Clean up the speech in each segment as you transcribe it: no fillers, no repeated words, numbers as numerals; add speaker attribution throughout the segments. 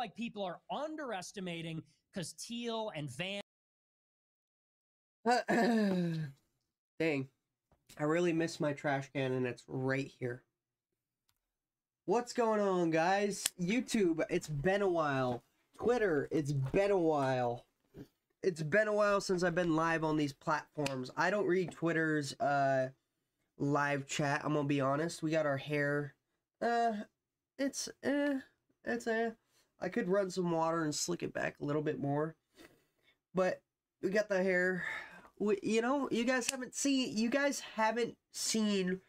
Speaker 1: like people are underestimating because Teal and Van.
Speaker 2: Dang. I really miss my trash can, and it's right here. What's going on, guys? YouTube, it's been a while. Twitter, it's been a while. It's been a while since I've been live on these platforms. I don't read Twitter's live chat, I'm gonna be honest. We got our hair. I could run some water and slick it back a little bit more. But we got the hair. You know, you guys haven't seen,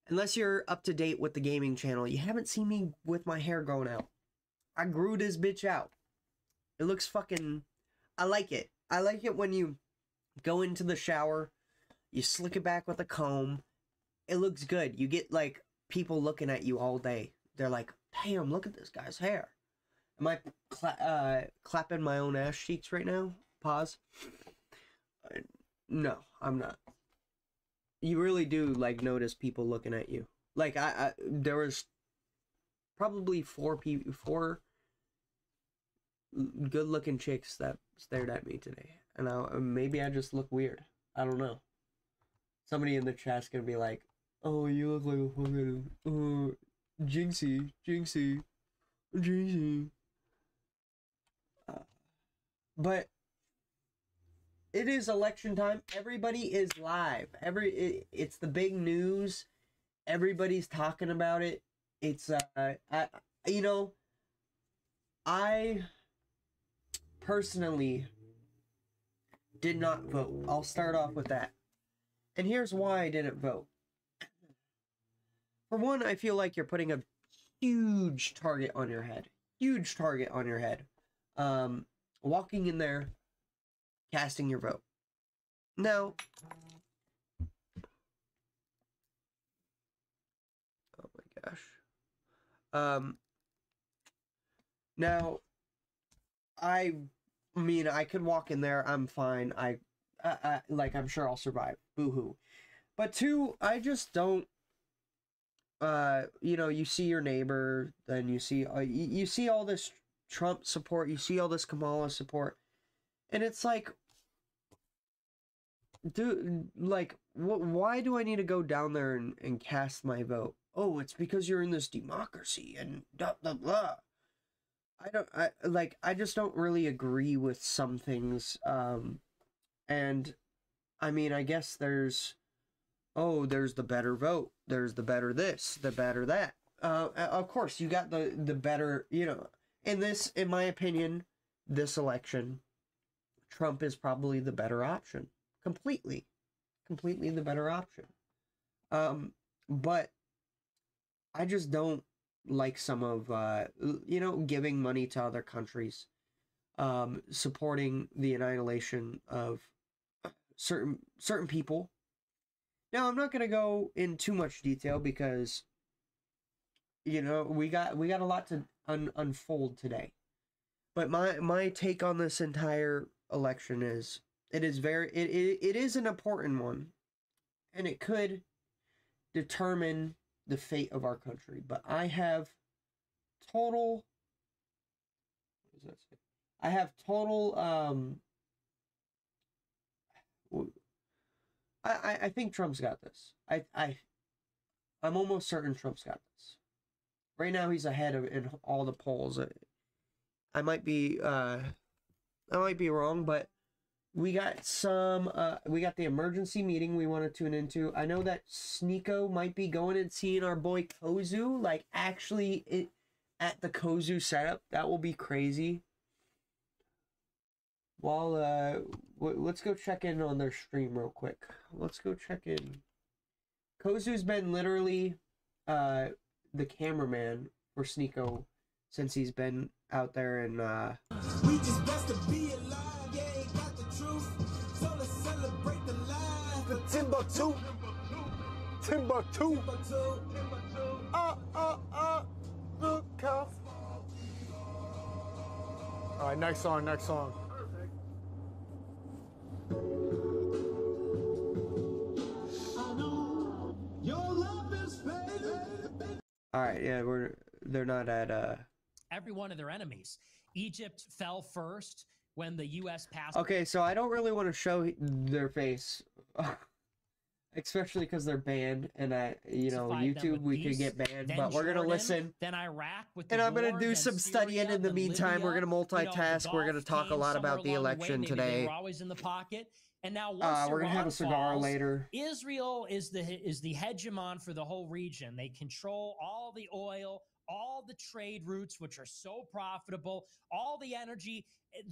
Speaker 2: unless you're up to date with the gaming channel, you haven't seen me with my hair growing out. I grew this bitch out. It looks fucking, I like it. I like it when you go into the shower, you slick it back with a comb. It looks good. You get like people looking at you all day. They're like, damn, look at this guy's hair. Am I clapping my own ass cheeks right now? Pause. No, I'm not. You really do like notice people looking at you. Like there was probably four good-looking chicks that stared at me today, and maybe I just look weird. I don't know. Somebody in the chat's gonna be like, "Oh, you look like a fucking Jinxie. But it is election time. Everybody is live. It's the big news. Everybody's talking about it. It's I personally did not vote. I'll start off with that. And here's why I didn't vote. For one, I feel like you're putting a huge target on your head. Huge target on your head. Walking in there, casting your vote. Now, oh my gosh. Now, I mean, I could walk in there, I'm fine. Like, I'm sure I'll survive. Boo-hoo. But two, I just don't, you know, you see your neighbor, then you see all this Trump support, you see all this Kamala support, and it's like, dude, like, why do I need to go down there and cast my vote? Oh, it's because you're in this democracy and blah blah blah. I just don't really agree with some things. And I mean, I guess there's the better vote, there's the better this, the better that. Of course, you got the better, you know. In my opinion, this election, Trump is probably the better option. Completely the better option. But I just don't like some of, you know, giving money to other countries, supporting the annihilation of certain people. Now, I'm not going to go in too much detail because, you know, we got a lot to unfold today. But my take on this entire election is, it is an important one, and it could determine the fate of our country. But I have total, what does that say? I have total, I think Trump's got this. I'm almost certain Trump's got this. Right now, he's ahead in all the polls. I might be wrong, but we got the emergency meeting we want to tune into. I know that Sneeko might be going and seeing our boy Kozu, like actually at the Kozu setup. That will be crazy. Well, let's go check in on their stream real quick. Let's go check in. Kozu's been literally the cameraman for Sneeko since he's been out there, and
Speaker 3: we just best to be alive, yeah, ain't got the truth. So let's celebrate the life. The Timbuktu. Look out.
Speaker 4: All right, next song.
Speaker 2: all right, yeah, they're not at
Speaker 1: every one of their enemies. Egypt fell first when the U.S. passed.
Speaker 2: Okay, so I don't really want to show their face, especially because they're banned, and YouTube we could get banned, but we're gonna listen.
Speaker 1: Then Iraq with
Speaker 2: and I'm gonna do some studying in the meantime. We're gonna multitask. We're gonna talk a lot about the election today.
Speaker 1: They were always in the pocket. And now
Speaker 2: we're gonna have a cigar later.
Speaker 1: Israel is the hegemon for the whole region. They control all the oil, all the trade routes, which are so profitable, all the energy,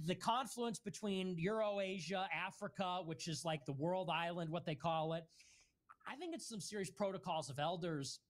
Speaker 1: the confluence between Eurasia, Africa, which is like the world island, what they call it. I think it's some serious protocols of elders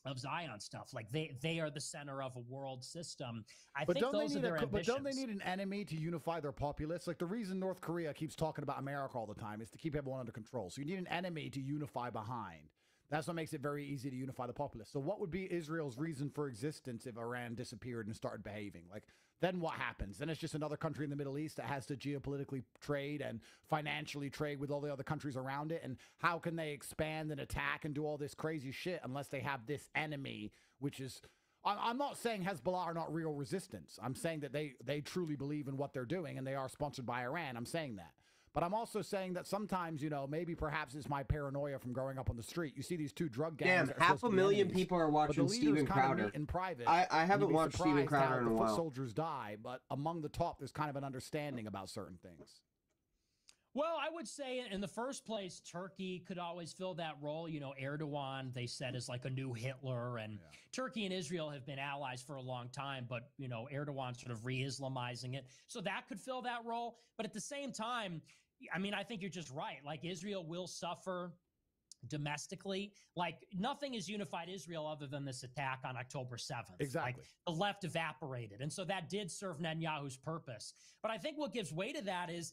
Speaker 1: of Zion stuff. Like they are the center of a world system. I think those are their ambitions.
Speaker 4: But don't they need an enemy to unify their populace? Like the reason North Korea keeps talking about America all the time is to keep everyone under control. So you need an enemy to unify behind. That's what makes it very easy to unify the populace. So what would be Israel's reason for existence if Iran disappeared and started behaving? Like, then what happens? Then it's just another country in the Middle East that has to geopolitically trade and financially trade with all the other countries around it. And how can they expand and attack and do all this crazy shit unless they have this enemy, which is... I'm not saying Hezbollah are not real resistance. I'm saying that they truly believe in what they're doing and they are sponsored by Iran. I'm saying that. But I'm also saying that sometimes, maybe perhaps it's my paranoia from growing up on the street. You see these two drug gangs.
Speaker 2: Damn, 500,000 people are watching Steven Crowder.
Speaker 4: In private.
Speaker 2: I haven't watched Steven Crowder in a while.
Speaker 4: Soldiers die, but among the top, there's kind of an understanding about certain things.
Speaker 1: Well, I would say in the first place, Turkey could always fill that role. Erdogan, they said, is like a new Hitler, and Turkey and Israel have been allies for a long time, but, Erdogan sort of re-Islamizing it. So that could fill that role. But at the same time, I mean, I think you're just right. Like, Israel will suffer domestically. Like, nothing has unified Israel other than this attack on October 7th.
Speaker 4: Exactly.
Speaker 1: Like, the left evaporated. And so that did serve Netanyahu's purpose. But I think what gives way to that is,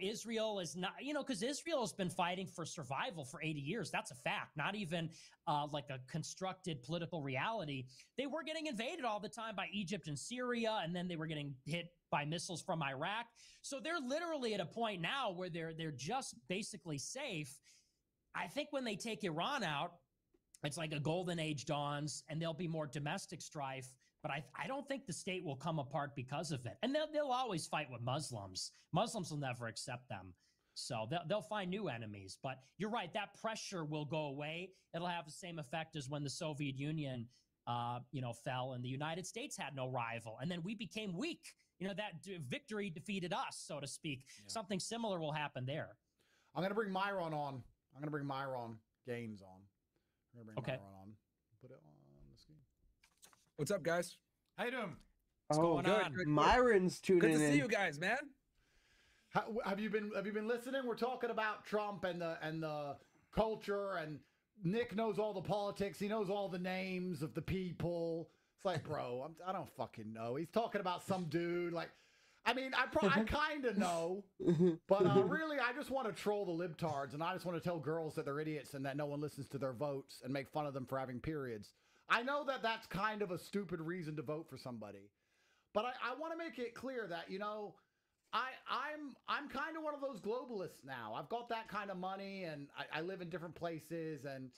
Speaker 1: Israel is not, because Israel has been fighting for survival for 80 years. That's a fact, not even like a constructed political reality. They were getting invaded all the time by Egypt and Syria, and then they were getting hit by missiles from Iraq. So they're literally at a point now where they're just basically safe. I think when they take Iran out, it's like a golden age dawns and there'll be more domestic strife. But I don't think the state will come apart because of it. And they'll always fight with Muslims. Muslims will never accept them. So they'll find new enemies. But you're right, that pressure will go away. It'll have the same effect as when the Soviet Union fell and the United States had no rival. And then we became weak. That victory defeated us, so to speak. Yeah. Something similar will happen there.
Speaker 4: I'm going to bring Myron on. I'm going to bring Myron Gaines on. I'm going to bring Myron on. Put it on the screen.
Speaker 5: What's up, guys?
Speaker 6: How you doing?
Speaker 1: What's going on?
Speaker 2: Good. Myron's tuning in.
Speaker 5: Good to see you guys, man.
Speaker 4: Have you been listening? We're talking about Trump and the culture, and Nick knows all the politics. He knows all the names of the people. It's like, bro, I don't fucking know. He's talking about some dude. Like, I mean, I kind of know, but really, I just want to troll the libtards, and I just want to tell girls that they're idiots and that no one listens to their votes and make fun of them for having periods. I know that that's kind of a stupid reason to vote for somebody, but I want to make it clear that, I'm kind of one of those globalists now. I've got that kind of money, and I live in different places, and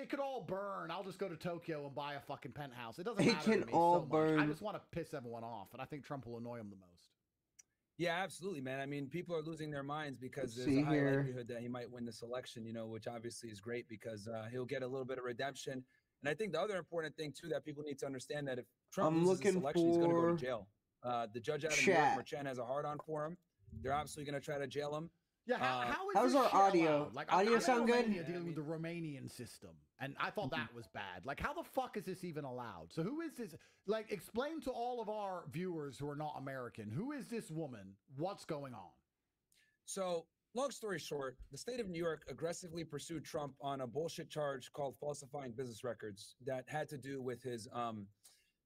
Speaker 4: it could all burn. I'll just go to Tokyo and buy a fucking penthouse. It doesn't matter to me so much. I just want to piss everyone off, and I think Trump will annoy them the most.
Speaker 5: Yeah, absolutely, man. I mean, people are losing their minds because there's a high likelihood that he might win this election, which obviously is great because he'll get a little bit of redemption. And I think the other important thing, too, that people need to understand that if Trump loses this election, he's going to go to jail. The judge out of New York, Merchant, has a hard-on for him. They're absolutely going to try to jail him.
Speaker 4: Yeah,
Speaker 2: how's our audio?
Speaker 4: Out? Like,
Speaker 2: audio sound good?
Speaker 4: Dealing with the Romanian system, and I thought that was bad. Like, how the fuck is this even allowed? So who is this? Like, explain to all of our viewers who are not American, who is this woman? What's going on?
Speaker 5: So, long story short, the state of New York aggressively pursued Trump on a bullshit charge called falsifying business records that had to do with his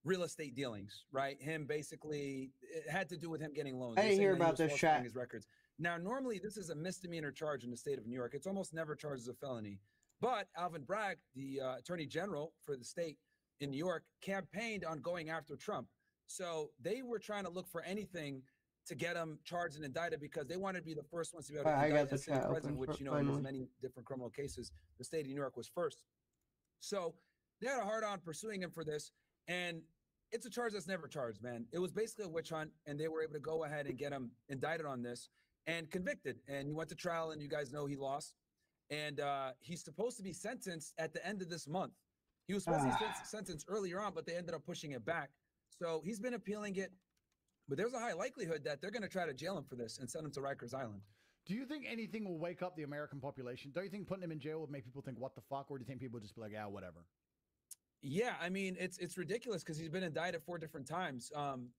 Speaker 5: real estate dealings, right? Him basically, it had to do with him getting loans.
Speaker 2: I didn't hear about this shit.
Speaker 5: His records. Now, normally this is a misdemeanor charge in the state of New York. It's almost never charged as a felony. But Alvin Bragg, the attorney general for the state in New York, campaigned on going after Trump. So they were trying to look for anything to get him charged and indicted because they wanted to be the first ones to be able to indict the sitting president, which, in many different criminal cases, the state of New York was first. So they had a hard on pursuing him for this. And it's a charge that's never charged, man. It was basically a witch hunt, and they were able to go ahead and get him indicted on this and convicted. And he went to trial, and you guys know he lost. And he's supposed to be sentenced at the end of this month. He was supposed to be sentenced earlier on, but they ended up pushing it back. So he's been appealing it, but there's a high likelihood that they're going to try to jail him for this and send him to Rikers Island.
Speaker 4: Do you think anything will wake up the American population? Don't you think putting him in jail would make people think, what the fuck? Or do you think people would just be like, yeah, whatever?
Speaker 5: Yeah, I mean, it's ridiculous because he's been indicted 4 different times.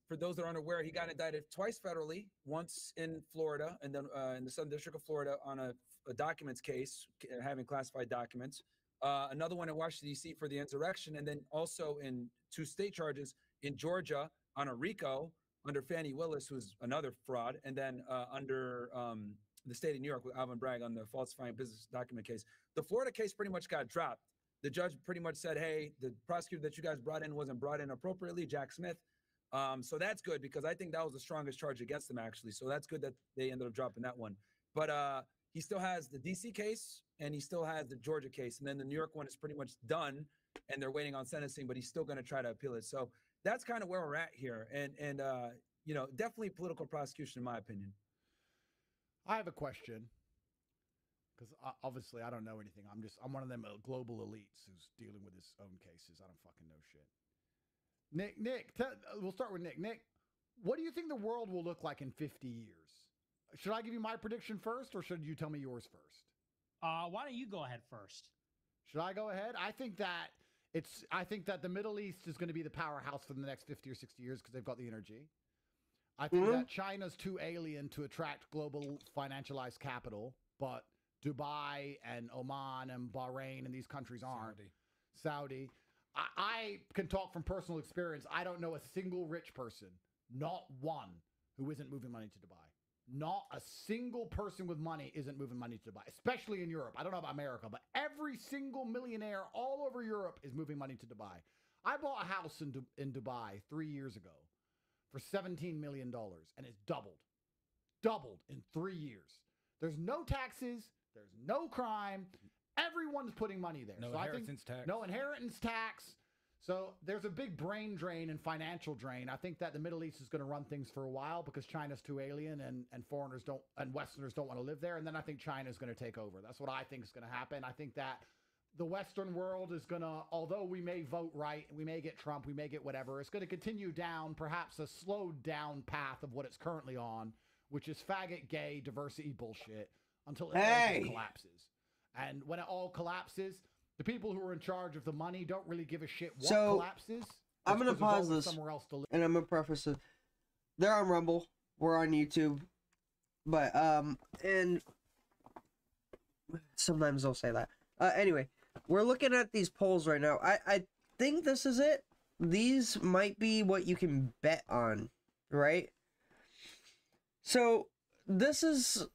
Speaker 5: For those that are unaware, he got indicted twice federally, once in Florida, and then in the Southern District of Florida on a documents case, having classified documents. Another one in Washington, D.C. for the insurrection, and then also in 2 state charges in Georgia on a RICO under Fannie Willis, who's another fraud, and then under the state of New York with Alvin Bragg on the falsifying business document case. The Florida case pretty much got dropped. The judge pretty much said, hey, the prosecutor that you guys brought in wasn't brought in appropriately, Jack Smith. So that's good because I think that was the strongest charge against him, actually. So that's good that they ended up dropping that one. But he still has the DC case and he still has the Georgia case. And then the New York one is pretty much done and they're waiting on sentencing, but he's still going to try to appeal it. So that's kind of where we're at here. And you know, definitely political prosecution, in my opinion.
Speaker 4: I have a question. Because obviously I don't know anything. I'm one of them global elites who's dealing with his own cases. I don't fucking know shit. Nick, we'll start with Nick. Nick, what do you think the world will look like in 50 years? Should I give you my prediction first, or should you tell me yours first?
Speaker 1: Why don't you go ahead first?
Speaker 4: Should I go ahead? I think that the Middle East is going to be the powerhouse for the next 50 or 60 years because they've got the energy. I think that China's too alien to attract global financialized capital, but Dubai and Oman and Bahrain and these countries aren't. Saudi. I can talk from personal experience. I don't know a single rich person, not one, who isn't moving money to Dubai. Not a single person with money isn't moving money to Dubai, especially in Europe. I don't know about America, but every single millionaire all over Europe is moving money to Dubai. I bought a house in Dubai 3 years ago for $17 million, and it's doubled in 3 years. There's no taxes. There's no crime. Everyone's putting money there.
Speaker 6: No inheritance tax.
Speaker 4: No inheritance tax. So there's a big brain drain and financial drain. I think that the Middle East is going to run things for a while because China's too alien and foreigners don't, and Westerners don't want to live there. And then I think China's going to take over. That's what I think is going to happen. I think that the Western world is going to, although we may vote right, we may get Trump, we may get whatever, it's going to continue down perhaps a slowed down path of what it's currently on, which is faggot, gay, diversity bullshit. Until it all just collapses. And when it all collapses, the people who are in charge of the money don't really give a shit what collapses.
Speaker 2: I'm going to pause this,
Speaker 4: somewhere else to live.
Speaker 2: and I'm going to preface it. They're on Rumble. We're on YouTube. But, and sometimes they'll say that. Anyway, we're looking at these polls right now. I think this is it. These might be what you can bet on, right? So, this is...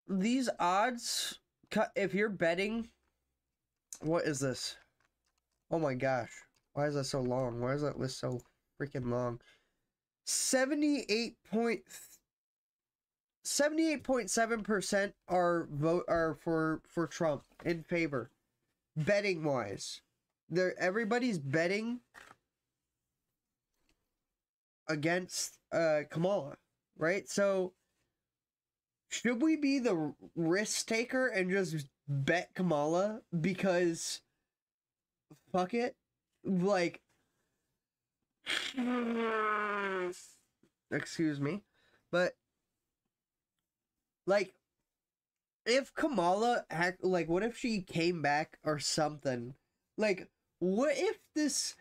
Speaker 2: These odds, if you're betting, what is this? Oh my gosh. Why is that so long? Why is that list so freaking long? 78.7% are for Trump in favor. Betting wise. Everybody's betting against Kamala, right? So should we be the risk taker and just bet Kamala because fuck it? Like, excuse me, but like, if Kamala what if she came back or something? Like, what if this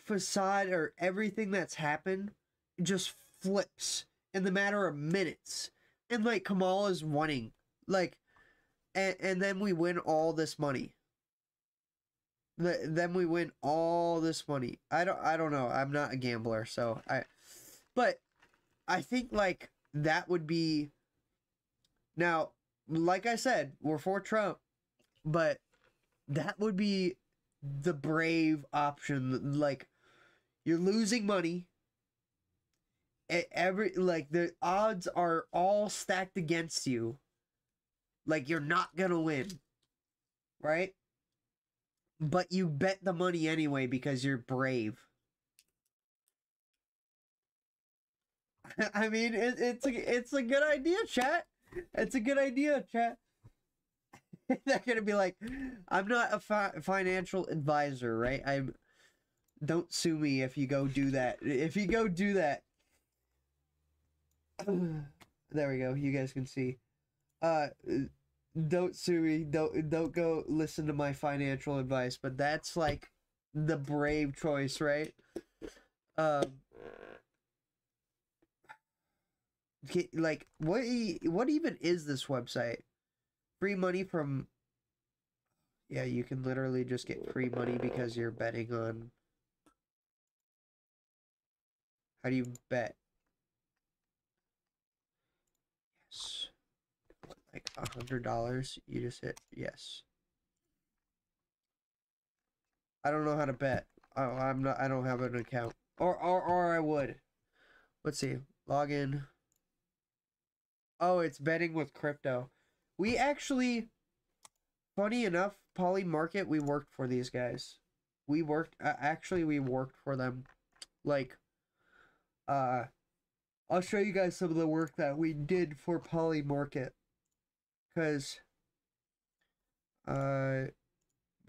Speaker 2: facade or everything that's happened just flips in the matter of minutes, and Kamala's winning, and then we win all this money. Then we win all this money. I don't know. I'm not a gambler, but I think that would be. Now, like I said, we're for Trump, but that would be the brave option. You're losing money. The odds are all stacked against you. You're not gonna win, right? but you bet the money anyway because you're brave. I mean, it's a good idea, chat. It's a good idea, chat. They're gonna be like, I'm not a financial advisor, right? Don't sue me if you go do that. If you go do that. There we go. You guys can see. Don't sue me. Don't go listen to my financial advice. But that's like the brave choice, right? Like what even is this website? Free money from. Yeah, you can literally just get free money because you're betting on. How do you bet? Yes. Like $100. You just hit yes. I don't know how to bet. I'm not. I don't have an account. Or I would. Let's see. Log in. Oh, it's betting with crypto. We actually, funny enough, Poly Market, we worked for these guys. We worked, actually, we worked for them. Like, I'll show you guys some of the work that we did for Poly Market. Because, my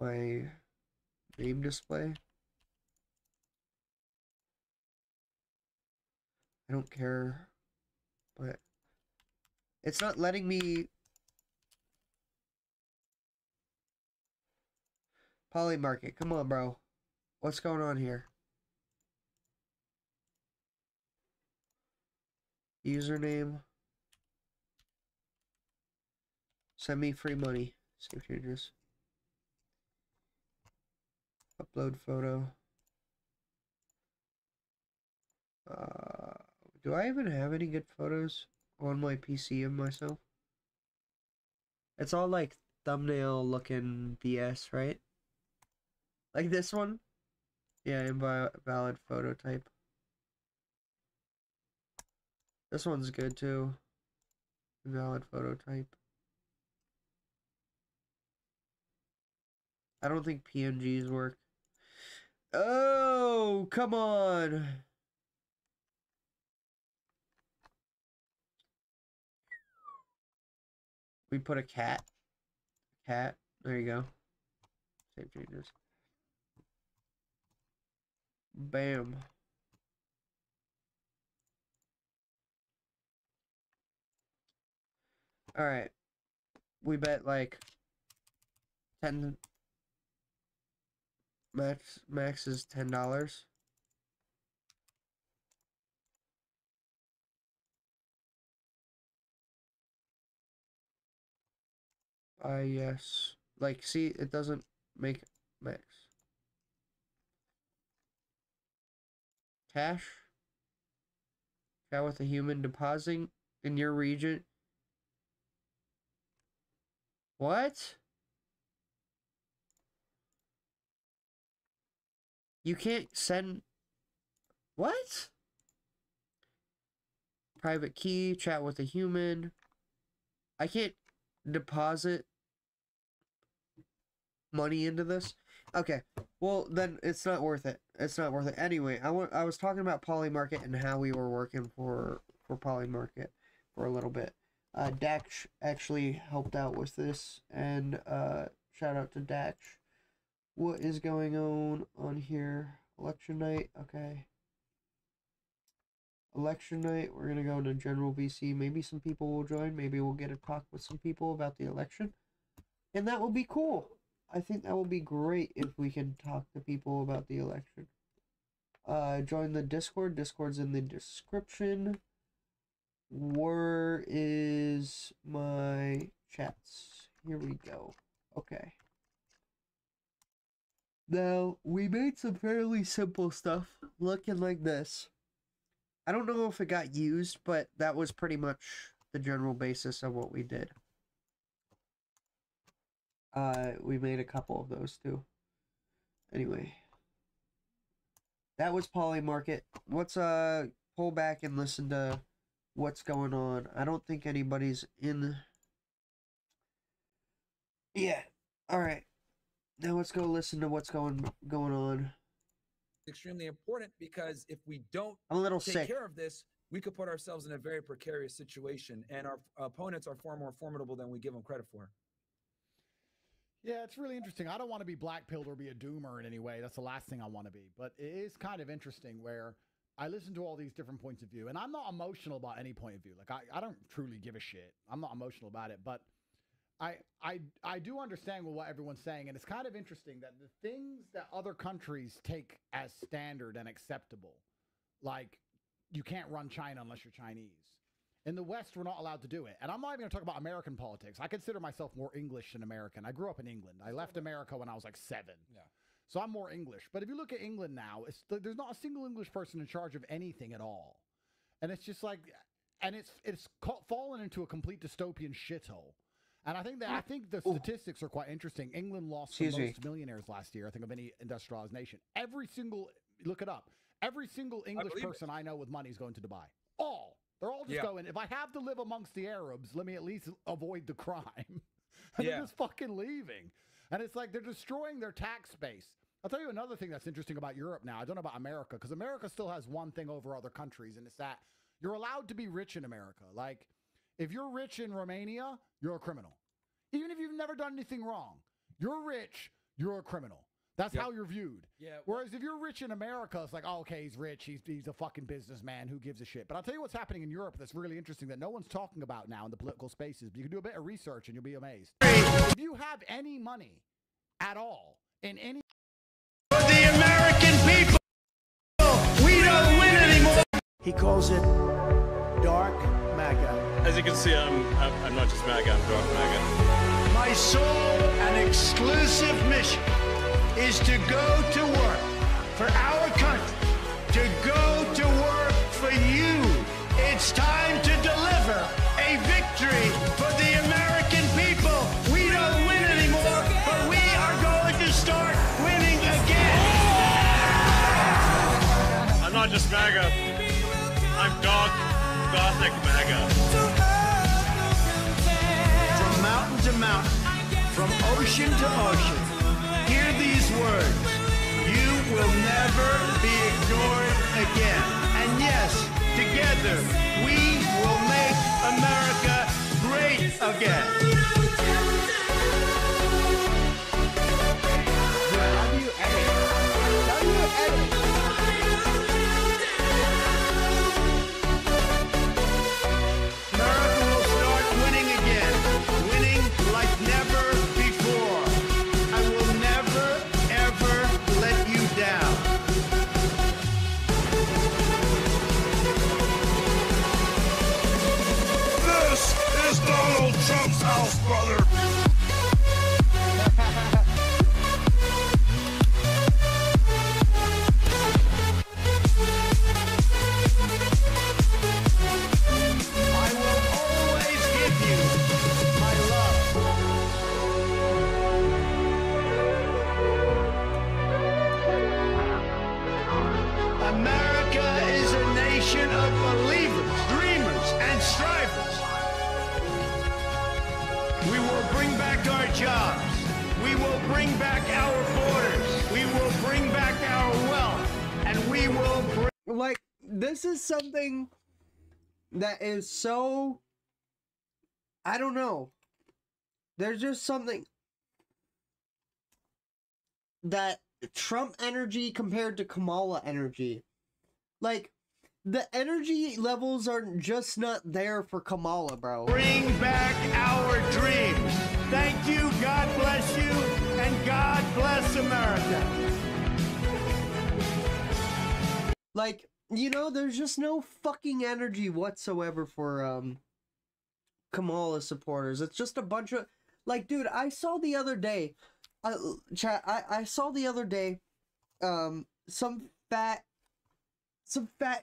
Speaker 2: name display. I don't care, but it's not letting me. Poly Market, come on, bro. What's going on here? Username. Send me free money. Save changes. Upload photo. Do I even have any good photos on my PC of myself? It's all like thumbnail looking BS, right? Like this one? Yeah, invalid photo type. This one's good too. Invalid photo type. I don't think PNGs work. Oh, come on. We put a cat. Cat. There you go. Save changes. Bam. Alright. We bet like 10. Max is $10. Yes. Like, see, it doesn't make max. Cash? Chat with a human depositing in your region. What? You can't send. What? Private key, chat with a human. I can't deposit money into this. Okay, well then it's not worth it. It's not worth it. Anyway, I was talking about Poly Market and how we were working for Poly Market for a little bit. Dax actually helped out with this, and shout out to Dax. What is going on here? Election night, okay. Election night, we're gonna go into general VC. Maybe some people will join. Maybe we'll get a talk with some people about the election, and that will be cool. I think that will be great if we can talk to people about the election. Join the Discord. Discord's in the description. Where is my chats? Here we go. Okay. Now, we made some fairly simple stuff looking like this. I don't know if it got used, but that was pretty much the general basis of what we did. We made a couple of those too. Anyway. That was Poly Market. Let's pull back and listen to what's going on. I don't think anybody's in. Yeah. All right. Now let's go listen to what's going on.
Speaker 5: Extremely important, because if we don't
Speaker 2: I'm a little
Speaker 5: take
Speaker 2: sick.
Speaker 5: care of this, we could put ourselves in a very precarious situation, and our opponents are far more formidable than we give them credit for.
Speaker 4: Yeah, it's really interesting. I don't want to be black-pilled or be a doomer in any way. That's the last thing I want to be. But it is kind of interesting where I listen to all these different points of view, and I'm not emotional about any point of view. Like, I don't truly give a shit. I'm not emotional about it, but I do understand what everyone's saying, and it's kind of interesting that the things that other countries take as standard and acceptable, like you can't run China unless you're Chinese. In the West, we're not allowed to do it. And I'm not even going to talk about American politics. I consider myself more English than American. I grew up in England. I left America when I was like 7.
Speaker 5: Yeah.
Speaker 4: So I'm more English. But if you look at England now, there's not a single English person in charge of anything at all. And it's just like, and it's fallen into a complete dystopian shithole. And I think the statistics are quite interesting. England lost the most millionaires last year, I think, of any industrialized nation. Look it up. Every single English person I know with money is going to Dubai. They're all just going, if I have to live amongst the Arabs, let me at least avoid the crime. And they're just fucking leaving. And it's like they're destroying their tax base. I'll tell you another thing that's interesting about Europe now. I don't know about America, because America still has one thing over other countries, and it's that you're allowed to be rich in America. Like, if you're rich in Romania, you're a criminal. Even if you've never done anything wrong. You're rich, you're a criminal. That's how you're viewed. Yeah. Whereas if you're rich in America, it's like, oh, okay, he's rich. He's a fucking businessman. Who gives a shit? But I'll tell you what's happening in Europe that's really interesting that no one's talking about now in the political spaces. But you can do a bit of research and you'll be amazed. If you have any money at all in any...
Speaker 6: For the American people, we don't win anymore.
Speaker 7: He calls it dark MAGA.
Speaker 8: As you can see, I'm not just MAGA, I'm dark MAGA.
Speaker 6: My sole and exclusive mission is to go to work for our country, to go to work for you. It's time to deliver a victory for the American people. We don't win anymore, but we are going to start winning again.
Speaker 8: I'm not just MAGA, I'm dark, gothic MAGA.
Speaker 6: From mountain to mountain, from ocean to ocean, hear these words. You will never be ignored again. And yes, together, we will make America great again.
Speaker 2: How do you edit?
Speaker 6: America will start winning again. Winning like never before. I will never, ever let you down.
Speaker 3: This is Donald Trump's house, brother.
Speaker 6: I will always give you my love. America is a nation of believers, dreamers, and strivers. We will bring back our jobs. We will bring back our borders. We will bring back our wealth. And we will bring...
Speaker 2: Like, this is something that is so... I don't know. There's just something that Trump energy compared to Kamala energy. Like, the energy levels are just not there for Kamala, bro.
Speaker 6: Bring back our dreams. Thank you, God bless you, and God bless America.
Speaker 2: Like, you know, there's just no fucking energy whatsoever for, Kamala supporters. It's just a bunch of... Like, dude, I saw the other day... I saw the other day, some fat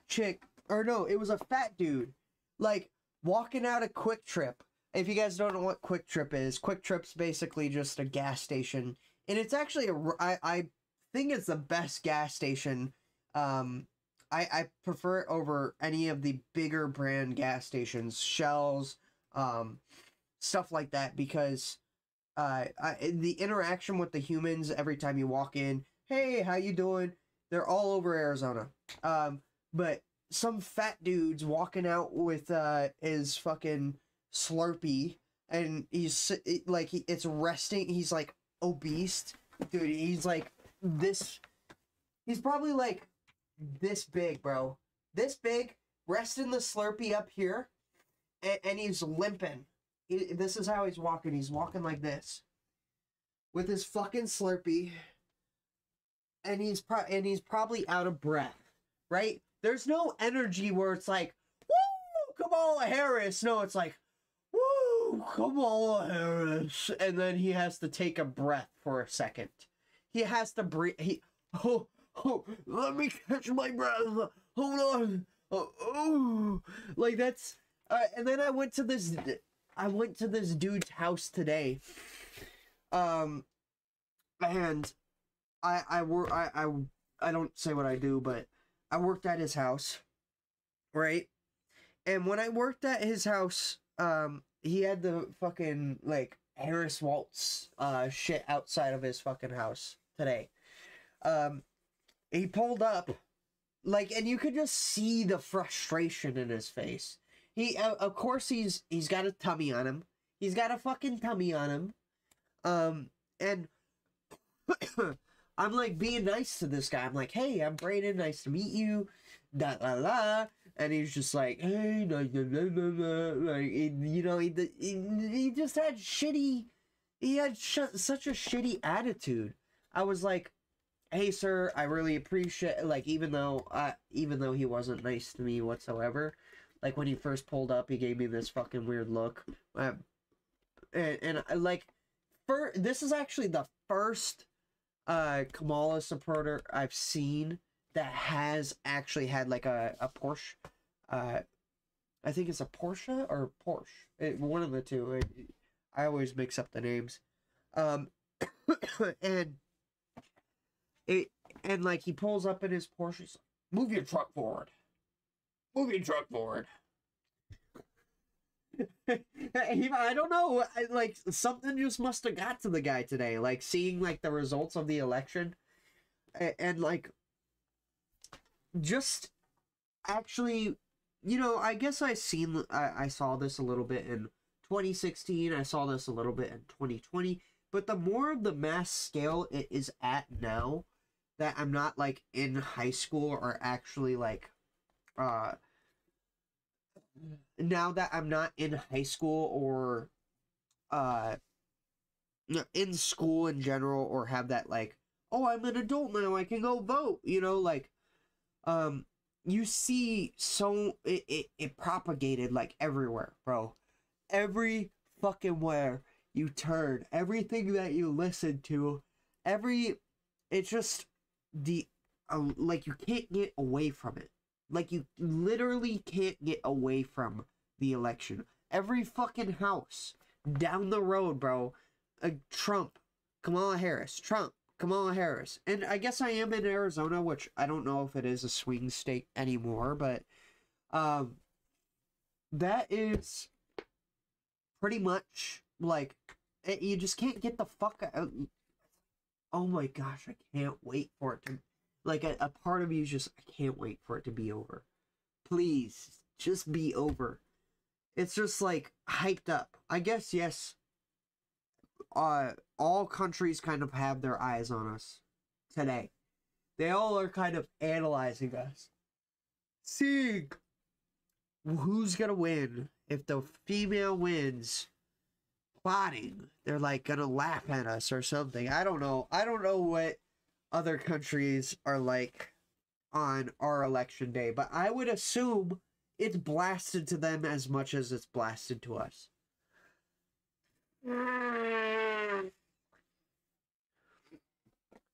Speaker 2: chick, or no, it was a fat dude, like, walking out of Quick Trip. If you guys don't know what Quick Trip is, Quick Trip's basically just a gas station, and it's actually I think it's the best gas station. I prefer it over any of the bigger brand gas stations, Shells, stuff like that, because the interaction with the humans every time you walk in, hey, how you doing? They're all over Arizona. But some fat dude's walking out with his fucking Slurpee, and he's like it's resting. He's like obese, dude. He's like this. He's probably like this big, bro. This big, resting the Slurpee up here, and he's limping. This is how he's walking. He's walking like this, with his fucking Slurpee, and he's probably out of breath, right? There's no energy where it's like, woo, Kamala Harris. No, it's like, woo, Kamala Harris, and then he has to take a breath for a second. He has to breathe. Let me catch my breath. Hold on. Like that's. And then I went to this dude's house today. And I don't say what I do, but I worked at his house, right? And when I worked at his house, he had the fucking like Harris Waltz shit outside of his fucking house today. He pulled up, like, and you could just see the frustration in his face. He, of course, he's got a tummy on him. He's got a fucking tummy on him. And I'm like being nice to this guy. I'm like, hey, I'm Brayden. Nice to meet you. Da la la. And he's just like, hey, no, no, no, no, no. Like, you know, he just had shitty. He had such a shitty attitude. I was like, hey, sir, I really appreciate. Like, even though he wasn't nice to me whatsoever. Like, when he first pulled up, he gave me this fucking weird look. And like, this is actually the first Kamala supporter I've seen that has actually had, like, a Porsche. I think it's a Porsche or Porsche. One of the two. I always mix up the names. And like, he pulls up in his Porsche. He's like, move your truck forward. Move your truck forward. I don't know. Like, something just must have got to the guy today. Like, seeing, like, the results of the election. And like, just actually, you know, I guess I saw this a little bit in 2016. I saw this a little bit in 2020. But the more of the mass scale it is at now, that I'm not, like, in high school or actually, like, now that I'm not in high school or in school in general, or have that, like, oh, I'm an adult now, I can go vote, you know, like, you see it propagated, like, everywhere, bro. Every fucking where you turn, everything that you listen to, it's just like, you can't get away from it. Like, you literally can't get away from the election. Every fucking house down the road, bro. Trump, Kamala Harris, Trump, Kamala Harris. And I guess I am in Arizona, which I don't know if it is a swing state anymore, but that is pretty much, like, you just can't get the fuck out. Oh my gosh, I can't wait for it to... Like, a part of you is just, I can't wait for it to be over. Please, just be over. It's just, like, hyped up. I guess, yes, all countries kind of have their eyes on us today. They all are kind of analyzing us. Seeing who's gonna win. If the female wins, plotting, they're, like, gonna laugh at us or something. I don't know. I don't know what other countries are like on our election day, but I would assume it's blasted to them as much as it's blasted to us. And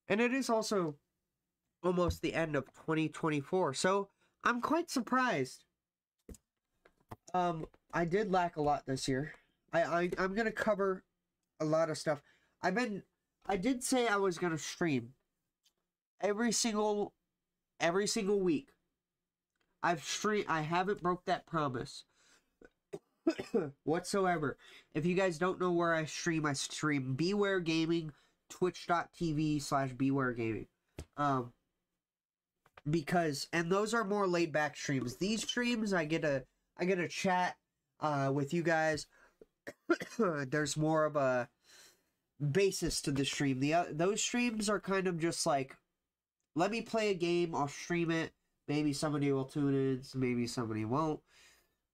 Speaker 2: it is also almost the end of 2024, so I'm quite surprised. I did lack a lot this year. I'm gonna cover a lot of stuff. I did say I was gonna stream every single week. I haven't broke that promise. whatsoever. If you guys don't know where I stream BWARE Gaming, twitch.tv/BWARE Gaming. Because, and those are more laid back streams. These streams, I get a chat with you guys. There's more of a basis to the stream. Those streams are kind of just like, let me play a game, I'll stream it. Maybe somebody will tune in, maybe somebody won't.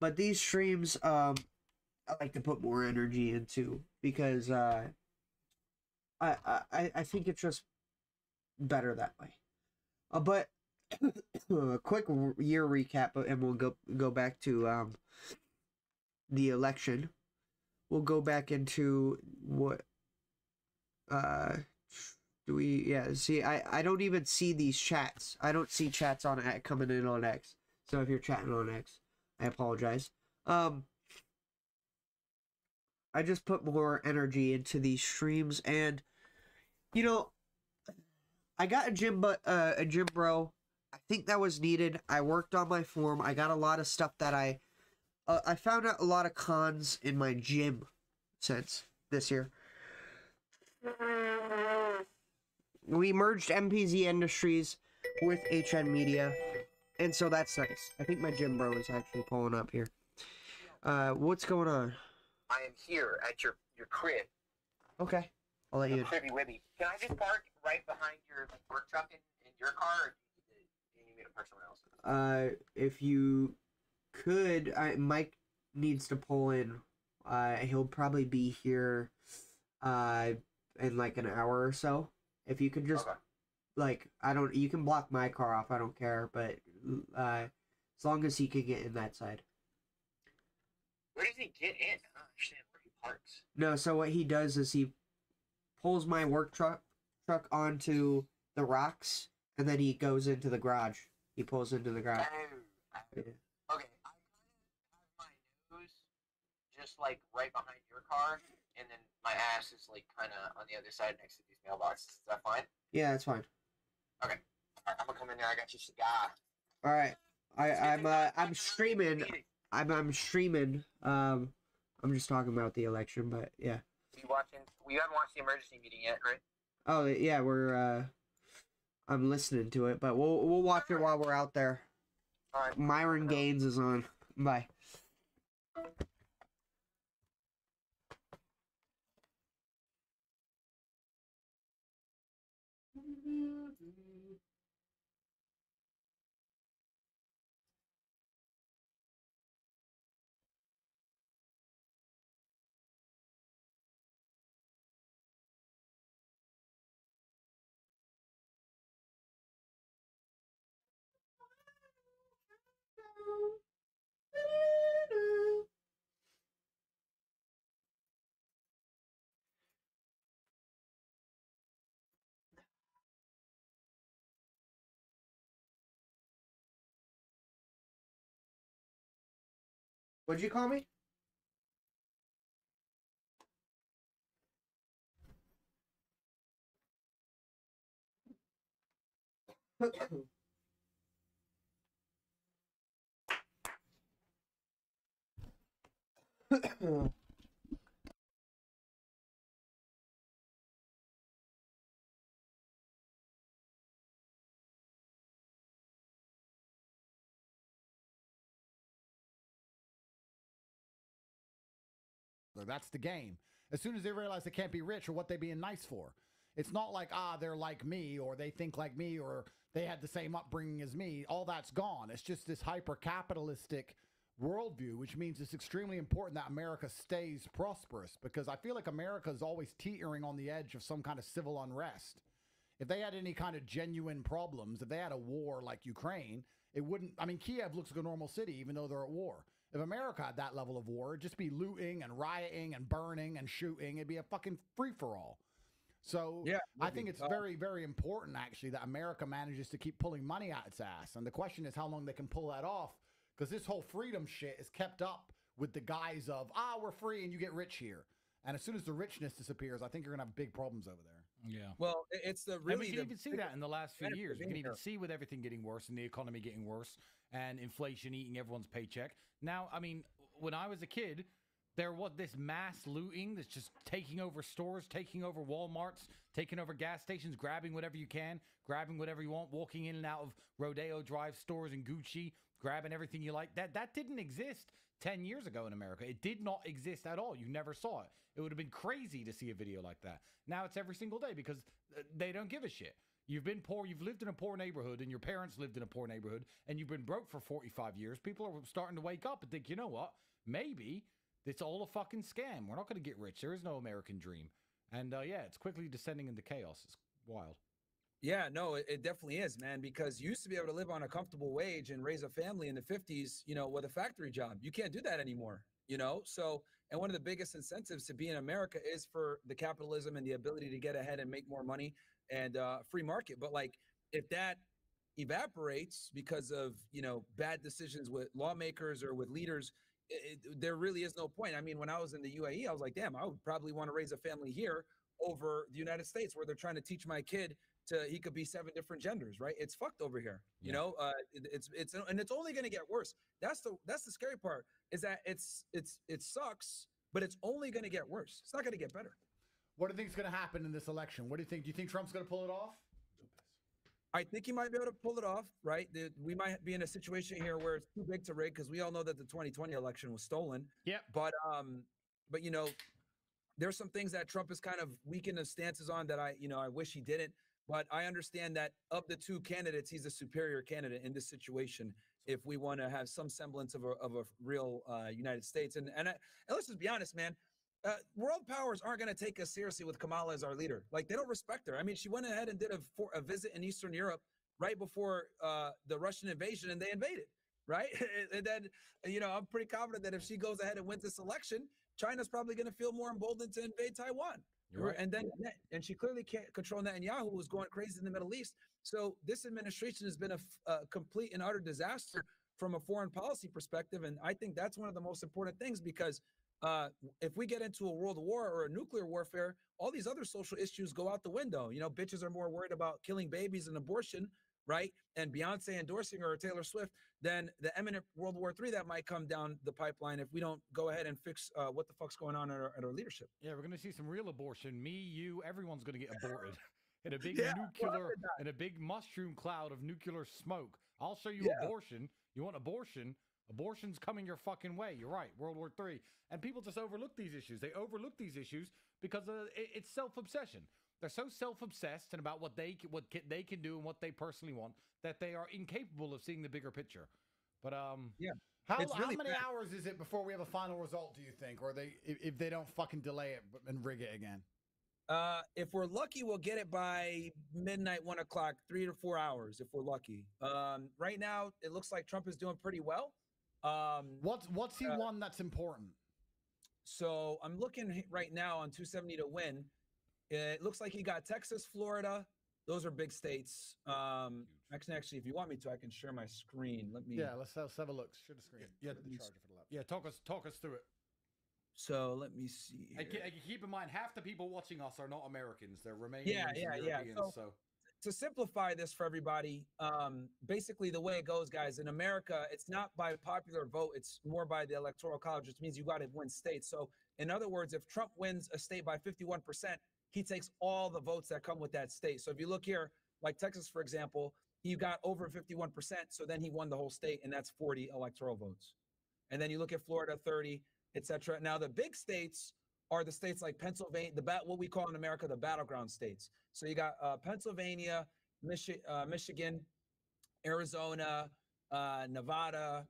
Speaker 2: But these streams, I like to put more energy into because I think it's just better that way. But a quick year recap, and we'll go back to the election. We'll go back into what do we? Yeah, see, I don't even see these chats. I don't see chats on coming in on X. So if you're chatting on X, I apologize. I just put more energy into these streams, and you know, I got a gym bro. I think that was needed. I worked on my form. I got a lot of stuff that I found out a lot of cons in my gym since this year. We merged MPZ Industries with HN Media, and so that's nice. I think my gym bro is actually pulling up here. What's going on?
Speaker 9: I am here at your crib.
Speaker 2: Okay, I'll let you in.
Speaker 9: Cribby Wibby. Can I just park right behind your work truck in your car, or do you need me to park somewhere else?
Speaker 2: If you could, Mike needs to pull in. He'll probably be here in like an hour or so. If you could just, like, you can block my car off, I don't care, but as long as he can get in that side.
Speaker 9: Where does he get in? I don't understand where he parks.
Speaker 2: No, so what he does is he pulls my work truck onto the rocks, and then he goes into the garage. He pulls into the garage.
Speaker 9: Yeah. Okay, I kind of have my nose just, like, right behind your car, and then my ass is, like, kind of on the other side next to these mailboxes. Is that fine?
Speaker 2: Yeah, that's fine.
Speaker 9: Okay. Right, I'm gonna come in there. I got you a cigar.
Speaker 2: All right. I'm streaming. I'm streaming. I'm just talking about the election, but yeah.
Speaker 9: We haven't watched the emergency meeting yet, right?
Speaker 2: Oh yeah, I'm listening to it, but we'll watch it while we're out there.
Speaker 9: All right.
Speaker 2: Myron Gaines is on. Bye. What'd you call me?
Speaker 4: That's the game. As soon as they realize they can't be rich, or what they being nice for. It's not like, they're like me, or they think like me, or they had the same upbringing as me. All that's gone. It's just this hyper-capitalistic worldview, which means it's extremely important that America stays prosperous, because I feel like America is always teetering on the edge of some kind of civil unrest. If they had any kind of genuine problems, if they had a war like Ukraine, it wouldn't, I mean, Kiev looks like a normal city, even though they're at war. If America had that level of war, it'd just be looting and rioting and burning and shooting. It'd be a fucking free-for-all. So yeah, I think it's very, very important, actually, that America manages to keep pulling money out its ass. And the question is how long they can pull that off, because this whole freedom shit is kept up with the guise of, we're free and you get rich here. And as soon as the richness disappears, I think you're going to have big problems over there.
Speaker 5: Yeah. Well, it's the really.
Speaker 10: And we can even see that in the last few years. We can even see with everything getting worse and the economy getting worse and inflation eating everyone's paycheck. Now, I mean, when I was a kid, there was this mass looting that's just taking over stores, taking over Walmarts, taking over gas stations, grabbing whatever you can, grabbing whatever you want, walking in and out of Rodeo Drive stores and Gucci, grabbing everything you like. That didn't exist 10 years ago in America. It did not exist at all. You never saw it. It would have been crazy to see a video like that. Now it's every single day because they don't give a shit. You've been poor, you've lived in a poor neighborhood, and your parents lived in a poor neighborhood, and you've been broke for 45 years. People are starting to wake up and think, you know what? Maybe it's all a fucking scam. We're not going to get rich. There is no American dream. And yeah, it's quickly descending into chaos. It's wild.
Speaker 5: Yeah, no, it definitely is, man, because you used to be able to live on a comfortable wage and raise a family in the 50s, you know, with a factory job. You can't do that anymore, you know? So, and one of the biggest incentives to be in America is for the capitalism and the ability to get ahead and make more money and free market. But like, if that evaporates because of, you know, bad decisions with lawmakers or with leaders, there really is no point. I mean, when I was in the UAE, I was like, damn, I would probably want to raise a family here over the United States, where they're trying to teach my kid he could be 7 different genders, right? It's fucked over here, you know. And it's only going to get worse. That's the scary part, is that it sucks, but it's only going to get worse. It's not going to get better.
Speaker 4: What do you think is going to happen in this election? What do you think? Do you think Trump's going to pull it off?
Speaker 5: I think he might be able to pull it off, right? We might be in a situation here where it's too big to rig, because we all know that the 2020 election was stolen.
Speaker 10: Yeah.
Speaker 5: But you know, there's some things that Trump has kind of weakened his stances on that I wish he didn't. But I understand that of the 2 candidates, he's a superior candidate in this situation if we want to have some semblance of a real United States. And let's just be honest, man. World powers aren't going to take us seriously with Kamala as our leader. Like, they don't respect her. I mean, she went ahead and did a visit in Eastern Europe right before the Russian invasion, and they invaded, right? And then, you know, I'm pretty confident that if she goes ahead and wins this election, China's probably going to feel more emboldened to invade Taiwan.
Speaker 10: Right.
Speaker 5: And she clearly can't control Netanyahu, who's going crazy in the Middle East. So this administration has been a complete and utter disaster from a foreign policy perspective. And I think that's one of the most important things, because if we get into a world war or a nuclear warfare, all these other social issues go out the window. You know, bitches are more worried about killing babies and abortion, right? And Beyonce endorsing her, or Taylor Swift, than the imminent World War III that might come down the pipeline if we don't go ahead and fix what the fuck's going on at our leadership.
Speaker 10: Yeah, we're going to see some real abortion. Me, you, everyone's going to get aborted in a big in a big mushroom cloud of nuclear smoke. I'll show you abortion. You want abortion? Abortion's coming your fucking way. You're right. World War III. And people just overlook these issues. They overlook these issues because it's self-obsession. They're so self-obsessed and about what they can do and what they personally want that they are incapable of seeing the bigger picture. But
Speaker 5: yeah,
Speaker 4: how many hours is it before we have a final result, do you think? Or if they don't fucking delay it and rig it again?
Speaker 5: If we're lucky, we'll get it by midnight, 1 o'clock, 3 to 4 hours if we're lucky. Right now, it looks like Trump is doing pretty well.
Speaker 4: What's he won that's important?
Speaker 5: So I'm looking right now on 270 to win. It looks like he got Texas, Florida. Those are big states. Actually, if you want me to, I can share my screen. Let me.
Speaker 4: Yeah, let's have a look. Share the screen.
Speaker 10: Yeah, the charger for the laptop. Yeah, talk us through it.
Speaker 5: So let me see.
Speaker 10: I keep in mind, half the people watching us are not Americans. They're Romanians.
Speaker 5: Yeah. So to simplify this for everybody, basically the way it goes, guys, in America, it's not by popular vote. It's more by the Electoral College, which means you got to win states. So in other words, if Trump wins a state by 51%, he takes all the votes that come with that state. So if you look here, like Texas, for example, he got over 51%. So then he won the whole state, and that's 40 electoral votes. And then you look at Florida, 30, etc. Now, the big states are the states like Pennsylvania, what we call in America the battleground states. So you got Pennsylvania, Michigan, Arizona, Nevada.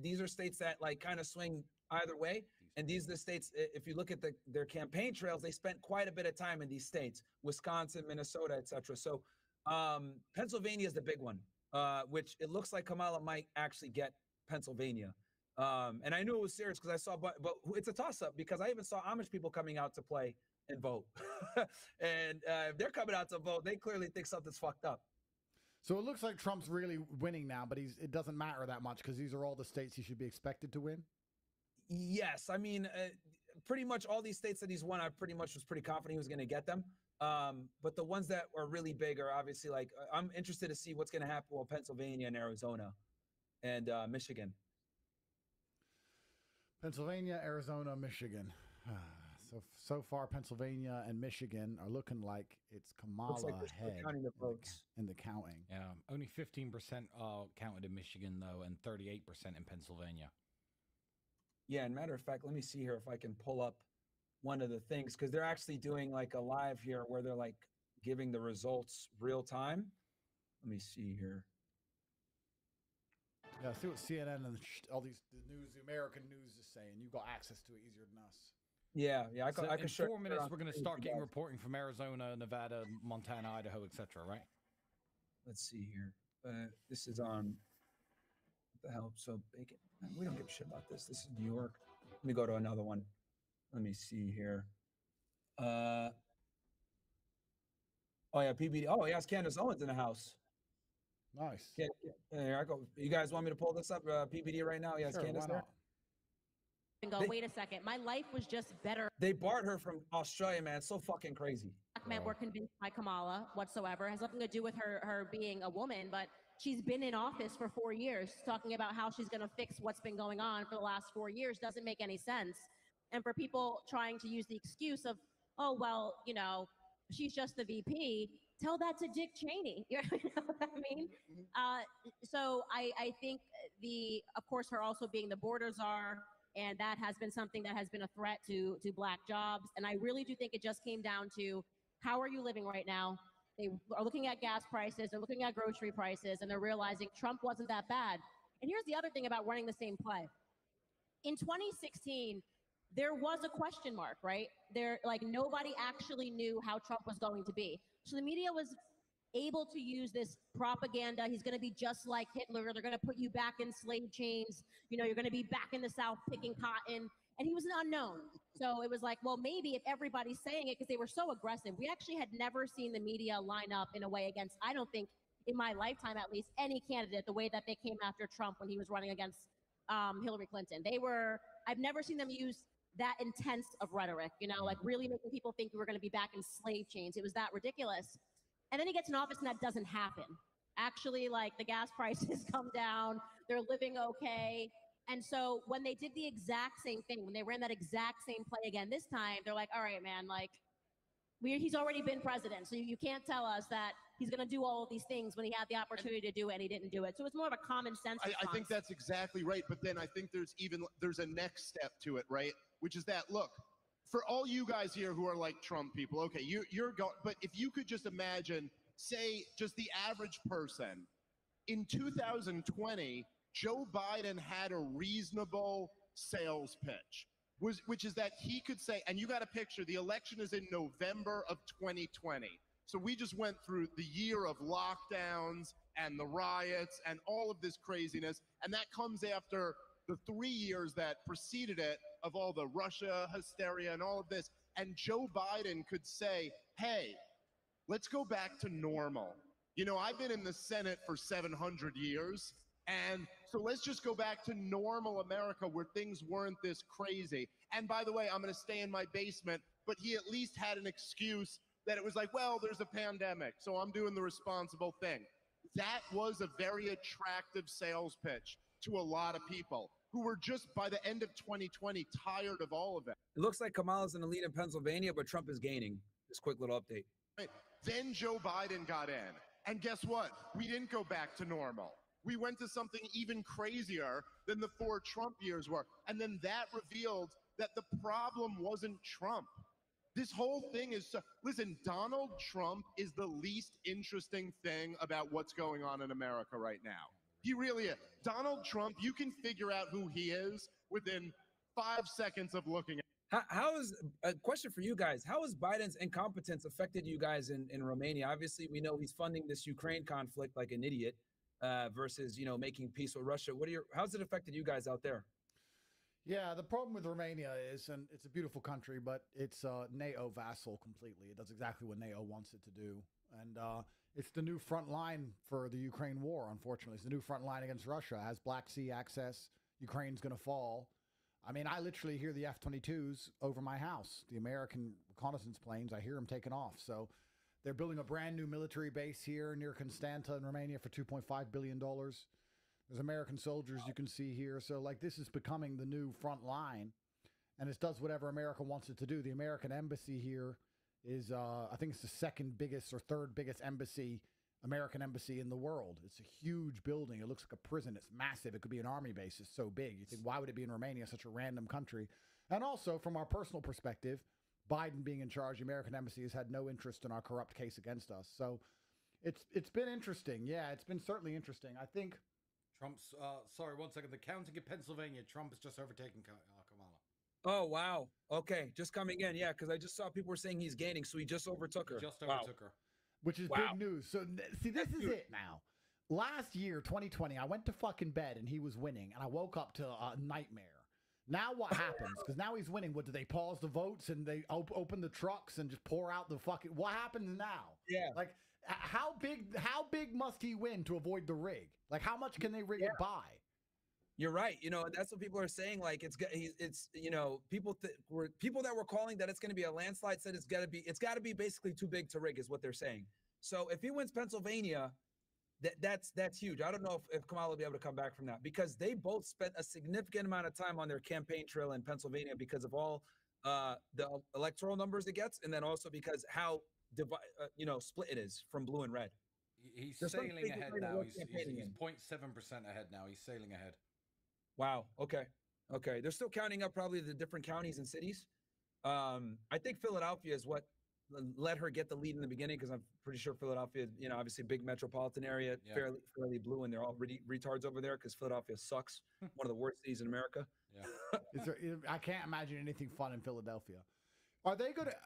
Speaker 5: These are states that like kind of swing either way. And these are the states, if you look at their campaign trails, they spent quite a bit of time in these states, Wisconsin, Minnesota, etc. So Pennsylvania is the big one, which it looks like Kamala might actually get Pennsylvania. And I knew it was serious because I saw, but it's a toss-up because I even saw Amish people coming out to play and vote. And if they're coming out to vote, they clearly think something's fucked up.
Speaker 4: So it looks like Trump's really winning now, but it doesn't matter that much because these are all the states he should be expected to win.
Speaker 5: Yes. I mean, pretty much all these states that he's won, I pretty much was pretty confident he was going to get them. But the ones that are really big are obviously like, I'm interested to see what's going to happen with Pennsylvania and Arizona and Michigan.
Speaker 4: Pennsylvania, Arizona, Michigan. So far, Pennsylvania and Michigan are looking like it's Kamala
Speaker 5: Looks like they're still
Speaker 4: ahead
Speaker 5: counting the votes.
Speaker 4: in the counting.
Speaker 10: Yeah, only 15% counted in Michigan, though, and 38% in Pennsylvania.
Speaker 5: Yeah, and matter of fact, let me see here if I can pull up one of the things, because they're actually doing like a live here where they're like giving the results real time. Let me see here.
Speaker 4: Yeah, see what CNN and all the news, the American news is saying. You got access to it easier than us.
Speaker 5: Yeah, I
Speaker 10: So
Speaker 5: can
Speaker 10: in
Speaker 5: share
Speaker 10: 4 minutes, we're going to start getting
Speaker 5: guys.
Speaker 10: reporting from Arizona, Nevada, Montana, Idaho, etc. Right?
Speaker 5: Let's see here. This is on what the hell? So bacon. We don't give a shit about this. This is New York. Let me go to another one. Let me see here. Oh yeah, PBD. Oh yes, Candace Owens in the house.
Speaker 4: Nice.
Speaker 5: Yeah, there I go. You guys want me to pull this up, PBD right now? Yes,
Speaker 4: Sure,
Speaker 5: Candace
Speaker 4: why
Speaker 5: there.
Speaker 4: not?
Speaker 11: And go, wait a second. My life was just better.
Speaker 5: They barred her from Australia, man. It's so fucking crazy.
Speaker 11: Black men were convinced by Kamala whatsoever. It has nothing to do with her being a woman, but she's been in office for 4 years, talking about how she's going to fix what's been going on for the last 4 years doesn't make any sense. And for people trying to use the excuse of, oh, well, you know, she's just the VP, tell that to Dick Cheney. You know what I mean? So I think of course, her also being the border czar, and that has been something that has been a threat to black jobs. And I really do think it just came down to, how are you living right now? They are looking at gas prices, they're looking at grocery prices, and they're realizing Trump wasn't that bad. And here's the other thing about running the same play. In 2016, there was a question mark, right? Nobody actually knew how Trump was going to be. So the media was able to use this propaganda. He's going to be just like Hitler. They're going to put you back in slave chains. You know, you're going to be back in the South picking cotton. And he was an unknown. So it was like, well, maybe if everybody's saying it, because they were so aggressive. We actually had never seen the media line up in a way against, I don't think, in my lifetime at least, any candidate the way that they came after Trump when he was running against Hillary Clinton. I've never seen them use that intense of rhetoric, you know, like really making people think we were going to be back in slave chains. It was that ridiculous. And then he gets in office and that doesn't happen. Actually, like, the gas prices come down, they're living okay. And so when they did the exact same thing, when they ran that exact same play again this time, they're like, all right, man, like, he's already been president. So you can't tell us that he's going to do all of these things when he had the opportunity to do it and he didn't do it. So it's more of a common sense
Speaker 12: I think that's exactly right. But then I think there's a next step to it, right? Which is that, look, for all you guys here who are like Trump people, okay, you're going, but if you could just imagine, say, just the average person in 2020, Joe Biden had a reasonable sales pitch, which is that he could say, and you got a picture, the election is in November of 2020. So we just went through the year of lockdowns and the riots and all of this craziness. And that comes after the 3 years that preceded it of all the Russia hysteria and all of this. And Joe Biden could say, hey, let's go back to normal. You know, I've been in the Senate for 700 years. And so let's just go back to normal America where things weren't this crazy. And by the way, I'm going to stay in my basement, but he at least had an excuse that it was like, well, there's a pandemic, so I'm doing the responsible thing. That was a very attractive sales pitch to a lot of people who were just, by the end of 2020, tired of all of it.
Speaker 5: It looks like Kamala's in the lead in Pennsylvania, but Trump is gaining. Just quick little update.
Speaker 12: Right. Then Joe Biden got in. And guess what? We didn't go back to normal. We went to something even crazier than the 4 Trump years were. And then that revealed that the problem wasn't Trump. This whole thing is, listen, Donald Trump is the least interesting thing about what's going on in America right now. He really is. Donald Trump, you can figure out who he is within 5 seconds of looking at.
Speaker 5: How is, a question for you guys, how has Biden's incompetence affected you guys in Romania? Obviously, we know he's funding this Ukraine conflict like an idiot versus, you know, making peace with Russia. How's it affected you guys out there?
Speaker 4: Yeah, the problem with Romania is, and it's a beautiful country, but it's a NATO vassal completely. It does exactly what NATO wants it to do. And it's the new front line for the Ukraine war, unfortunately. It's the new front line against Russia. It has Black Sea access. Ukraine's going to fall. I mean, I literally hear the F-22s over my house. The American reconnaissance planes, I hear them taking off. So they're building a brand new military base here near Constanta in Romania for $2.5 billion. They're There's American soldiers you can see here. So, like, this is becoming the new front line, and it does whatever America wants it to do. The American embassy here is, I think it's the second biggest or third biggest American embassy in the world. It's a huge building. It looks like a prison. It's massive. It could be an army base. It's so big. You think, why would it be in Romania, such a random country? And also, from our personal perspective, Biden being in charge, the American embassy has had no interest in our corrupt case against us. So it's been interesting. Yeah, it's been certainly interesting. I think
Speaker 10: Trump's, sorry, 1 second. The counting in Pennsylvania, Trump has just overtaken Kamala.
Speaker 5: Oh, wow. Okay, just coming in. Yeah, because I just saw people were saying he's gaining, so he just overtook her.
Speaker 10: Just overtook her.
Speaker 4: Which is big news. So, see, this is it now. Last year, 2020, I went to fucking bed and he was winning, and I woke up to a nightmare. Now what happens? Because now he's winning. What, do they pause the votes and they open the trucks and just pour out the fucking... What happens now?
Speaker 5: Yeah.
Speaker 4: Like, how big must he win to avoid the rig? Like, how much can they rig it by?
Speaker 5: You're right. You know, and that's what people are saying. Like, it's you know, people that were calling that it's going to be a landslide said it's got to be basically too big to rig is what they're saying. So if he wins Pennsylvania, that's huge. I don't know if Kamala will be able to come back from that, because they both spent a significant amount of time on their campaign trail in Pennsylvania because of all the electoral numbers it gets, and then also because how split it is from blue and red.
Speaker 10: He's sailing ahead now. He's 0.7% ahead now. He's sailing ahead.
Speaker 5: Wow. Okay. They're still counting up probably the different counties and cities. I think Philadelphia is what let her get the lead in the beginning, because I'm pretty sure Philadelphia, you know, obviously big metropolitan area, fairly blue, and they're all retards over there because Philadelphia sucks. One of the worst cities in America.
Speaker 4: Yeah. I can't imagine anything fun in Philadelphia.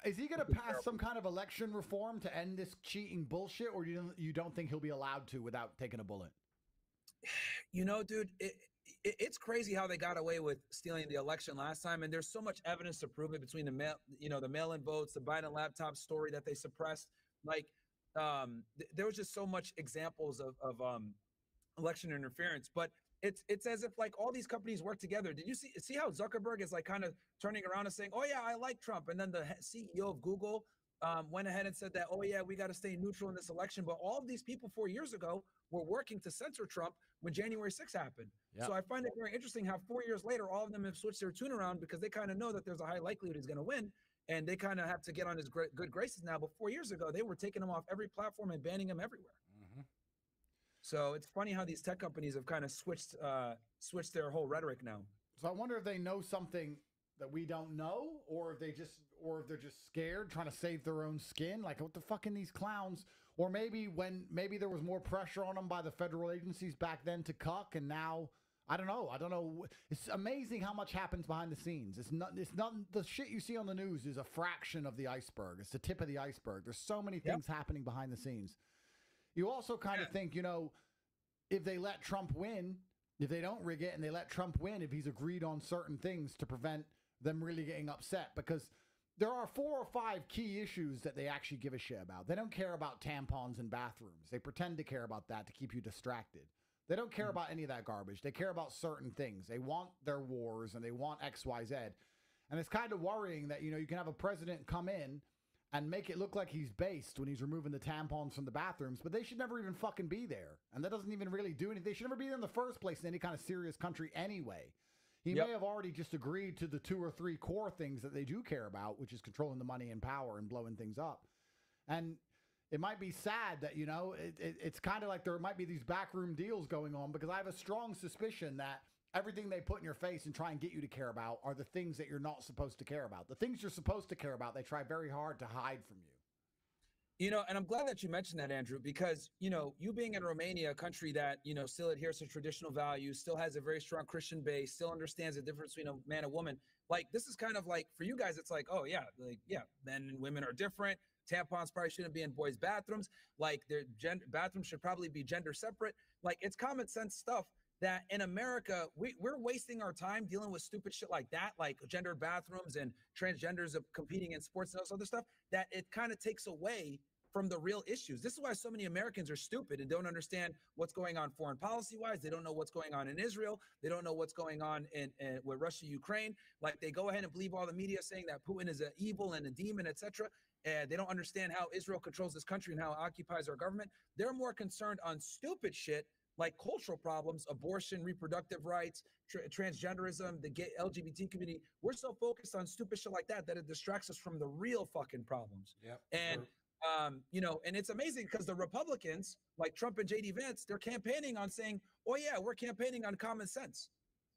Speaker 4: Is he gonna pass some kind of election reform to end this cheating bullshit, or you don't think he'll be allowed to without taking a bullet?
Speaker 5: You know, dude, it's crazy how they got away with stealing the election last time, and there's so much evidence to prove it between the mail-in votes, the Biden laptop story that they suppressed. Like, there was just so much examples of election interference. But it's as if like all these companies work together. Did you see how Zuckerberg is like kind of turning around and saying, "Oh yeah, I like Trump," and then the CEO of Google went ahead and said that, "Oh yeah, we got to stay neutral in this election." But all of these people 4 years ago were working to censor Trump when January 6th happened. Yep. So I find it very interesting how 4 years later, all of them have switched their tune around because they kind of know that there's a high likelihood he's going to win, and they kind of have to get on his good graces now. But 4 years ago, they were taking him off every platform and banning him everywhere.
Speaker 10: Mm-hmm.
Speaker 5: So it's funny how these tech companies have kind of switched their whole rhetoric now.
Speaker 4: So I wonder if they know something that we don't know, or if they're just scared, trying to save their own skin. Like, what the fuck in these clowns? Or maybe there was more pressure on them by the federal agencies back then to cuck, and now I don't know. It's amazing how much happens behind the scenes. It's not the shit you see on the news is a fraction of the iceberg. It's the tip of the iceberg. There's so many things happening behind the scenes. You also kind of think, you know, if they let Trump win, if they don't rig it and they let Trump win, if he's agreed on certain things to prevent them really getting upset, because there are 4 or 5 key issues that they actually give a shit about. They don't care about tampons in bathrooms. They pretend to care about that to keep you distracted. They don't care about any of that garbage. They care about certain things. They want their wars and they want X, Y, Z. And it's kind of worrying that, you know, you can have a president come in and make it look like he's based when he's removing the tampons from the bathrooms, but they should never even fucking be there. And that doesn't even really do anything. They should never be there in the first place in any kind of serious country anyway. He may have already just agreed to the 2 or 3 core things that they do care about, which is controlling the money and power and blowing things up. And it might be sad that, you know, it's kind of like there might be these backroom deals going on, because I have a strong suspicion that everything they put in your face and try and get you to care about are the things that you're not supposed to care about. The things you're supposed to care about, they try very hard to hide from you.
Speaker 5: You know, and I'm glad that you mentioned that, Andrew, because, you know, you being in Romania, a country that, you know, still adheres to traditional values, still has a very strong Christian base, still understands the difference between a man and woman. Like, this is kind of like, for you guys, it's like, oh, yeah, like, yeah, men and women are different. Tampons probably shouldn't be in boys' bathrooms. Like, their bathrooms should probably be gender separate. Like, it's common sense stuff that in America, we're wasting our time dealing with stupid shit like that, like gendered bathrooms and transgenders of competing in sports and all this other stuff, that it kind of takes away from the real issues. This is why so many Americans are stupid and don't understand what's going on foreign policy-wise. They don't know what's going on in Israel. They don't know what's going on in with Russia, Ukraine. Like, they go ahead and believe all the media saying that Putin is an evil and a demon, etc. And they don't understand how Israel controls this country and how it occupies our government. They're more concerned on stupid shit like cultural problems, abortion, reproductive rights, transgenderism, the gay LGBT community. We're so focused on stupid shit like that it distracts us from the real fucking problems.
Speaker 10: Yep.
Speaker 5: And you know, and it's amazing because the Republicans, like Trump and JD Vance, they're campaigning on saying, "Oh yeah, we're campaigning on common sense."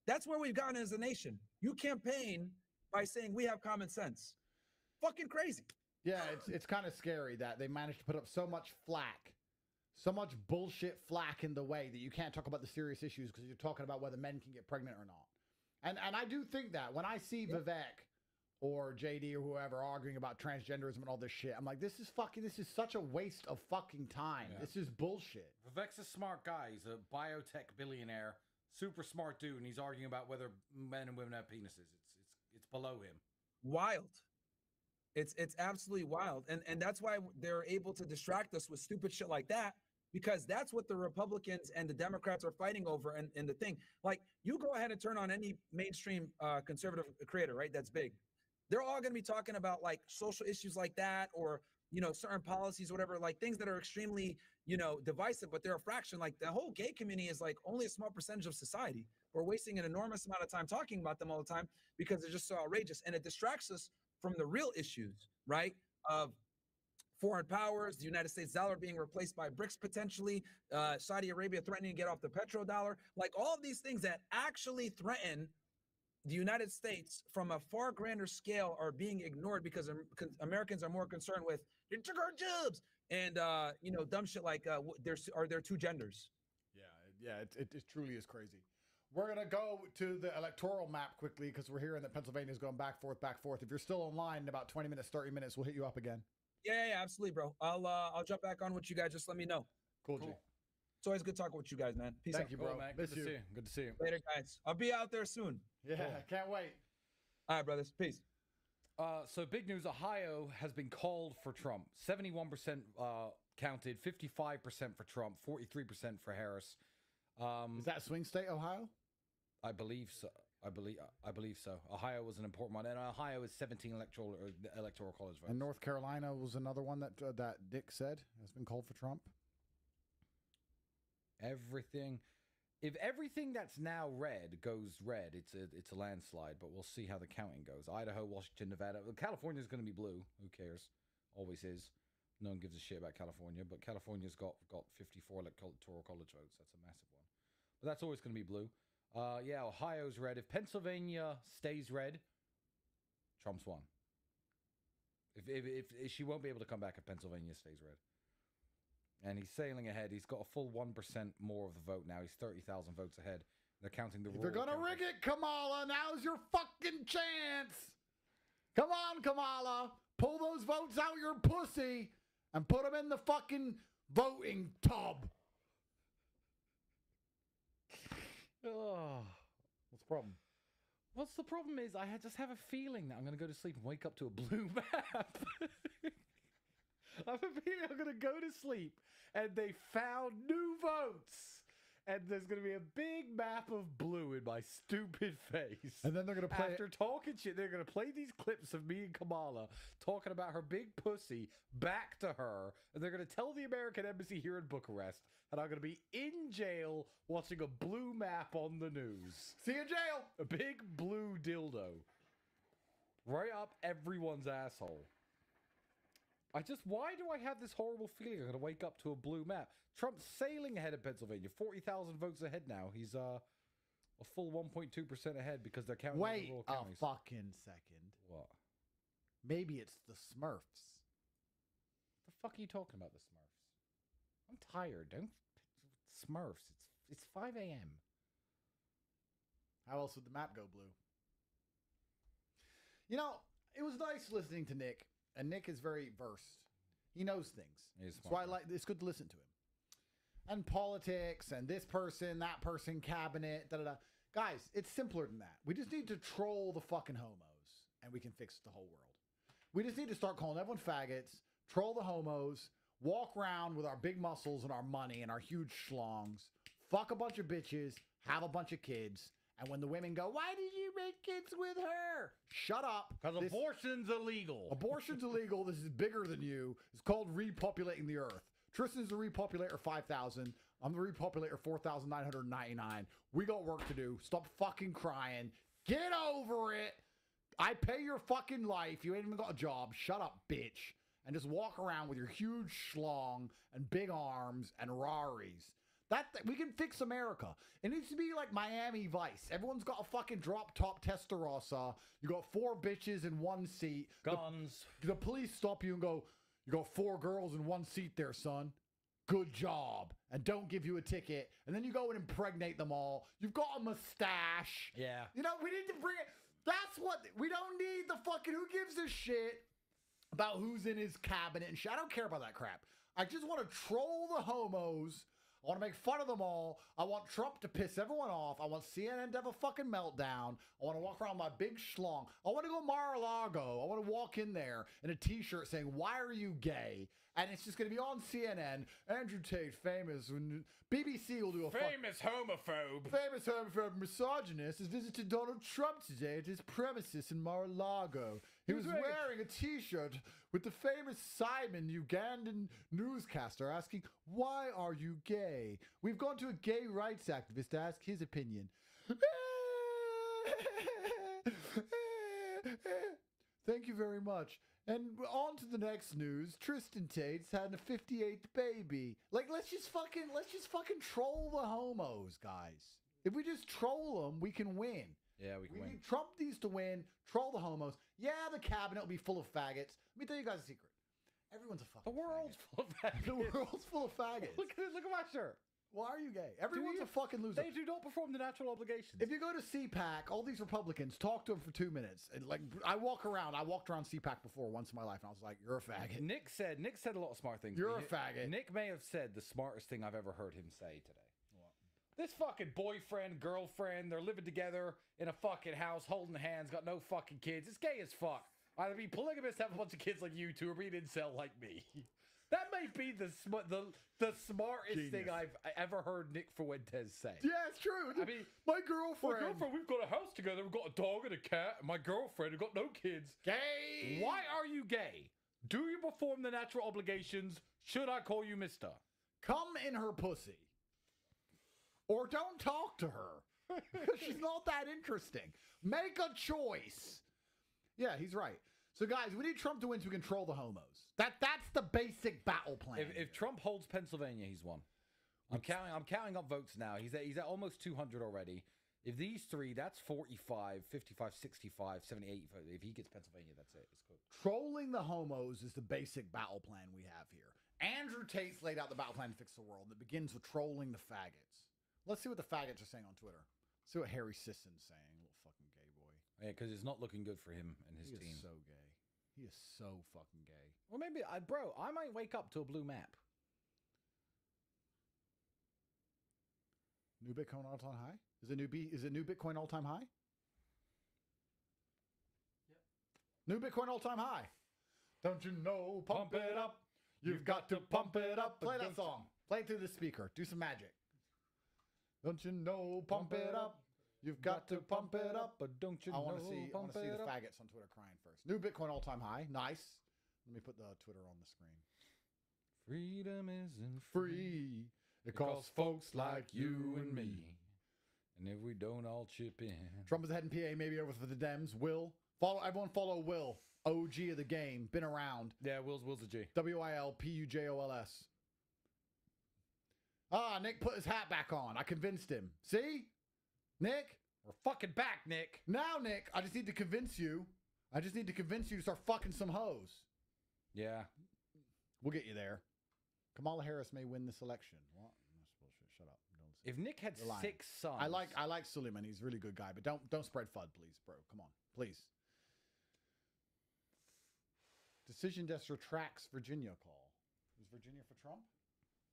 Speaker 5: That's where we've gotten as a nation. You campaign by saying we have common sense. Fucking crazy.
Speaker 4: Yeah, it's kind of scary that they managed to put up so much flack, so much bullshit flack in the way that you can't talk about the serious issues because you're talking about whether men can get pregnant or not. And I do think that when I see Vivek or JD or whoever arguing about transgenderism and all this shit, I'm like, this is such a waste of fucking time. Yeah. This is bullshit.
Speaker 10: Vivek's a smart guy. He's a biotech billionaire, super smart dude, and he's arguing about whether men and women have penises. It's below him.
Speaker 5: Wild. It's absolutely wild. And that's why they're able to distract us with stupid shit like that, because that's what the Republicans and the Democrats are fighting over. And the thing, like, you go ahead and turn on any mainstream conservative creator, right? That's big. They're all going to be talking about like social issues like that, or, you know, certain policies, whatever, like things that are extremely, you know, divisive, but they're a fraction. Like the whole gay community is like only a small percentage of society. We're wasting an enormous amount of time talking about them all the time because they're just so outrageous. And it distracts us from the real issues, right? Of foreign powers, the United States dollar being replaced by BRICS potentially, Saudi Arabia threatening to get off the petrodollar, like all of these things that actually threaten the United States from a far grander scale are being ignored because Americans are more concerned with they took our jobs and you know, dumb shit like are there two genders?
Speaker 4: Yeah, it truly is crazy. We're going to go to the electoral map quickly because we're hearing that Pennsylvania is going back, forth. If you're still online in about 20 minutes, 30 minutes, we'll hit you up again.
Speaker 5: Yeah, absolutely, bro. I'll jump back on with you guys. Just let me know.
Speaker 4: Cool. G.
Speaker 5: It's always good talking with you guys, man. Peace out.
Speaker 4: Thank you, bro.
Speaker 10: Man. Good to see you. Good to see you.
Speaker 5: Later, guys. I'll be out there soon.
Speaker 4: Yeah, can't wait.
Speaker 5: All right, brothers. Peace.
Speaker 10: So big news. Ohio has been called for Trump. 71% counted, 55% for Trump, 43% for Harris.
Speaker 4: Is that swing state, Ohio?
Speaker 10: I believe so. I believe so. Ohio was an important one, and Ohio is 17 electoral college votes.
Speaker 4: And North Carolina was another one that that Dick said has been called for Trump.
Speaker 10: If everything that's now red goes red, it's a landslide. But we'll see how the counting goes. Idaho, Washington, Nevada, California is going to be blue. Who cares? Always is. No one gives a shit about California, but California's got 54 electoral college votes. That's a massive one. But that's always going to be blue. Yeah, Ohio's red. If Pennsylvania stays red, Trump's won. If she won't be able to come back if Pennsylvania stays red. And he's sailing ahead. He's got a full 1% more of the vote now. He's 30,000 votes ahead. They're counting the.
Speaker 4: If they're gonna rig it, Kamala. Now's your fucking chance. Come on, Kamala. Pull those votes out your pussy and put them in the fucking voting tub.
Speaker 10: Oh, what's the problem? What's the problem is I just have a feeling that I'm going to go to sleep and wake up to a blue map. I have a feeling I'm going to go to sleep and they found new votes. And there's going to be a big map of blue in my stupid face.
Speaker 4: And then they're going to play...
Speaker 10: After talking shit, they're going to play these clips of me and Kamala talking about her big pussy back to her. And they're going to tell the American embassy here in Bucharest. And I'm going to be in jail watching a blue map on the news.
Speaker 4: See you in jail!
Speaker 10: A big blue dildo. Right up everyone's asshole. Why do I have this horrible feeling I'm going to wake up to a blue map? Trump's sailing ahead of Pennsylvania. 40,000 votes ahead now. He's a full 1.2% ahead because they're counting the rural counties.
Speaker 4: Wait a fucking second.
Speaker 10: What?
Speaker 4: Maybe it's the Smurfs.
Speaker 10: What the fuck are you talking about, the Smurfs? I'm tired. Don't... Smurfs. It's 5 a.m.
Speaker 4: How else would the map go blue? You know, it was nice listening to Nick. And Nick is very versed. He knows things. That's why it's good to listen to him. And politics and this person, that person, cabinet, da-da-da. Guys, it's simpler than that. We just need to troll the fucking homos and we can fix the whole world. We just need to start calling everyone faggots, troll the homos, walk around with our big muscles and our money and our huge schlongs, fuck a bunch of bitches, have a bunch of kids. And when the women go, why did you make kids with her? Shut up.
Speaker 10: Because abortion's illegal.
Speaker 4: Abortion's illegal. This is bigger than you. It's called repopulating the earth. Tristan's the repopulator 5000. I'm the repopulator 4,999. We got work to do. Stop fucking crying. Get over it. I pay your fucking life. You ain't even got a job. Shut up, bitch. And just walk around with your huge schlong and big arms and Raris. We can fix America. It needs to be like Miami Vice. Everyone's got a fucking drop top Testarossa. You got 4 bitches in 1 seat.
Speaker 10: Guns.
Speaker 4: The police stop you and go, you got 4 girls in 1 seat there, son. Good job. And don't give you a ticket. And then you go and impregnate them all. You've got a mustache.
Speaker 10: Yeah.
Speaker 4: You know, we need to bring it. That's what, we don't need the fucking, who gives a shit about who's in his cabinet and shit. I don't care about that crap. I just want to troll the homos. I want to make fun of them all. I want Trump to piss everyone off. I want CNN to have a fucking meltdown. I want to walk around with my big schlong. I want to go Mar-a-Lago. I want to walk in there in a t-shirt saying, "Why are you gay?" And it's just going to be on CNN. Andrew Tate, famous. BBC will do a
Speaker 10: famous homophobe.
Speaker 4: Famous homophobe misogynist has visited Donald Trump today at his premises in Mar-a-Lago. He was wearing a t-shirt with the famous Simon Ugandan newscaster asking, "Why are you gay?" We've gone to a gay rights activist to ask his opinion. Thank you very much. And on to the next news. Tristan Tate's had a 58th baby. Like, let's just fucking troll the homos, guys. If we just troll them, we can win.
Speaker 10: Yeah, we can win.
Speaker 4: Trump needs to win. Troll the homos. Yeah, the cabinet will be full of faggots. Let me tell you guys a secret. Everyone's a fucking
Speaker 10: world's full of faggots.
Speaker 4: The world's full of faggots.
Speaker 10: Look at my shirt.
Speaker 4: Why are you gay? Everyone's a fucking loser.
Speaker 10: They do not perform the natural obligations.
Speaker 4: If you go to CPAC, all these Republicans talk to them for 2 minutes. And like, I walked around CPAC before once in my life, and I was like, "You're a faggot."
Speaker 10: Nick said a lot of smart things.
Speaker 4: You're a faggot.
Speaker 10: Nick may have said the smartest thing I've ever heard him say today. What? This fucking boyfriend, girlfriend, they're living together in a fucking house, holding hands, got no fucking kids. It's gay as fuck. Either be polygamous, have a bunch of kids like you two, or be an incel like me. That may be the smartest thing I've ever heard Nick Fuentes say.
Speaker 4: Yeah, it's true.
Speaker 10: I mean,
Speaker 4: my girlfriend,
Speaker 10: we've got a house together. We've got a dog and a cat. And my girlfriend, who've got no kids.
Speaker 4: Gay.
Speaker 10: Why are you gay? Do you perform the natural obligations? Should I call you mister?
Speaker 4: Come in her pussy. Or don't talk to her. Because she's not that interesting. Make a choice. Yeah, he's right. So, guys, we need Trump to win to control the homos. That's the basic battle plan.
Speaker 10: If Trump holds Pennsylvania, he's won. I'm counting up votes now. He's at almost 200 already. If these three, that's 45, 55, 65, 78. If he gets Pennsylvania, that's it. It's good.
Speaker 4: Trolling the homos is the basic battle plan we have here. Andrew Tate's laid out the battle plan to fix the world. It begins with trolling the faggots. Let's see what the faggots are saying on Twitter. Let's see what Harry Sisson's saying. Little fucking gay boy.
Speaker 10: Yeah, because it's not looking good for him and his team.
Speaker 4: He is so gay. He is so fucking gay.
Speaker 10: Well, maybe, bro, I might wake up to a blue map.
Speaker 4: New Bitcoin all-time high? Is it new Bitcoin all-time high? Yep. New Bitcoin all-time high. Don't you know? Pump it up. You've got to pump it up. Play that song. Play it through the speaker. Do some magic. Don't you know? Pump it up. You've got to pump it up.
Speaker 10: But don't you
Speaker 4: I
Speaker 10: know?
Speaker 4: want to see the faggots on Twitter crying first. New Bitcoin all-time high. Nice. Let me put the Twitter on the screen.
Speaker 10: Freedom isn't
Speaker 4: free. It costs folks like you and me.
Speaker 10: And if we don't all chip in.
Speaker 4: Trump is ahead in PA, maybe over for the Dems. Everyone follow Will. OG of the game. Been around.
Speaker 10: Yeah, Will's a G.
Speaker 4: WILPUJOLS. Ah, Nick put his hat back on. I convinced him. See? Nick?
Speaker 10: We're fucking back, Nick.
Speaker 4: Now, Nick, I just need to convince you. To start fucking some hoes.
Speaker 10: Yeah.
Speaker 4: We'll get you there. Kamala Harris may win this election. What? That's bullshit. Shut up.
Speaker 10: If Nick had 6 sons.
Speaker 4: I like Suleiman. He's a really good guy, but don't spread FUD, please, bro. Come on. Please. Decision desk retracts Virginia call. Is Virginia for Trump?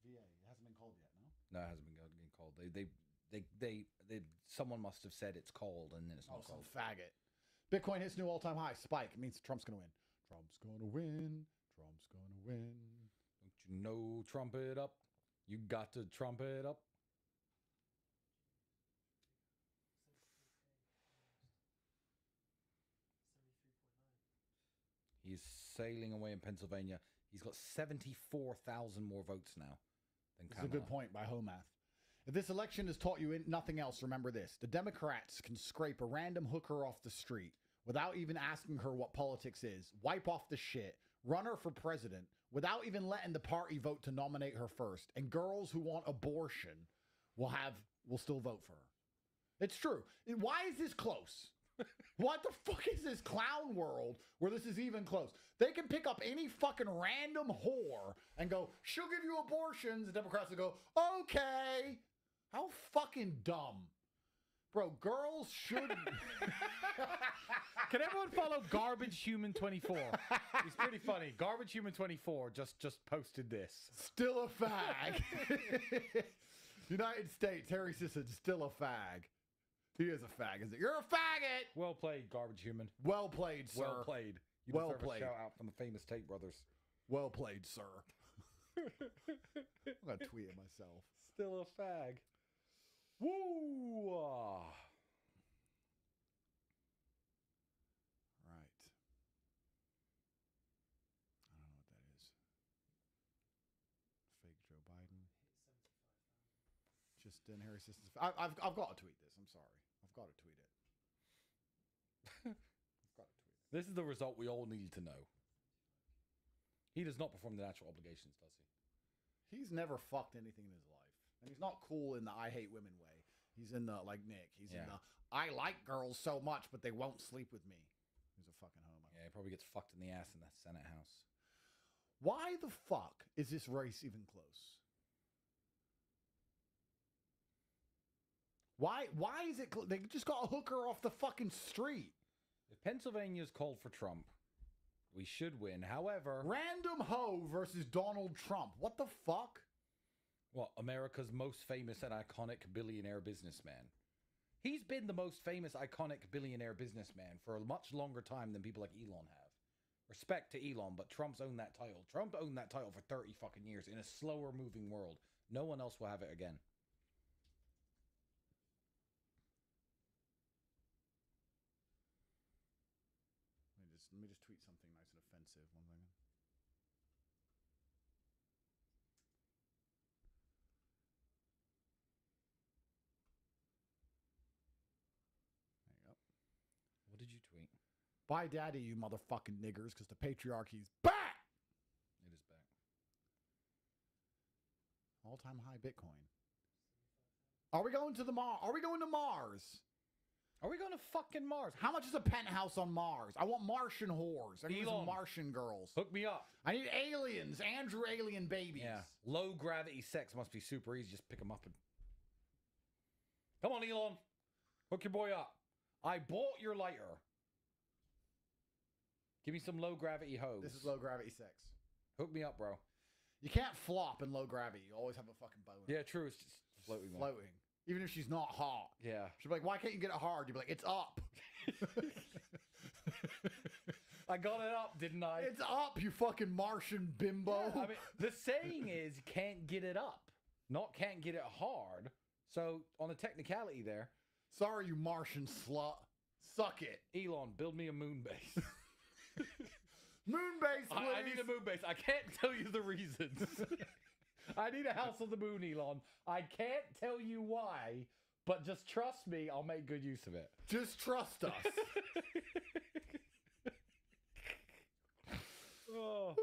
Speaker 4: VA. It hasn't been called yet, no?
Speaker 10: No, it hasn't been called. Someone must have said it's called, and then it's not called.
Speaker 4: Some faggot. Bitcoin hits new all-time high. Spike. It means Trump's going to win. Trump's going to win. Trump's going to win.
Speaker 10: Don't you know? Trump it up. You got to trump it up. He's sailing away in Pennsylvania. He's got 74,000 more votes now than
Speaker 4: That's a good point by Homath. If this election has taught you nothing else, remember this. The Democrats can scrape a random hooker off the street without even asking her what politics is, wipe off the shit, run her for president without even letting the party vote to nominate her first. And girls who want abortion will still vote for her. It's true. Why is this close? What the fuck is this clown world where this is even close? They can pick up any fucking random whore and go, she'll give you abortions. The Democrats will go, okay. How fucking dumb. Bro, girls should...
Speaker 10: Can everyone follow Garbage Human 24? He's pretty funny. Garbage Human 24 just posted this.
Speaker 4: Still a fag. United States, Harry Sisson, still a fag. He is a fag, isn't it? You're a faggot!
Speaker 10: Well played, Garbage Human.
Speaker 4: Well played, sir.
Speaker 10: Well played. You
Speaker 4: well
Speaker 10: deserve
Speaker 4: played.
Speaker 10: A shout out from the famous Tate brothers.
Speaker 4: Well played, sir. I'm going to tweet it myself.
Speaker 10: Still a fag. Woo!
Speaker 4: Right. I don't know what that is. Fake Joe Biden. Just in Harry Sisson's. I've got to tweet this. I'm sorry. I've got to tweet it. I've got to tweet it.
Speaker 10: This is the result we all needed to know. He does not perform the natural obligations, does he?
Speaker 4: He's never fucked anything in his life. And he's not cool in the I hate women way. He's in the, like Nick, he's in the, I like girls so much, but they won't sleep with me. He's a fucking homo.
Speaker 10: Yeah, he probably gets fucked in the ass in that Senate House.
Speaker 4: Why the fuck is this race even close? Why is it, they just got a hooker off the fucking street.
Speaker 10: If Pennsylvania's called for Trump, we should win. However...
Speaker 4: Random hoe versus Donald Trump. What the fuck?
Speaker 10: Well, America's most famous and iconic billionaire businessman. He's been the most famous, iconic billionaire businessman for a much longer time than people like Elon have. Respect to Elon, but Trump's owned that title. Trump owned that title for 30 fucking years in a slower moving world. No one else will have it again.
Speaker 4: Let me just tweet something nice and offensive. One second. There you go.
Speaker 10: What did you tweet?
Speaker 4: Bye, daddy, you motherfucking niggers, because the patriarchy's back.
Speaker 10: It is back.
Speaker 4: All-time high Bitcoin. Are we going to the Mars? Are we going to Mars?
Speaker 10: Are we going to fucking Mars?
Speaker 4: How much is a penthouse on Mars? I want Martian whores. I need some Martian girls.
Speaker 10: Hook me up.
Speaker 4: I need aliens. Andrew alien babies.
Speaker 10: Yeah. Low gravity sex must be super easy. Just pick them up and... Come on, Elon. Hook your boy up. I bought your lighter. Give me some low gravity hoes.
Speaker 4: This is low gravity sex.
Speaker 10: Hook me up, bro.
Speaker 4: You can't flop in low gravity. You always have a fucking boner.
Speaker 10: Yeah, true. It's just floating.
Speaker 4: Floating. Even if she's not hot.
Speaker 10: Yeah.
Speaker 4: She'll be like, why can't you get it hard? You'll be like, it's up.
Speaker 10: I got it up, didn't I?
Speaker 4: It's up, you fucking Martian bimbo.
Speaker 10: Yeah, I mean, the saying is can't get it up, not can't get it hard. So on a technicality there.
Speaker 4: Sorry, you Martian slut. Suck it.
Speaker 10: Elon, build me a moon base.
Speaker 4: Moon base, please.
Speaker 10: I need a moon base. I can't tell you the reasons. I need a house on the moon, Elon. I can't tell you why, but just trust me, I'll make good use of it.
Speaker 4: Just trust us.
Speaker 10: Oh.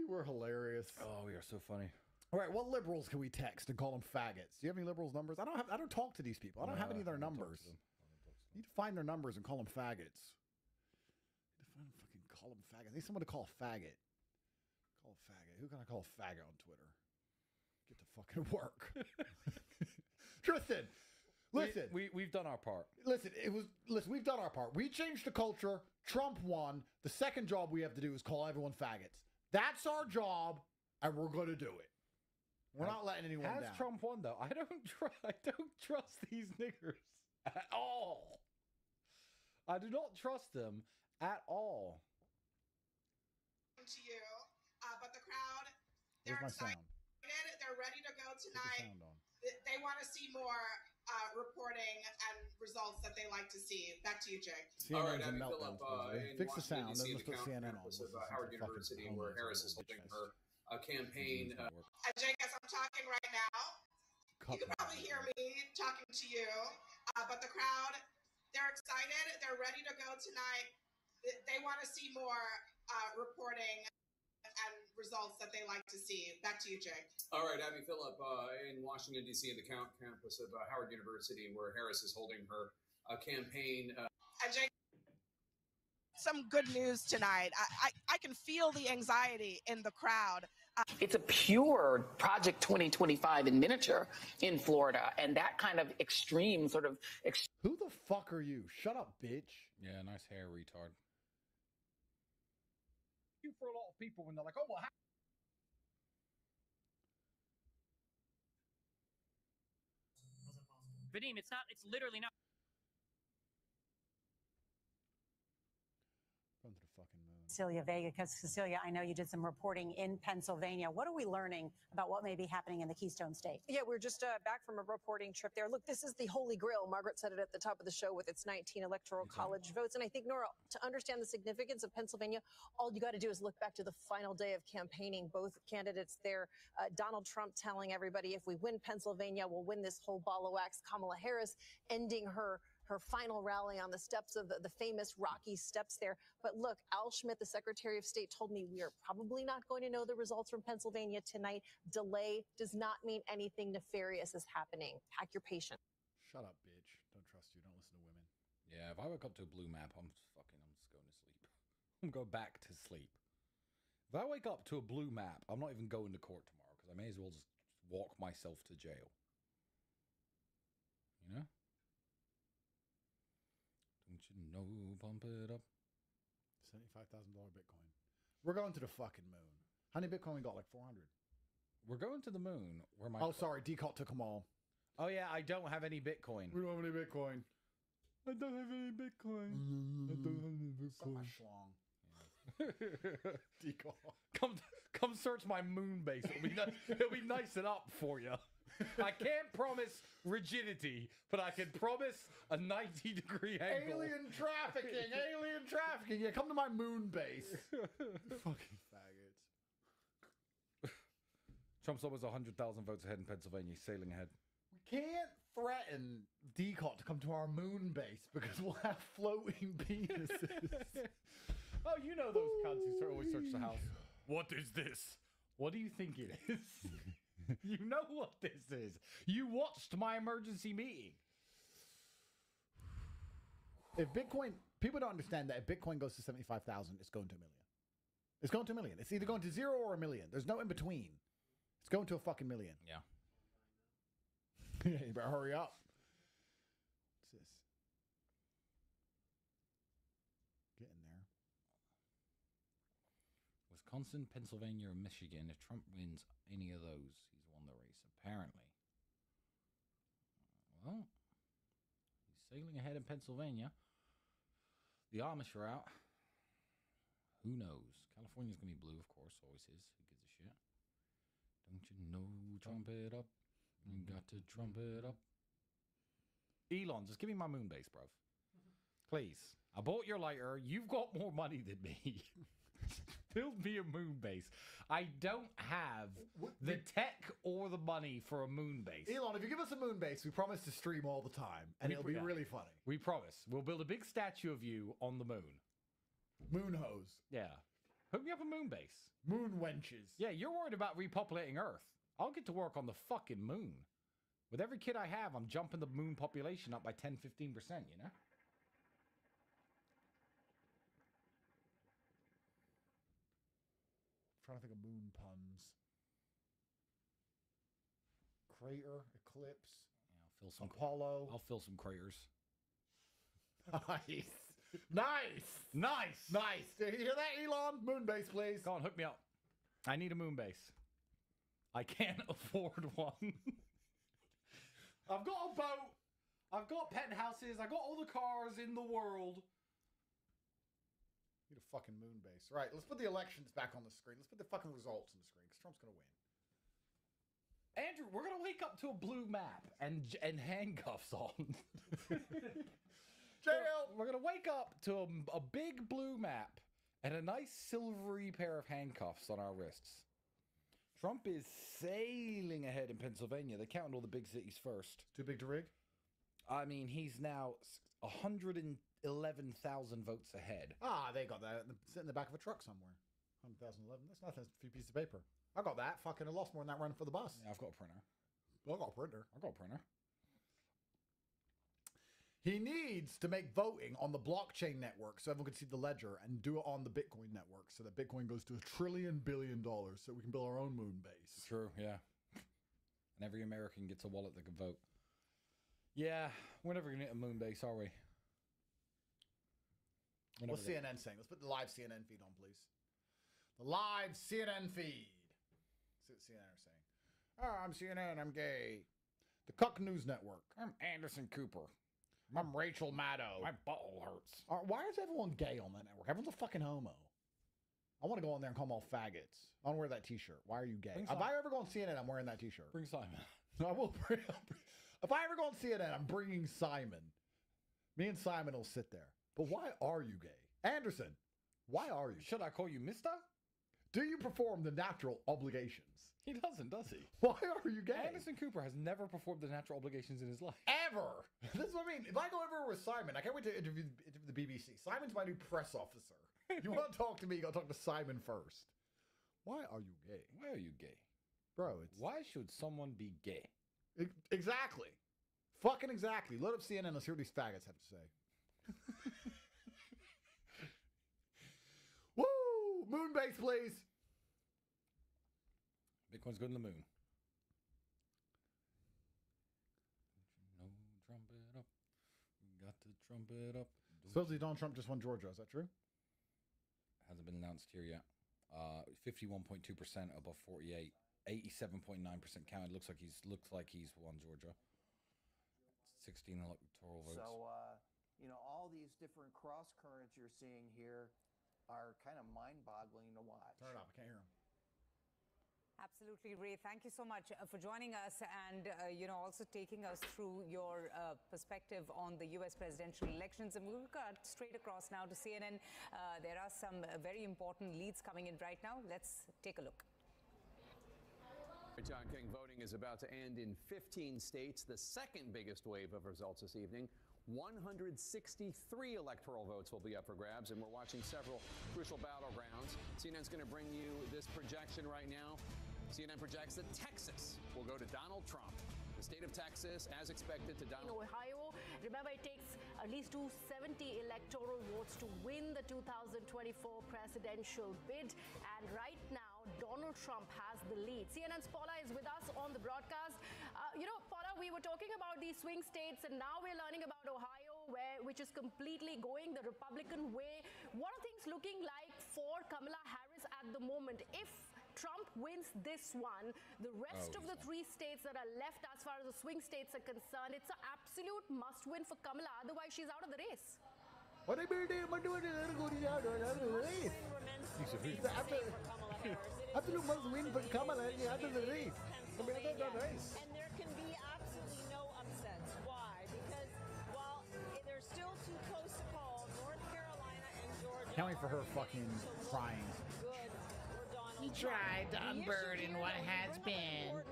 Speaker 4: We're hilarious.
Speaker 10: Oh, we are so funny.
Speaker 4: All right, what liberals can we text and call them faggots? Do you have any liberals' numbers? I don't talk to these people. I don't have any of their numbers. You need to find their numbers and call them faggots. Call them faggot. I need someone to call a faggot. Call a faggot. Who can I call a faggot on Twitter? Get to fucking work. Tristan, listen.
Speaker 10: We've done our part.
Speaker 4: Listen, we've done our part. We changed the culture. Trump won. The second job we have to do is call everyone faggots. That's our job, and we're going to do it. We're not letting anyone down.
Speaker 10: Has Trump won, though? I don't trust these niggers at all. I do not trust them at all.
Speaker 13: To you, but the crowd,
Speaker 4: they're excited.
Speaker 13: They're ready to go tonight. They want to see more reporting and results that they like to see. Back to you, Jake.
Speaker 4: All right, Philip, fix the sound. Let's put CNN on.
Speaker 14: Howard University, where Harris is holding her campaign.
Speaker 13: Jake, as I'm talking right now. You can probably hear me talking to you, but the crowd, they're excited. They're ready to go tonight. They want to see more reporting and results that they like to see. Back to you, Jake.
Speaker 14: All right, Abby Phillip in Washington, D.C., at the campus of Howard University, where Harris is holding her campaign.
Speaker 13: And Jake, some good news tonight. I can feel the anxiety in the crowd.
Speaker 15: It's a pure Project 2025 in miniature in Florida, and that kind of extreme sort of...
Speaker 4: Who the fuck are you? Shut up, bitch.
Speaker 10: Yeah, nice hair, retard. For a lot of people when they're like, oh, well,
Speaker 16: Vadim, it's literally not.
Speaker 4: Going to the fucking moon.
Speaker 17: Cecilia Vega, because Cecilia, I know you did some reporting in Pennsylvania. What are we learning about what may be happening in the Keystone State?
Speaker 18: Yeah, we're just back from a reporting trip there. Look, this is the Holy Grail. Margaret said it at the top of the show with its 19 electoral college votes. And I think, Nora, to understand the significance of Pennsylvania, all you got to do is look back to the final day of campaigning. Both candidates there, Donald Trump telling everybody, if we win Pennsylvania, we'll win this whole ball of wax. Kamala Harris ending her final rally on the steps of the famous Rocky Steps there. But look, Al Schmidt, the Secretary of State, told me we are probably not going to know the results from Pennsylvania tonight. Delay does not mean anything nefarious is happening. Pack your patience.
Speaker 4: Shut up, bitch. Don't trust you. Don't listen to women.
Speaker 10: Yeah, if I wake up to a blue map, I'm just going to sleep. I'm going to go back to sleep. If I wake up to a blue map, I'm not even going to court tomorrow because I may as well just walk myself to jail. You know? Don't you know, pump it up.
Speaker 4: $75,000 Bitcoin. We're going to the fucking moon. How many Bitcoin we got? Like 400.
Speaker 10: We're going to the moon. Where my
Speaker 4: sorry, Decot took them all.
Speaker 10: Oh yeah, I don't have any Bitcoin.
Speaker 4: We don't have any Bitcoin. I don't have any Bitcoin. I don't have any Bitcoin. Schlong.
Speaker 10: Decot. Come search my moon base. It'll be nice and up for you. I can't promise rigidity, but I can promise a 90-degree angle.
Speaker 4: Alien trafficking. Yeah, come to my moon base. Fucking faggots.
Speaker 10: Trump's almost 100,000 votes ahead in Pennsylvania. He's sailing ahead.
Speaker 4: We can't threaten Decot to come to our moon base because we'll have floating penises.
Speaker 10: Oh, you know those cunts who always search the house. What is this? What do you think it is? You know what this is. You watched my emergency meeting.
Speaker 4: If Bitcoin, people don't understand that if Bitcoin goes to 75,000, it's going to $1 million. It's going to $1 million. It's either going to 0 or $1 million. There's no in between. It's going to a fucking $1 million.
Speaker 10: Yeah.
Speaker 4: You better hurry up. What's this? Getting there.
Speaker 10: Wisconsin, Pennsylvania, and Michigan. If Trump wins any of those, he's won the race, apparently. Well, he's sailing ahead in Pennsylvania. The Amish are out. Who knows? California's going to be blue, of course. Always is. Who gives a shit? Don't you know? Trump it up. You got to trump it up. Elon, just give me my moon base, bruv. Please. I bought your lighter. You've got more money than me. Build me a moon base. I don't have the tech or the money for a moon base.
Speaker 4: Elon, if you give us a moon base, we promise to stream all the time, and it'll be really funny.
Speaker 10: We promise. We'll build a big statue of you on the moon.
Speaker 4: Moon hose.
Speaker 10: Yeah. Hook me up a moon base.
Speaker 4: Moon wenches.
Speaker 10: Yeah, you're worried about repopulating Earth. I'll get to work on the fucking moon. With every kid I have, I'm jumping the moon population up by 10-15%, you know?
Speaker 4: Trying to think of moon puns. Crater, eclipse.
Speaker 10: Yeah, I'll fill some
Speaker 4: Apollo.
Speaker 10: I'll fill some craters.
Speaker 4: Nice. Did you hear that, Elon? Moon base, please.
Speaker 10: Go on, hook me up. I need a moon base. I can't afford one. I've got a boat. I've got penthouses. I've got all the cars in the world.
Speaker 4: Need a fucking moon base. Right, let's put the elections back on the screen. Let's put the fucking results on the screen, because Trump's going to win.
Speaker 10: Andrew, we're going to wake up to a blue map and handcuffs on.
Speaker 4: JL!
Speaker 10: We're going to wake up to a big blue map and a nice silvery pair of handcuffs on our wrists. Trump is sailing ahead in Pennsylvania. They counted all the big cities first.
Speaker 4: Too big to rig?
Speaker 10: I mean, he's now 111,000 votes ahead.
Speaker 4: Ah, they got that. Sit in the back of a truck somewhere. 100,011. That's nothing. It's a few pieces of paper. I got that. Fucking I lost more than that running for the bus.
Speaker 10: Yeah, I've got a printer.
Speaker 4: I got a printer.
Speaker 10: I got a printer.
Speaker 4: He needs to make voting on the blockchain network so everyone can see the ledger and do it on the Bitcoin network so that Bitcoin goes to $1 trillion billion so we can build our own moon base.
Speaker 10: True, yeah. And every American gets a wallet that can vote. Yeah, we're never going to get a moon base, are we?
Speaker 4: What's CNN saying? Let's put the live CNN feed on, please. The live CNN feed. See what CNN are saying. Oh, I'm CNN. I'm gay. The Cuck News Network.
Speaker 10: I'm Anderson Cooper.
Speaker 4: I'm Rachel Maddow.
Speaker 10: My butthole hurts.
Speaker 4: Why is everyone gay on that network? Everyone's a fucking homo. I want to go on there and call them all faggots. I want to wear that t-shirt. Why are you gay? If I ever go on CNN, I'm wearing that t-shirt.
Speaker 10: Bring Simon.
Speaker 4: I will bring. If I ever go on CNN, I'm bringing Simon. Me and Simon will sit there. But why are you gay? Anderson, why are you?
Speaker 10: Should I call you Mister?
Speaker 4: Do you perform the natural obligations?
Speaker 10: He doesn't, does he?
Speaker 4: Why are you gay?
Speaker 10: Anderson Cooper has never performed the natural obligations in his life.
Speaker 4: Ever! This is what I mean. If I go everywhere with Simon, I can't wait to interview the BBC. Simon's my new press officer. You want to talk to me, you got to talk to Simon first. Why are you gay?
Speaker 10: Why are you gay?
Speaker 4: Bro, it's...
Speaker 10: Why should someone be gay?
Speaker 4: Exactly. Fucking exactly. Load up CNN. Let's hear what these faggots have to say. Woo! Moon base, please.
Speaker 10: Bitcoin's going to the moon. No, trumpet up. Got to trumpet up.
Speaker 4: Supposedly Donald Trump just won Georgia. Is that true?
Speaker 10: Hasn't been announced here yet. 51.2% above 48. 87.9% counted. Looks like he's won Georgia. 16 electoral votes.
Speaker 19: So, all these different cross currents you're seeing here are kind of mind-boggling to watch.
Speaker 4: Turn it up. I can't hear him.
Speaker 20: Absolutely, Ray. Thank you so much for joining us and, also taking us through your perspective on the U.S. presidential elections. And we'll cut straight across now to CNN. There are some very important leads coming in right now. Let's take a look.
Speaker 14: John King, voting is about to end in 15 states, the second biggest wave of results this evening. 163 electoral votes will be up for grabs, and we're watching several crucial battlegrounds. CNN's going to bring you this projection right now. CNN projects that Texas will go to Donald Trump. The state of Texas, as expected, to Donald.
Speaker 11: In Ohio, remember, it takes at least 270 electoral votes to win the 2024 presidential bid. And right now, Donald Trump has the lead. CNN's Paula is with us on the broadcast. Paula, we were talking about these swing states, and now we're learning about Ohio, which is completely going the Republican way. What are things looking like for Kamala Harris at the moment? If Trump wins this one, the rest of the three states that are left as far as the swing states are concerned, it's an absolute must-win for Kamala. Otherwise, she's out of the race.
Speaker 4: What are you doing? Absolute must-win for Kamala. You're out of the race.
Speaker 21: And there can be absolutely no upsets. Why? Because while they're still too close to call, North Carolina and Georgia.
Speaker 4: Can't wait for her fucking crying.
Speaker 22: He tried to unburden what has been, and we're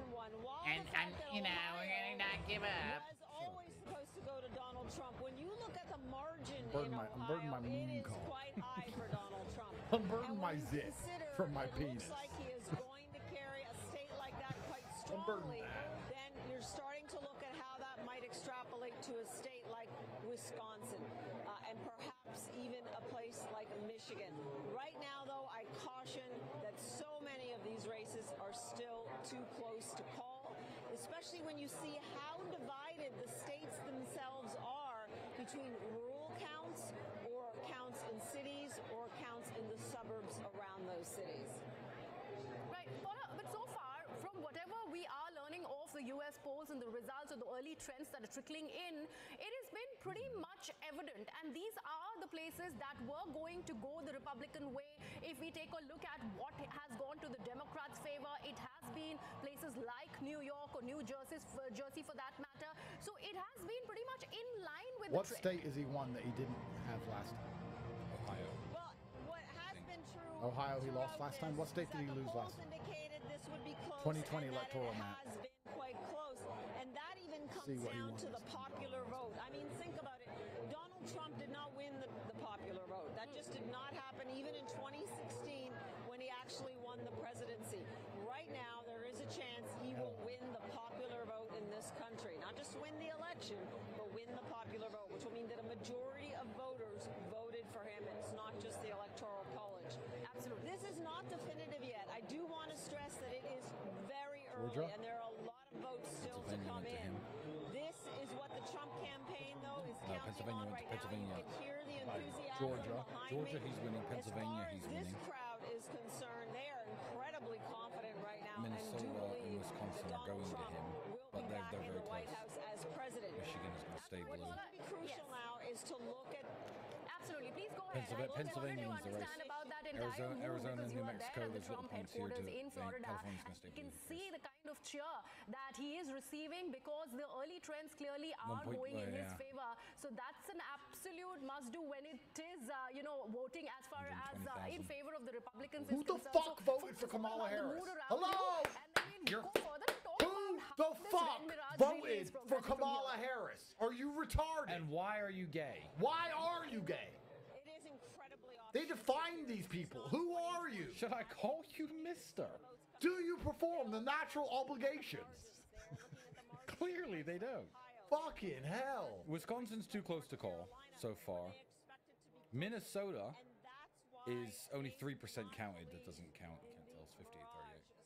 Speaker 22: gonna not give up.
Speaker 21: Was always supposed to go to Donald Trump. When you look at the margin
Speaker 4: I'm burning my
Speaker 21: it
Speaker 4: moon
Speaker 21: is
Speaker 4: call.
Speaker 21: quite high for Donald Trump.
Speaker 4: I'm burning my zit from my penis.
Speaker 21: Looks like he is going to carry a state like that quite strongly. Then you're starting to look at how that might extrapolate to a state like Wisconsin, and perhaps even a place like Michigan. Right now, though, I caution that so many of these races are still too close to call, especially when you see how divided the states themselves are between rural counts or counts in cities or counts in the suburbs around those cities.
Speaker 11: Right, but so far, from whatever we are learning of the U.S. polls and the results of the early trends that are trickling in, it has been pretty much evident. And these are the places that were going to go the Republican way. If we take a look at what has gone to the Democrats' favor, it has been places like New York or New Jersey for that matter. So it has been pretty much in line with
Speaker 4: What
Speaker 11: the trend.
Speaker 4: state is he won that he didn't have last time?
Speaker 10: Ohio.
Speaker 21: Well, what has been true
Speaker 4: Ohio, he lost last time. What state did he lose last time?
Speaker 21: indicated this would be
Speaker 4: 2020
Speaker 21: and that
Speaker 4: electoral
Speaker 21: it
Speaker 4: map.
Speaker 21: has been quite close. And that even
Speaker 4: See
Speaker 21: comes
Speaker 4: what he
Speaker 21: down to
Speaker 4: wants.
Speaker 21: the popular vote. I mean, think about it. Donald Trump did not win the popular vote. That just did not happen even in 2016 when he actually won the presidency. Right now, there is a chance he will win the popular vote in this country. Not just win the election, but win the popular vote, which will mean that a majority of voters voted for him. It's not just the Electoral College. Absolutely. This is not definitive yet. I do want to stress that it is very early,
Speaker 4: Georgia?
Speaker 21: and there are a lot of votes still to come in. This is what the Trump campaign, though, is
Speaker 10: No,
Speaker 21: counting
Speaker 10: Pennsylvania
Speaker 21: on
Speaker 10: went to
Speaker 21: right
Speaker 10: Pennsylvania.
Speaker 21: now. You can hear the enthusiasm
Speaker 10: Georgia.
Speaker 21: behind
Speaker 10: Georgia,
Speaker 21: me.
Speaker 10: he's winning. Pennsylvania, he's
Speaker 21: As far as
Speaker 10: winning.
Speaker 21: this crowd is concerned, they are incredibly confident right now
Speaker 10: Minnesota
Speaker 21: and do
Speaker 10: and
Speaker 21: believe
Speaker 10: Wisconsin
Speaker 21: that
Speaker 10: are going
Speaker 21: Donald
Speaker 10: to
Speaker 21: Trump
Speaker 10: him,
Speaker 21: will
Speaker 10: but
Speaker 21: be
Speaker 10: they're
Speaker 21: back in
Speaker 10: very
Speaker 21: the White
Speaker 10: close.
Speaker 21: House as president.
Speaker 10: Michigan is going to stay blue.
Speaker 21: What's going to be crucial now is to look at
Speaker 1: Absolutely. Please go ahead.
Speaker 10: Pennsylvania
Speaker 1: I
Speaker 10: needs the
Speaker 1: wanted to
Speaker 10: race.
Speaker 1: understand about that entire move
Speaker 10: Arizona
Speaker 1: because
Speaker 10: and
Speaker 1: you
Speaker 10: New
Speaker 1: are
Speaker 10: Mexico,
Speaker 1: there at the
Speaker 10: there's little
Speaker 1: Trump
Speaker 10: points here
Speaker 1: headquarters
Speaker 10: to
Speaker 1: in Florida.
Speaker 10: California's going to stay
Speaker 1: You can
Speaker 10: blue.
Speaker 1: see the kind of cheer that he is receiving because the early trends clearly are going in his favor. So that's an absolute must-do when it is, voting as far as in favor of the Republicans.
Speaker 4: Who the fuck voted for Kamala Harris? Hello? Who the fuck voted for Kamala Harris? Are you retarded?
Speaker 10: And why are you gay?
Speaker 4: Why are you gay?
Speaker 21: it is incredibly
Speaker 4: They define these people. Who are you?
Speaker 10: Should I call you Mister?
Speaker 4: Do you perform the natural obligations?
Speaker 10: Clearly they don't.
Speaker 4: Fucking hell.
Speaker 10: Wisconsin's too close to call so far. Minnesota is only 3% counted. That doesn't count. Can't tell. It's 58-38.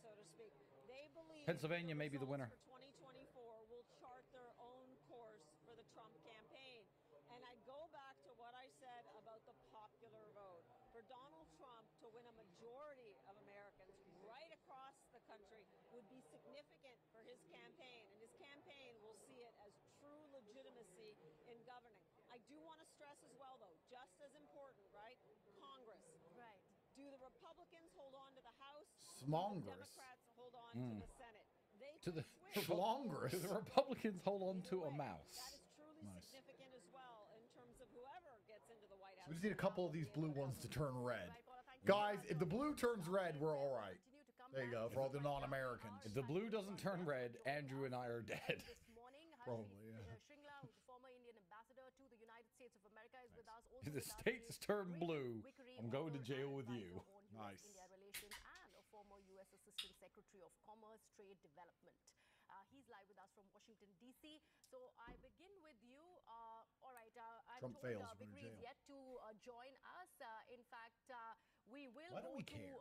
Speaker 21: so to speak. They believe
Speaker 10: Pennsylvania may be the winner.
Speaker 21: 2024 will chart their own course for the Trump campaign. And I go back to what I said about the popular vote. For Donald Trump to win a majority of Americans right across the country would be significant for his campaign. And his campaign will see it as true legitimacy in governing. I do want to stress as well, though, just as important, right? Congress.
Speaker 1: Right.
Speaker 21: Do the Republicans hold on to the House?
Speaker 4: Smongers.
Speaker 21: The Democrats hold on to the Senate. They
Speaker 10: To the
Speaker 4: Schlongers.
Speaker 10: To the Republicans hold on to a mouse.
Speaker 21: That is truly significant as well in terms of whoever gets into the White House.
Speaker 4: We just need a couple of these blue ones to turn red. Guys, if the blue turns red, we're all right. There you go, for all the non-Americans.
Speaker 10: If the blue doesn't turn red, Andrew and I are dead.
Speaker 4: Probably, yeah.
Speaker 1: Shringla, who's the former Indian ambassador to the United States of America, is with us.
Speaker 10: If the states turn blue, I'm going to jail with you.
Speaker 4: Nice.
Speaker 1: India relations and a former U.S. Assistant Secretary of Commerce, Trade Development. He's live with us from Washington, D.C. So I begin with you. All right. I'm
Speaker 4: Trump
Speaker 1: told
Speaker 4: fails, we're
Speaker 1: Vikri
Speaker 4: in
Speaker 1: is
Speaker 4: jail.
Speaker 1: yet to join us. In fact, we will
Speaker 4: Why don't
Speaker 1: go
Speaker 4: we
Speaker 1: to
Speaker 4: care?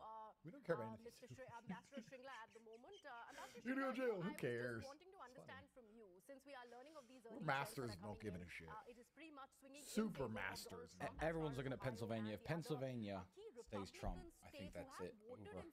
Speaker 4: We don't care about
Speaker 1: Mr.
Speaker 4: anything.
Speaker 1: Ambassador Shringla at the moment. Ambassador
Speaker 4: You're going to
Speaker 1: Shringla,
Speaker 4: jail. Who
Speaker 1: I was
Speaker 4: cares?
Speaker 1: just wanting to understand from you, since we are learning of these early
Speaker 4: We're masters
Speaker 1: trends that are
Speaker 4: not
Speaker 1: coming
Speaker 4: giving
Speaker 1: in,
Speaker 4: a shit.
Speaker 1: it is pretty much swinging in
Speaker 4: Super
Speaker 1: favor of
Speaker 4: masters.
Speaker 1: Donald Trump.
Speaker 10: Everyone's looking at Pennsylvania. If Pennsylvania stays Trump, I think that's it. Over.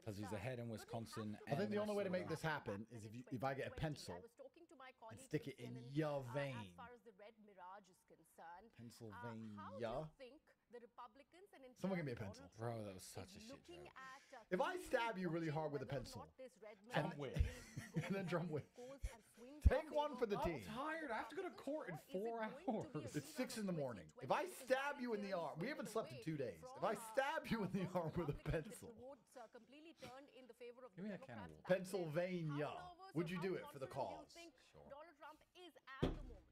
Speaker 10: Because he's ahead in Wisconsin.
Speaker 4: I think the only way to make
Speaker 10: Minnesota.
Speaker 4: this happen is if I get a pencil and stick it in your vein.
Speaker 1: As far as the Red Mirage is concerned, how do you
Speaker 4: Pennsylvania.
Speaker 1: think the Republicans and in
Speaker 4: Someone
Speaker 1: turn
Speaker 4: give me a pencil.
Speaker 1: Donald
Speaker 10: Bro, that was such a shit
Speaker 1: looking
Speaker 10: joke.
Speaker 1: at,
Speaker 4: If I stab you really hard with a pencil,
Speaker 1: this Red
Speaker 10: Trump
Speaker 1: Mirage
Speaker 10: win.
Speaker 4: and then Trump win.
Speaker 1: goes and swings
Speaker 4: Take
Speaker 1: in
Speaker 4: one for the
Speaker 1: favor
Speaker 4: team.
Speaker 10: I'm tired. I have to go to court in 4 hours.
Speaker 4: It's 6 in the morning. If I stab you in the arm, we haven't slept in 2 days. If I stab you in the arm with a pencil,
Speaker 1: votes completely turned in the favor of
Speaker 10: Give
Speaker 1: the
Speaker 10: me a
Speaker 1: Democrats.
Speaker 10: cannibal.
Speaker 4: Pennsylvania.
Speaker 1: However,
Speaker 4: Would
Speaker 1: so
Speaker 4: you
Speaker 1: how
Speaker 4: do it for the
Speaker 1: confident
Speaker 4: cause?
Speaker 1: do you think
Speaker 10: Sure.
Speaker 1: Donald Trump is at the moment?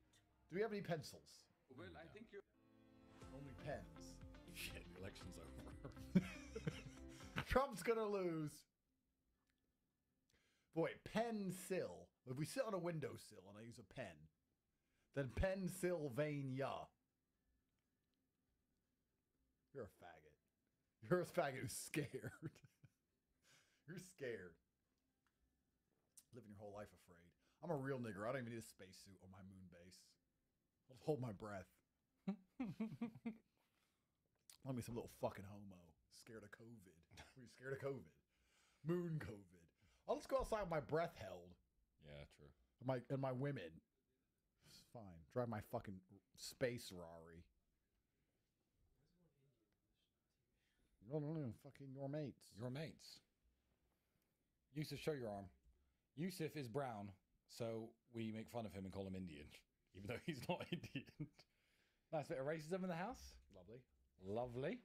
Speaker 4: Do we have any pencils?
Speaker 8: Well, I think you're.
Speaker 4: Only pens.
Speaker 10: Shit, the election's over.
Speaker 4: Trump's gonna lose. Boy, pencil. If we sit on a windowsill and I use a pen, then Pennsylvania. You're a faggot. You're a faggot who's scared. You're scared. Living your whole life afraid. I'm a real nigger. I don't even need a spacesuit on my moon base. I'll just hold my breath. Let me some little fucking homo. Scared of COVID. Are you scared of COVID? Moon COVID. I'll just go outside with my breath held.
Speaker 10: Yeah, true.
Speaker 4: And my women. It's fine. Drive my fucking space Rari. No, fucking your mates.
Speaker 10: Your mates. Yusuf, show your arm. Yusuf is brown, so we make fun of him and call him Indian, even though he's not Indian. Nice bit of racism in the house.
Speaker 4: Lovely.
Speaker 10: Lovely.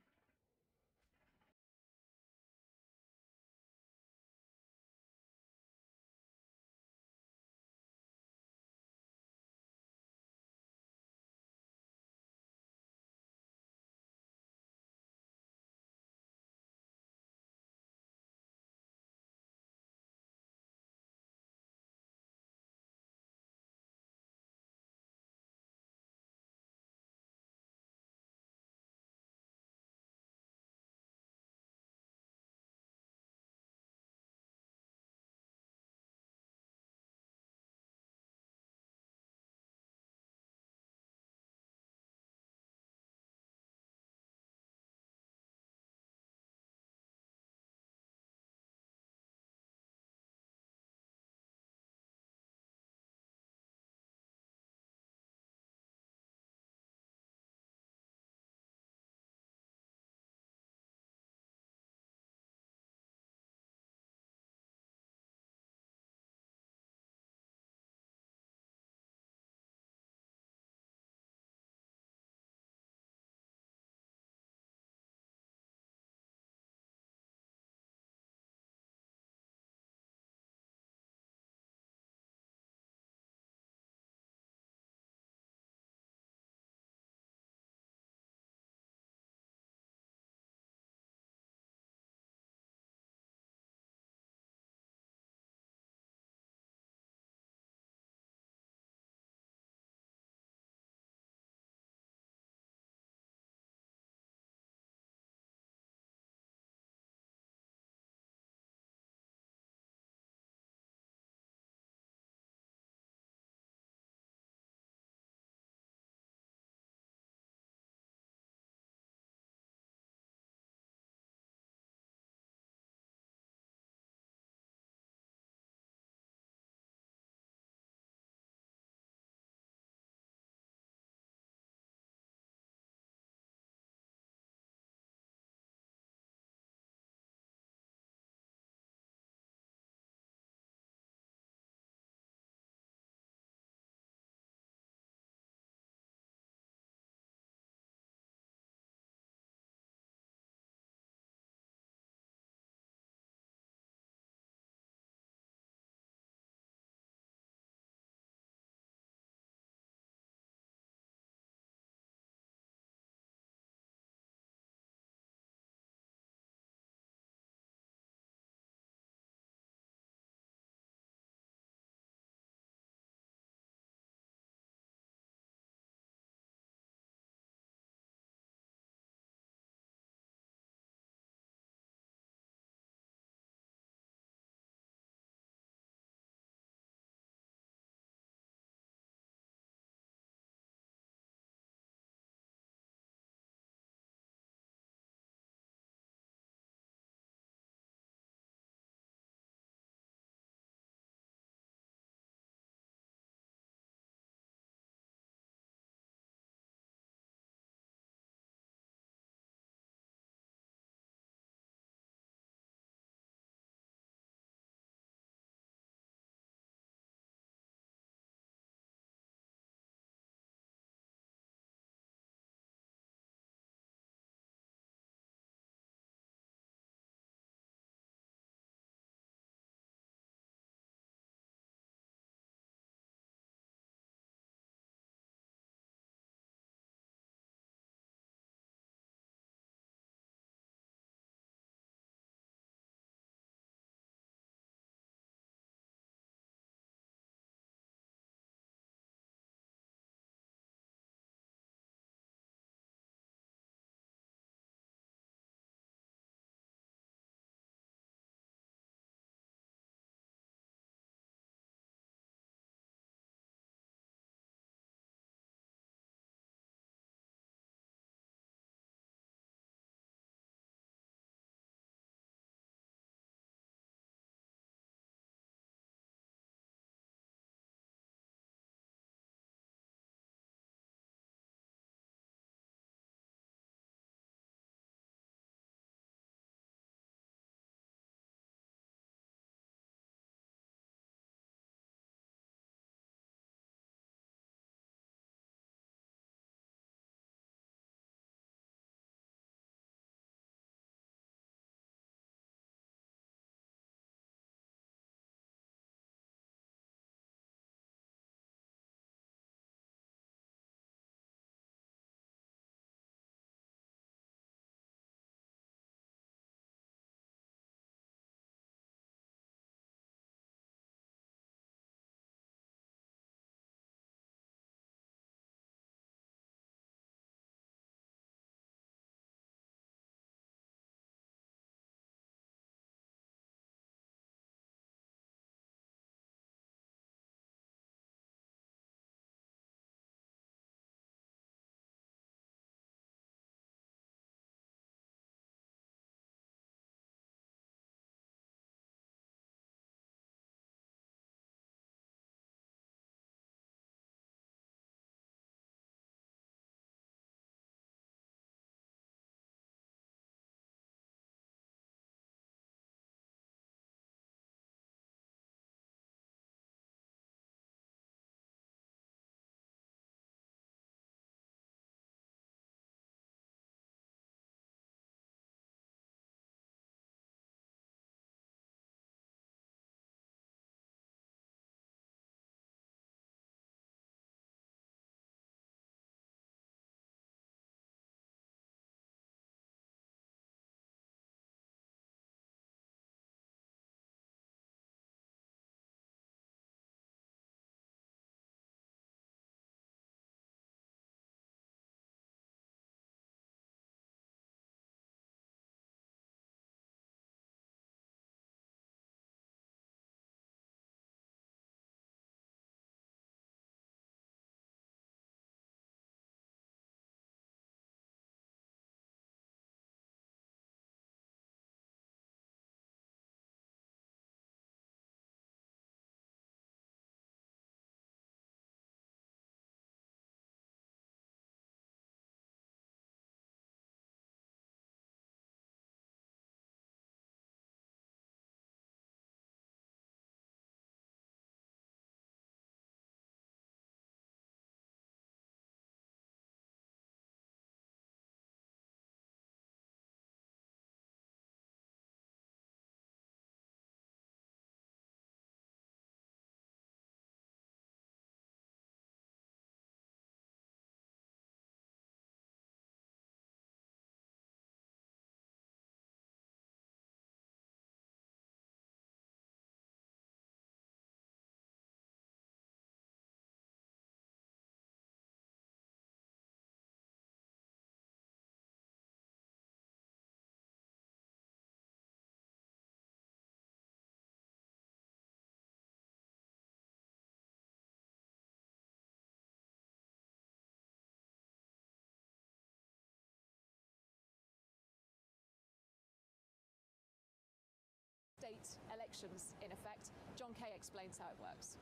Speaker 3: direct elections in effect. John Kay explains how it works.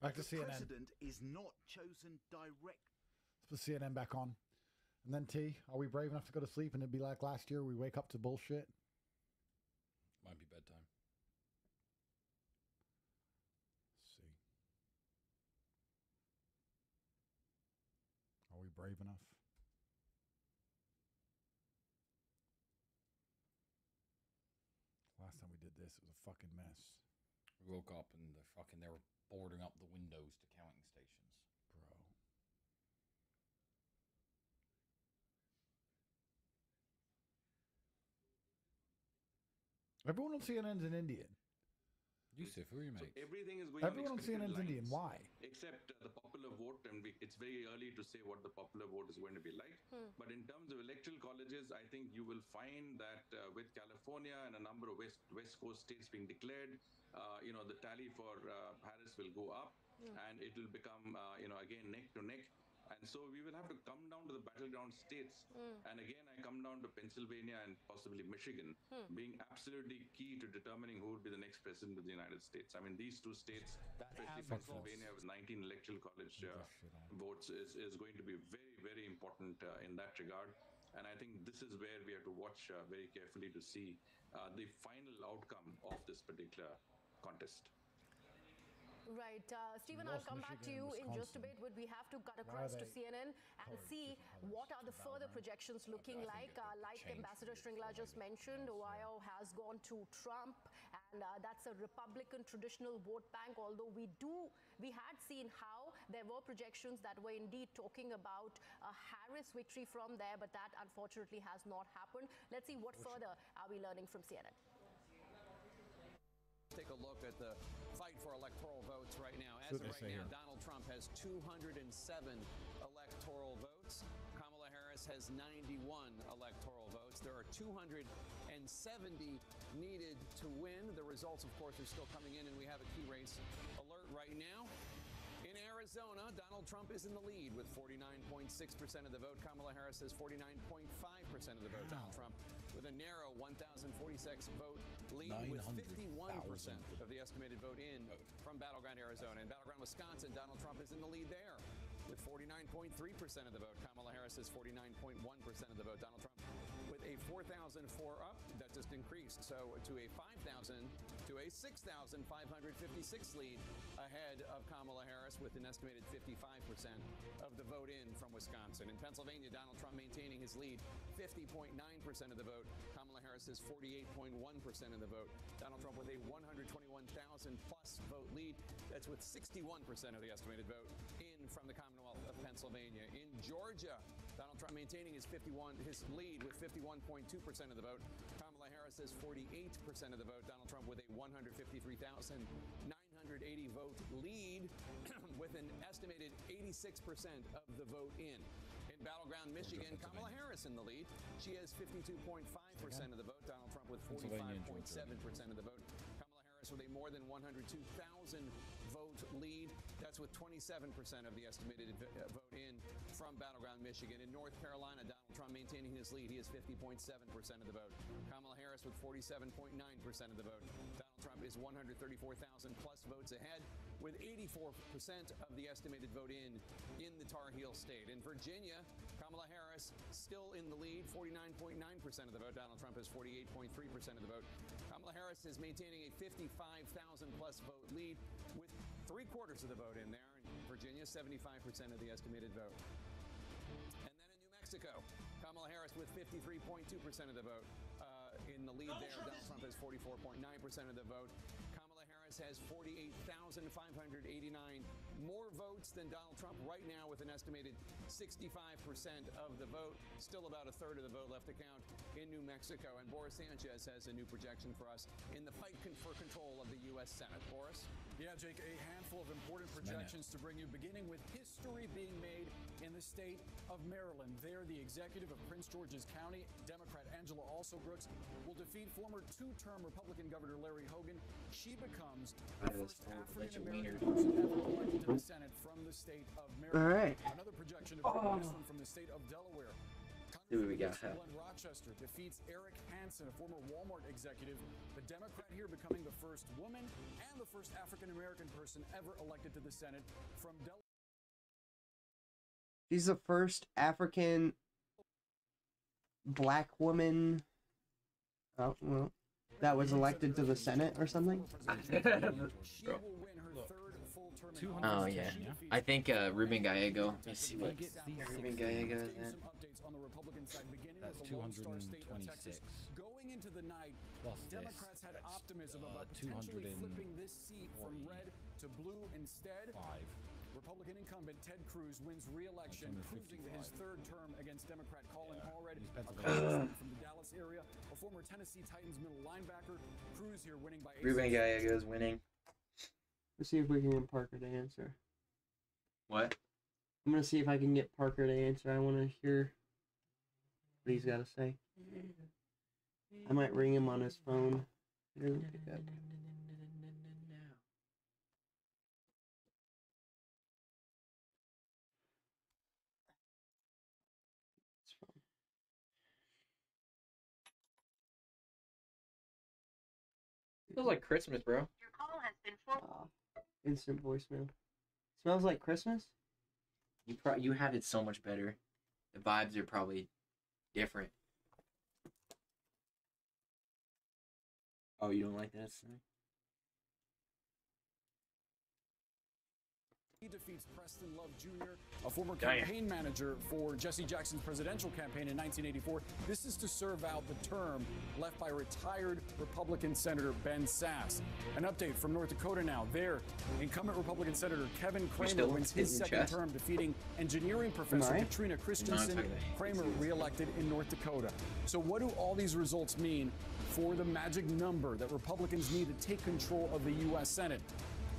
Speaker 4: Back to
Speaker 7: the
Speaker 4: CNN.
Speaker 7: president is not chosen direct.
Speaker 4: Let's put CNN back on. And then T, are we brave enough to go to sleep and it'd be like last year, we wake up to bullshit?
Speaker 23: Might be bedtime.
Speaker 4: Let's see. Are we brave enough? Last time we did this, it was a fucking mess.
Speaker 23: We woke up and they were boarding up the windows to counting stations.
Speaker 4: Bro. Everyone on CNN's an Indian.
Speaker 23: Yusuf, who are you, mate?
Speaker 24: So everything is going
Speaker 4: Everyone on
Speaker 24: expected
Speaker 4: CNN's Indian.
Speaker 24: lines,
Speaker 4: Why?
Speaker 24: Except the popular vote, and it's very early to say what the popular vote is going to be like. But in terms of electoral colleges, I think you will find that with California and a number of West Coast states being declared, the tally for Harris will go up, and it will become, again, neck to neck. And so we will have to come down to the battleground states. And again, I come down to Pennsylvania and possibly Michigan being absolutely key to determining who would be the next president of the United States. I mean, these two states, especially Pennsylvania with 19 electoral college votes, is going to be very, very important in that regard. And I think this is where we have to watch very carefully to see the final outcome of this particular contest.
Speaker 1: Right. Stephen, I'll come back to you in just a bit. Would we have to cut across to CNN and see what are the further projections looking like? Like Ambassador Shringla just mentioned, Ohio has gone to Trump, and that's a Republican traditional vote bank, although we had seen how there were projections that were indeed talking about a Harris victory from there, but that unfortunately has not happened. Let's see what further are we learning from CNN.
Speaker 14: Take a look at the fight for electoral votes right now. As of right now, Donald Trump has 207 electoral votes. Kamala Harris has 91 electoral votes. There are 270 needed to win. The results, of course, are still coming in, and we have a key race alert right now. In Arizona, Donald Trump is in the lead with 49.6% of the vote. Kamala Harris has 49.5% of the vote. Donald Trump with a narrow 1,046 vote lead with 51% of the estimated vote in from Battleground, Arizona. In Battleground, Wisconsin, Donald Trump is in the lead there with 49.3% of the vote. Kamala Harris has 49.1% of the vote. Donald Trump with a 4,004 up. That just increased. So to a 5,000 to a 6,556 lead ahead of Kamala Harris with an estimated 55% of the vote in from Wisconsin. In Pennsylvania, Donald Trump maintaining his lead, 50.9% of the vote. Kamala Harris is 48.1% of the vote. Donald Trump with a 121,000 plus vote lead. That's with 61% of the estimated vote in from the Commonwealth of Pennsylvania. In Georgia, Donald Trump maintaining his lead with 51.2% of the vote. Kamala Harris has 48% of the vote. Donald Trump with a 153,980 vote lead with an estimated 86% of the vote in. In Battleground, Michigan, Kamala Harris in the lead. She has 52.5% of the vote. Donald Trump with 45.7% of the vote. Kamala Harris with a more than 102,000 vote lead. That's with 27% of the estimated vote in from Battleground, Michigan. In North Carolina, Donald Trump maintaining his lead. He has 50.7% of the vote. Kamala Harris with 47.9% of the vote. Donald Trump is 134,000 plus votes ahead with 84% of the estimated vote in the Tar Heel state. In Virginia, Kamala Harris still in the lead, 49.9% of the vote. Donald Trump has 48.3% of the vote. Kamala Harris is maintaining a 55,000 plus vote lead with 3/4 of the vote in there. In Virginia, 75% of the estimated vote. And then in New Mexico, Kamala Harris with 53.2% of the vote in the lead there. Donald Trump has 44.9% of the vote. Kamala Harris has 48,589 more votes than Donald Trump right now with an estimated 65% of the vote. Still about a third of the vote left to count in New Mexico. And Boris Sanchez has a new projection for us in the fight for control of the U.S. Senate. Boris?
Speaker 25: Yeah, Jake, a handful of important projections to bring you, beginning with history being made in the state of Maryland. There, the executive of Prince George's County, Democrat Angela Alsobrooks, will defeat former two-term Republican Governor Larry Hogan. She becomes the first African-American person ever elected to the Senate from the state of Maryland.
Speaker 2: All right.
Speaker 25: Another projection of this one from the state of Delaware.
Speaker 5: See what we got.
Speaker 25: Glenn Rochester defeats Eric Hansen, a former Walmart executive. The Democrat here becoming the first woman and the first African-American person ever elected to the Senate from Delaware.
Speaker 2: She's the first African black woman. Oh, well, that was elected to the Senate or something.
Speaker 5: Oh yeah, I think Ruben Gallego. Let's see what Ruben Gallego is at.
Speaker 10: That's 226.
Speaker 25: Going into the night,
Speaker 10: Plus
Speaker 25: Democrats had optimism about
Speaker 10: 200
Speaker 25: potentially flipping this seat from red to blue instead. Republican incumbent Ted Cruz wins re-election, cruising to his third term against Democrat Colin Allred, from the Dallas area, a former Tennessee Titans middle linebacker. Cruz here winning by 8.
Speaker 5: Ruben Gallego is winning.
Speaker 2: Let's see if we can get Parker to answer.
Speaker 5: What?
Speaker 2: I'm gonna see if I can get Parker to answer. I want to hear what he's got to say. I might ring him on his phone. He doesn't pick up.
Speaker 5: Feels like Christmas, bro.
Speaker 6: Your call has been forwarded.
Speaker 2: Instant voicemail. Smells like Christmas?
Speaker 5: You have it so much better. The vibes are probably different. Oh, you don't like that?
Speaker 25: He defeats Preston Love Jr., a former campaign manager for Jesse Jackson's presidential campaign in 1984. This is to serve out the term left by retired Republican Senator Ben Sasse. An update from North Dakota now. There, incumbent Republican Senator Kevin Kramer wins his second term, defeating engineering professor Katrina Christensen. Kramer reelected in North Dakota. So what do all these results mean for the magic number that Republicans need to take control of the U.S. Senate?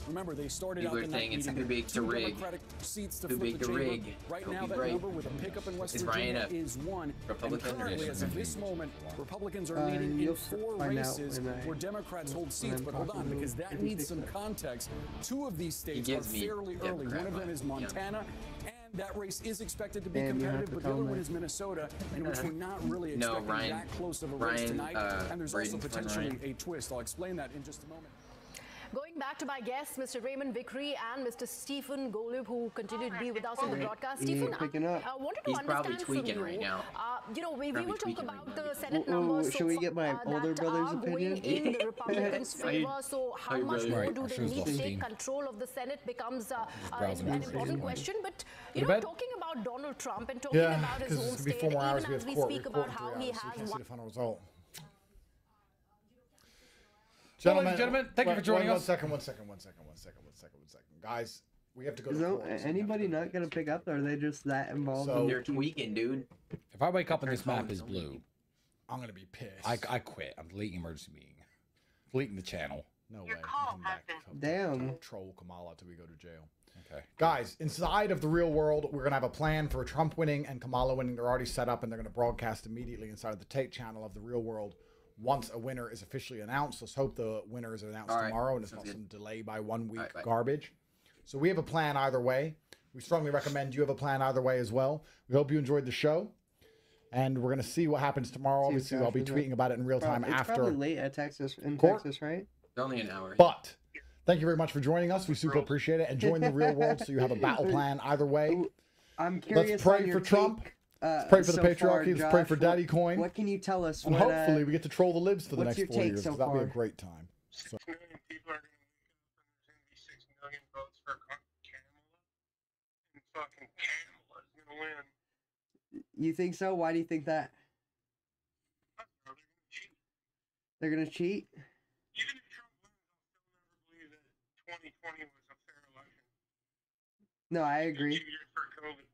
Speaker 25: Remember, they started out the night meeting with 2 Democratic seats to flip the chamber. Right now, that number with a pickup in West Virginia is 1. And currently, as of this moment, Republicans are leading in 4 races where Democrats hold seats. But hold on, because that needs some context. 2 of these states are fairly early. One of them is Montana. And that race is expected to be competitive, but the other one is Minnesota, in which we're not really expecting that close of a race tonight. And there's also potentially a twist. I'll explain that in just a moment.
Speaker 1: Going back to my guests, Mr. Raymond Vickery and Mr. Stephen Golub, who continue to be with us on the broadcast. Stephen, I wanted to understand from you.
Speaker 5: Right now.
Speaker 1: You know, we will talk about the Senate numbers.
Speaker 2: Should we get my older brother's opinion?
Speaker 1: In the Republicans' favor. So how much more do they need to take control of the Senate becomes an important question. But you know, talking about Donald Trump and talking about his home state, even as we speak about how he has won.
Speaker 4: Gentlemen,
Speaker 10: thank you for joining us.
Speaker 4: One second. Guys, we have to go to
Speaker 2: anybody not going to pick up? Or are they just that involved?
Speaker 5: So they're tweaking, dude.
Speaker 10: If I wake up and this map is blue,
Speaker 4: I'm going to be pissed.
Speaker 10: I quit. I'm deleting emergency meeting. Deleting the channel.
Speaker 4: No way. Come back.
Speaker 2: Damn.
Speaker 4: Troll Kamala till we go to jail.
Speaker 10: Okay.
Speaker 4: Guys, inside of the real world, we're going to have a plan for Trump winning and Kamala winning. They're already set up, and they're going to broadcast immediately inside of the Tate channel of the real world. Once a winner is officially announced, let's hope the winner is announced tomorrow and it's not some delay by 1 week garbage. So we have a plan either way. We strongly recommend you have a plan either way as well. We hope you enjoyed the show. And we're going to see what happens tomorrow. Obviously, I'll be tweeting about it in real time after.
Speaker 2: It's probably late at Texas, Texas, right?
Speaker 5: It's only an hour.
Speaker 4: But thank you very much for joining us. We super appreciate it. And join the real world so you have a battle plan either way.
Speaker 2: I'm curious.
Speaker 4: Let's pray for Trump. Let's pray for the patriarchy. Let's pray for Daddy Coin.
Speaker 2: What can you tell us?
Speaker 4: And hopefully we get to troll the libs for the next 4 years.
Speaker 2: So
Speaker 4: that'll be a great time. So.
Speaker 6: 6 million people are going to wake up and there's going to be 6 million votes for Kamala. And fucking Kamala's going to win.
Speaker 2: You think so? Why do you think that? They're going to cheat?
Speaker 6: Even if Trump wins, I'll still never believe that 2020 was a fair election.
Speaker 2: No, I agree.
Speaker 6: 2 years for COVID.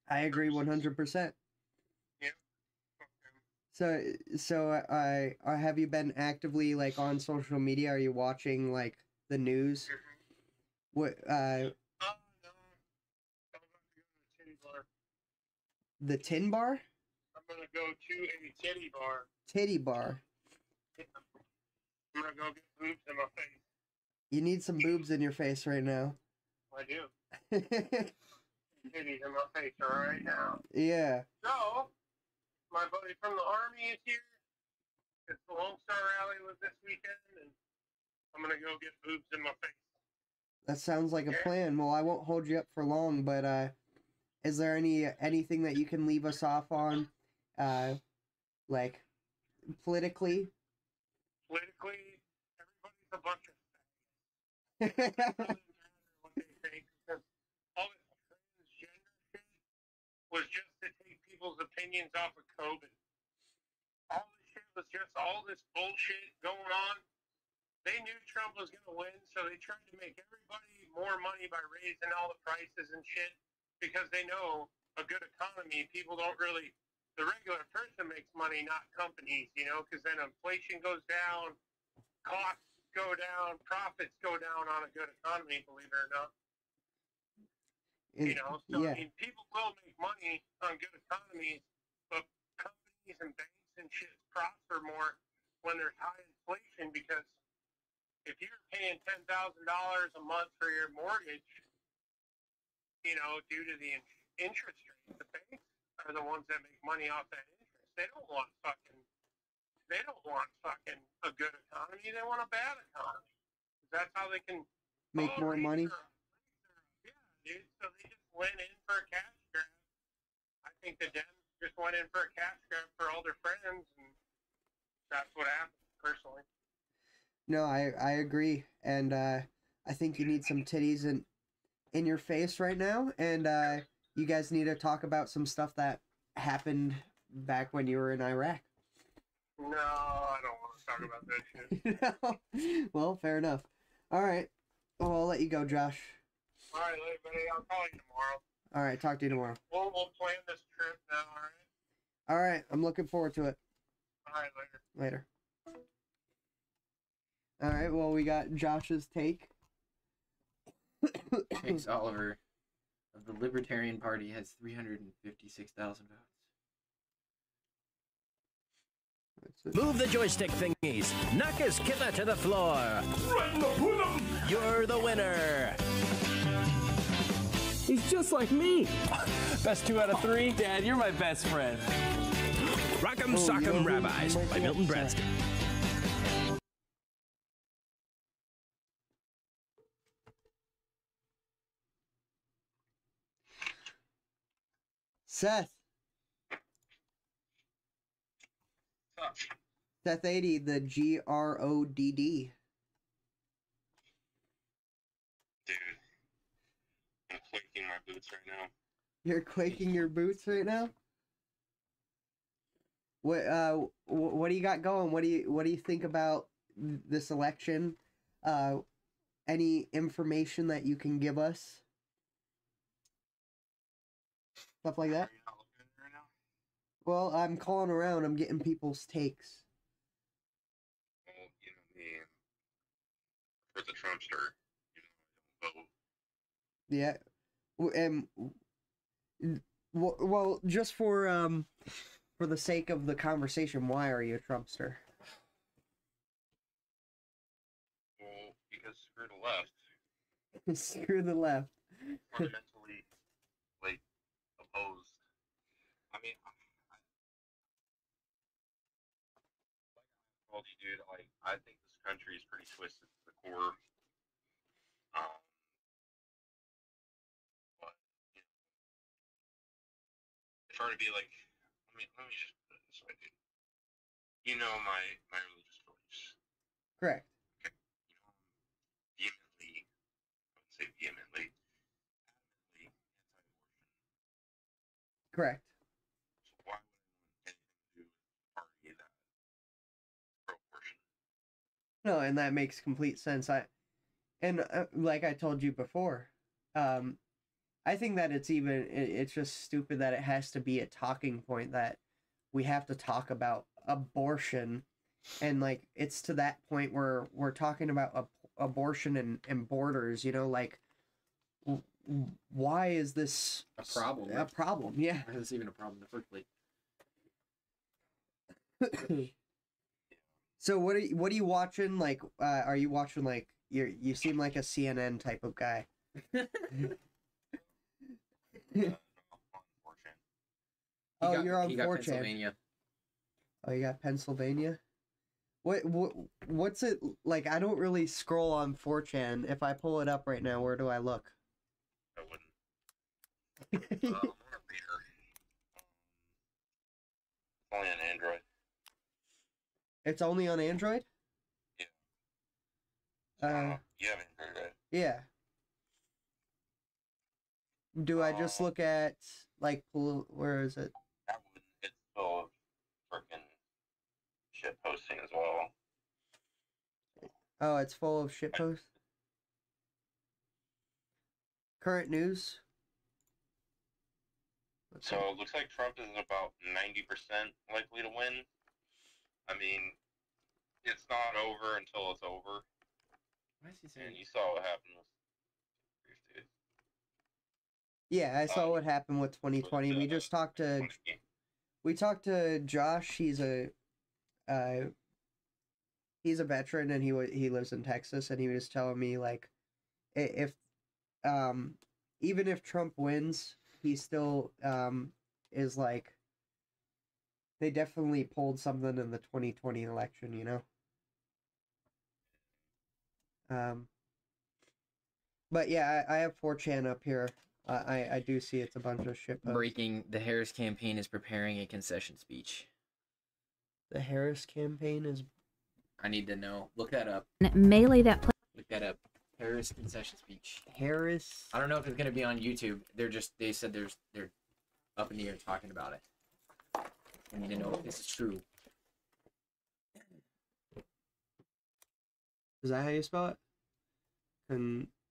Speaker 2: I agree 100%.
Speaker 6: Yeah.
Speaker 2: So have you been actively like on social media? Are you watching like the news? What
Speaker 6: No. I'm about to go to the titty bar.
Speaker 2: The tin bar?
Speaker 6: I'm gonna go to a titty bar.
Speaker 2: Titty bar.
Speaker 6: I'm gonna go get boobs in my face.
Speaker 2: You need some boobs in your face right now.
Speaker 6: I do. Titties in my face right now.
Speaker 2: Yeah.
Speaker 6: So, my buddy from the Army is here. Because the Lone Star Rally was this weekend, and I'm going to go get boobs in my face.
Speaker 2: That sounds like a plan. Well, I won't hold you up for long, but is there anything that you can leave us off on, like politically?
Speaker 6: Politically, everybody's a bunch of faggots. It doesn't matter what they think, because all this transgender shit was just to take people's opinions off of COVID. All this shit was just all this bullshit going on. They knew Trump was going to win, so they tried to make everybody more money by raising all the prices and shit, because they know a good economy, people don't really, the regular person makes money, not companies, you know, because then inflation goes down, costs go down, profits go down on a good economy, believe it or not. You know, so
Speaker 2: yeah.
Speaker 6: I mean, people will make money on good economies, but companies and banks and shit prosper more when there's high inflation, because if you're paying $10,000 a month for your mortgage, you know, due to the interest rate, the banks are the ones that make money off that interest. They don't want fucking a good economy. They want a bad economy. That's how they can
Speaker 2: Make more money.
Speaker 6: Yeah, dude. So they just went in for a cash grab. I think the Dems just went in for a cash grab for all their friends, and that's what happened, personally.
Speaker 2: No, I agree, and I think you need some titties in your face right now, and you guys need to talk about some stuff that happened back when you were in Iraq.
Speaker 6: No, I don't want to talk about that shit.
Speaker 2: No? Well, fair enough. All right. Well, I'll let you go, Josh.
Speaker 6: All right, later, buddy. I'll call you tomorrow.
Speaker 2: All right, talk to you tomorrow.
Speaker 6: We'll plan this trip now, all right?
Speaker 2: All right, I'm looking forward to it.
Speaker 6: All right, later.
Speaker 2: Later. All right, well, we got Josh's take.
Speaker 5: Thanks, Oliver. Of the Libertarian Party has 356,000 votes.
Speaker 9: Move the joystick thingies. Knock his killer to the floor. You're the winner.
Speaker 12: He's just like me. Best 2 out of 3. Dad, you're my best friend.
Speaker 9: Rock'em Sock'em Rabbis by Milton Branscombe.
Speaker 2: Seth. Seth 80, the GRODD.
Speaker 6: Dude, I'm quaking my boots right now.
Speaker 2: You're quaking your boots right now? What do you got going? What do you think about this election? Any information that you can give us? Stuff like that? Well, I'm calling around. I'm getting people's takes.
Speaker 6: Well, you know me. For the Trumpster, you know, I don't vote.
Speaker 2: Yeah. Well, just for the sake of the conversation, why are you a Trumpster?
Speaker 6: Well, because screw the left.
Speaker 2: Screw the left.
Speaker 6: Fundamentally, like, opposed. I mean, I told you, dude, like, I think this country is pretty twisted to the core. But, it's hard to be like, let me just put it this way, dude. You know my religious beliefs.
Speaker 2: Correct.
Speaker 6: Okay. You know, vehemently, I would say vehemently, adamantly anti-abortion.
Speaker 2: Correct.
Speaker 6: So why would I want anything to do with a party that's pro-abortion?
Speaker 2: No, and that makes complete sense. Like I told you before, I think that it's just stupid that it has to be a talking point that we have to talk about abortion, and like it's to that point where we're talking about abortion and borders. You know, like why is this
Speaker 5: a problem?
Speaker 2: A problem, yeah.
Speaker 5: Why is this even a problem in the first place?
Speaker 2: So what are you watching? Like, are you watching like you seem like a CNN type of guy? Oh, you're on 4chan. Oh, you got Pennsylvania? What's it like? I don't really scroll on 4chan. If I pull it up right now, where do I look?
Speaker 6: I wouldn't. I'm on a reader. It's only on Android.
Speaker 2: It's only on Android?
Speaker 6: Yeah. You have Android, right?
Speaker 2: Yeah. Do I just look at, like, where is it?
Speaker 6: I wouldn't. It's full of freaking shit posting as well.
Speaker 2: Oh, it's full of shit posts? Current news?
Speaker 6: So it looks like Trump is about 90% likely to win. I mean, it's not over until it's over.
Speaker 5: Why is he saying?
Speaker 6: And you saw what happened with
Speaker 2: Yeah, I saw what happened with 2020. We just talked to... We talked to Josh. He's a veteran, and he lives in Texas, and he was telling me, like, if even if Trump wins, he still is like, they definitely pulled something in the 2020 election, you know. But yeah, I have 4chan up here. I do see it's a bunch of shit posts.
Speaker 5: Breaking: the Harris campaign is preparing a concession speech.
Speaker 2: The Harris campaign is...
Speaker 5: I need to know. Look that up.
Speaker 13: Melee that...
Speaker 5: Look that up. Harris concession speech.
Speaker 2: Harris...
Speaker 5: I don't know if it's going to be on YouTube. They said they're up in the air talking about it. I need to know if this is true.
Speaker 2: Is that how you spell it?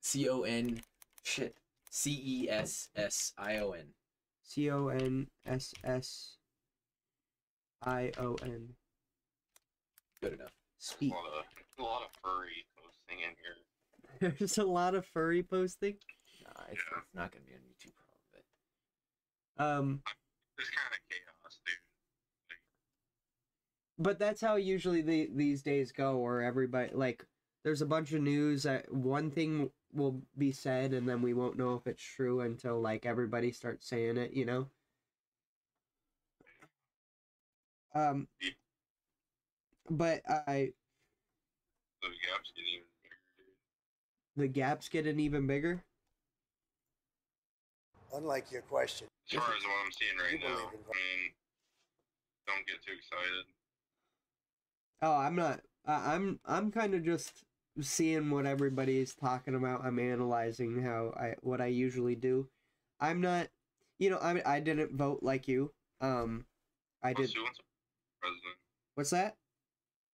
Speaker 5: C-O-N... Shit. C-E-S-S-I-O-N.
Speaker 2: C-O-N-S-S-I-O-N.
Speaker 5: Good enough.
Speaker 2: Speak.
Speaker 6: a lot of furry posting in here.
Speaker 2: There's a lot of furry posting?
Speaker 5: Nah, it's not going to be on YouTube probably.
Speaker 6: It's kind of chaos, dude.
Speaker 2: But that's how usually these days go, where everybody, like, there's a bunch of news that one thing will be said, and then we won't know if it's true until, like, everybody starts saying it, you know? But
Speaker 6: The gap's getting even bigger, dude.
Speaker 2: The gap's getting even bigger?
Speaker 15: Unlike your question.
Speaker 6: As far as what I'm seeing right now, I mean, don't get too excited.
Speaker 2: Oh, I'm not. I'm kind of just seeing what everybody's talking about. I'm analyzing what I usually do. I'm not, you know, I didn't vote like you. I did.
Speaker 6: President.
Speaker 2: What's that?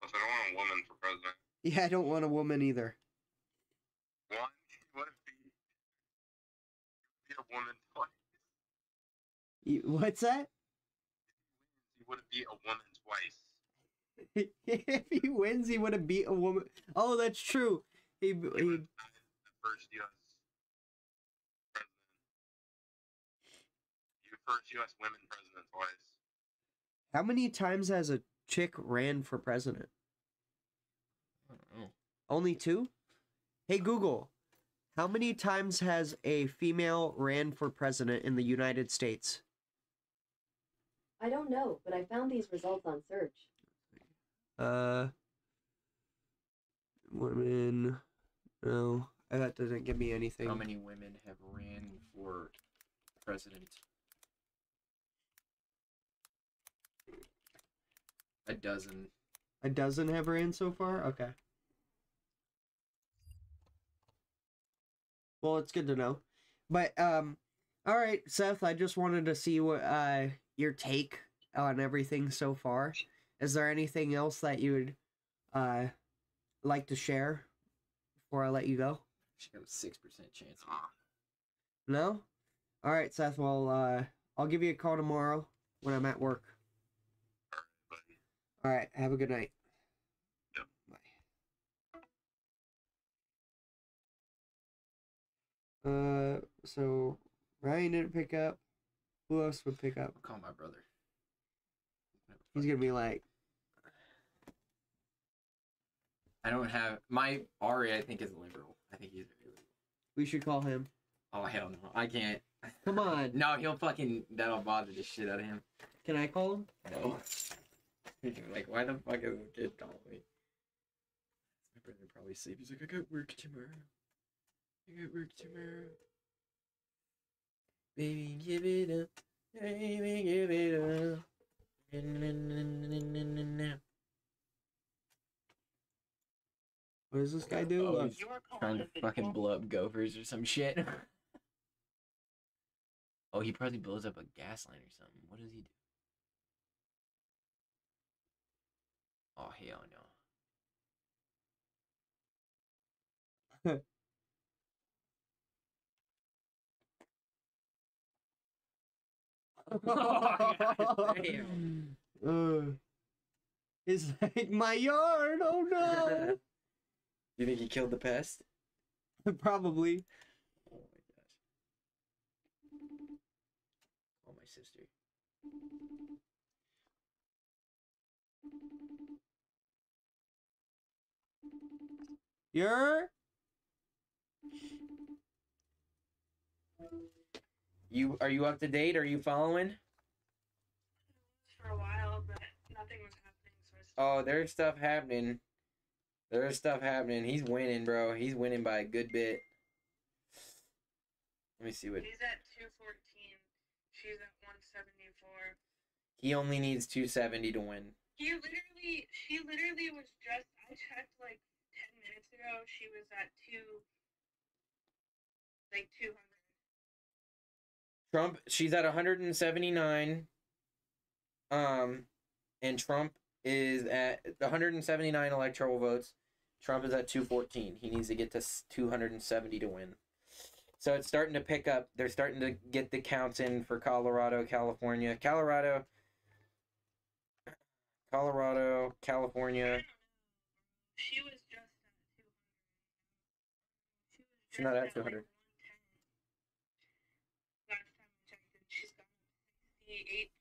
Speaker 6: I said I don't want a woman for president.
Speaker 2: Yeah, I don't want a woman either.
Speaker 6: One, what if be a woman twice?
Speaker 2: What's that?
Speaker 6: He would have beat a woman twice.
Speaker 2: If he wins, he would have beat a woman. Oh, that's true. He
Speaker 6: the first U.S. president. You first U.S. women president twice.
Speaker 2: How many times has a chick ran for president?
Speaker 5: I don't know.
Speaker 2: Only 2? Hey Google, how many times has a female ran for president in the United States?
Speaker 16: I don't know, but I found these results on search.
Speaker 2: Women. No, that doesn't give me anything.
Speaker 5: How many women have ran for president? A dozen.
Speaker 2: A dozen have ran so far? Okay. Well, it's good to know. But, all right, Seth, I just wanted to see what, your take on everything so far. Is there anything else that you would, like to share before I let you go?
Speaker 5: She got a 6% chance.
Speaker 2: No? All right, Seth, well, I'll give you a call tomorrow when I'm at work. All right, have a good night.
Speaker 6: Yep.
Speaker 2: Bye. So Ryan didn't pick up. Who else would pick up?
Speaker 5: I'll call my brother.
Speaker 2: He's gonna be like,
Speaker 5: I don't have my Ari. I think is liberal. I think he's very liberal.
Speaker 2: we should call him.
Speaker 5: Oh hell no, I can't.
Speaker 2: Come on.
Speaker 5: No, he'll fucking that'll bother the shit out of him.
Speaker 2: Can I call him?
Speaker 5: No. Like, why the fuck is this kid calling me? My brother probably sleep. He's like, I got work tomorrow. I got work tomorrow. Baby, give it up. Baby, give it up.
Speaker 2: What does this guy do?
Speaker 5: Oh, he's trying to fucking blow up gophers or some shit. Oh, he probably blows up a gas line or something. What does he do? Oh, hell
Speaker 2: no. It's like my yard. Oh no.
Speaker 5: You think he killed the pest?
Speaker 2: Probably.
Speaker 5: Oh my gosh. Oh, my sister. Are you up to date? Are you following?
Speaker 13: For a while, but nothing was happening.
Speaker 5: Oh, there's stuff happening. There's stuff happening. He's winning, bro. He's winning by a good bit. Let me see what.
Speaker 13: He's at 214. She's at 174.
Speaker 5: He only needs 270 to win.
Speaker 13: She literally was just. I checked like 10 minutes ago. She was at 200.
Speaker 5: Trump, she's at 179. And Trump is at 179 electoral votes. Trump is at 214. He needs to get to 270 to win. So it's starting to pick up. They're starting to get the counts in for Colorado, California. California.
Speaker 13: She was just at 200.
Speaker 5: She's not at 200.
Speaker 13: Last time I checked, and she's got 68.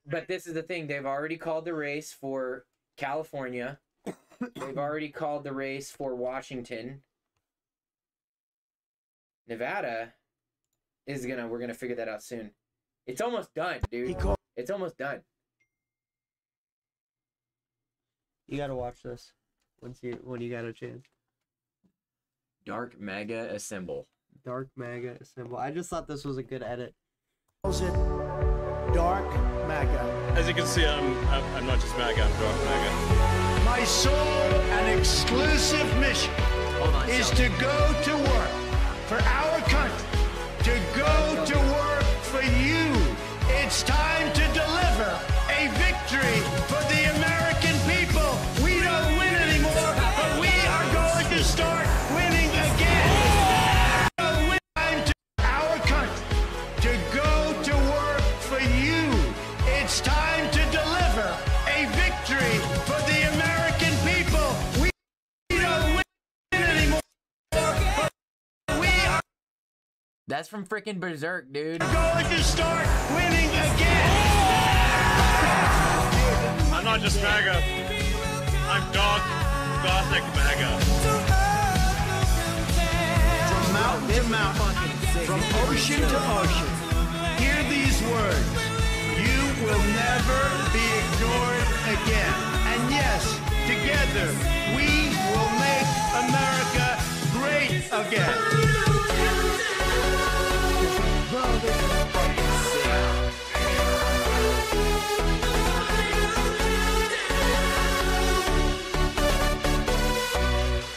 Speaker 5: But this is the thing. They've already called the race for California. They've already called the race for Washington. Nevada is we're gonna figure that out soon. It's almost done, dude. It's almost done.
Speaker 2: You gotta watch this when you got a chance.
Speaker 5: Dark MAGA Assemble.
Speaker 2: Dark MAGA Assemble. I just thought this was a good edit.
Speaker 15: Dark MAGA.
Speaker 8: As you can see, I'm not just MAGA, I'm Dark MAGA.
Speaker 15: My sole and exclusive mission is to go to work for our country, to go to work for you. It's time to deliver a victory for the American people. We don't win anymore, but we are going to start winning again. Time to our country, to go to work for you. It's time to deliver a victory for the American people. We don't win anymore, but we are
Speaker 5: That's from freaking Berserk, dude.
Speaker 15: going to start winning again.
Speaker 8: I'm not just MAGA, I'm Gothic MAGA.
Speaker 15: From mountain to mountain, from ocean to ocean, hear these words. You will never be ignored again. And yes, together, we will make America great again.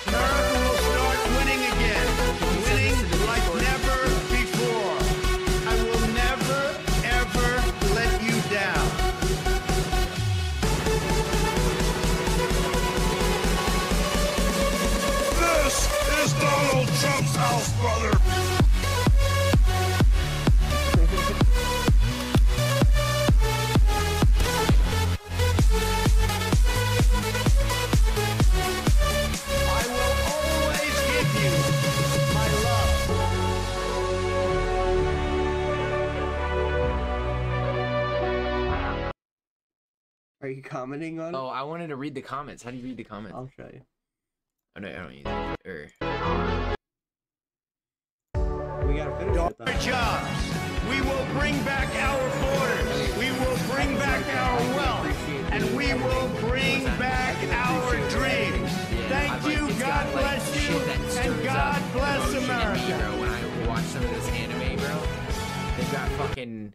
Speaker 15: America will start winning again, winning like never before. I will never, ever let you down.
Speaker 8: This is Donald Trump's house, brother.
Speaker 15: I will always give you my love.
Speaker 2: Are you commenting on it?
Speaker 5: Oh, I wanted to read the comments. How do you read the comments?
Speaker 2: I'll show you.
Speaker 5: Oh, no, I don't use it.
Speaker 2: We gotta finish it though.
Speaker 15: Our jobs. We will bring back our borders. We will bring back our wealth. And we will
Speaker 5: fucking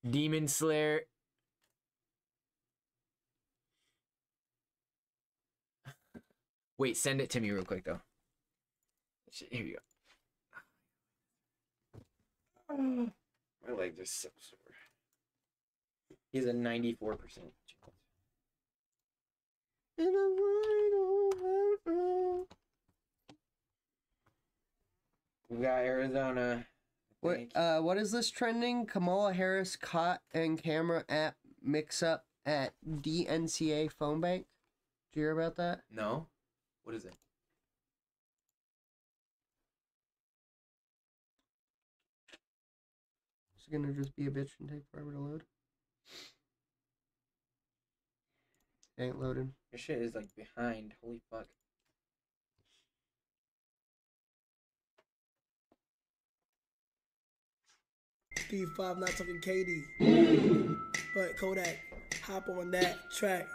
Speaker 5: Demon Slayer. Wait, send it to me real quick though. Here you go. My legs are so sore. He's a 94% chance. We got Arizona.
Speaker 2: What is this trending? Kamala Harris caught and camera app mix-up at DNCA phone bank. Did you hear about that?
Speaker 5: No. What is it?
Speaker 2: It's gonna just be a bitch and take forever to load. It ain't loading.
Speaker 5: Your shit is like behind. Holy fuck.
Speaker 17: Steve 5 not talking Katie. But Kodak, hop on that track.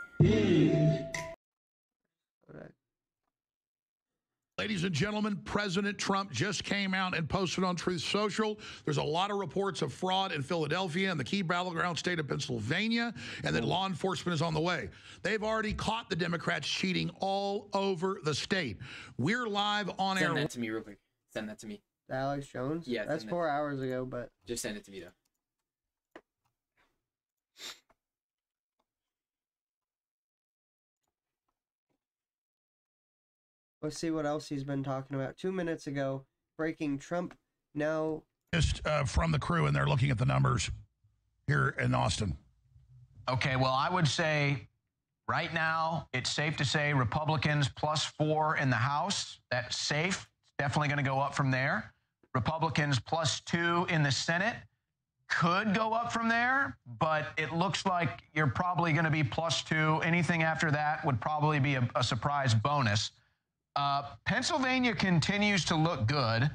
Speaker 18: Ladies and gentlemen, President Trump just came out and posted on Truth Social. There's a lot of reports of fraud in Philadelphia and the key battleground state of Pennsylvania, and that law enforcement is on the way. They've already caught the Democrats cheating all over the state. We're live on air.
Speaker 5: Send that to me real quick. Send that to me.
Speaker 2: Alex Jones?
Speaker 5: Yeah.
Speaker 2: That's 4 hours ago, but...
Speaker 5: Just send it to me, though.
Speaker 2: Let's see what else he's been talking about. 2 minutes ago, breaking Trump now...
Speaker 18: Just from the crew, and they're looking at the numbers here in Austin.
Speaker 19: Okay, well, I would say right now it's safe to say Republicans +4 in the House. That's safe. It's definitely going to go up from there. Republicans +2 in the Senate could go up from there, but it looks like you're probably going to be +2. Anything after that would probably be a surprise bonus. Pennsylvania continues to look good.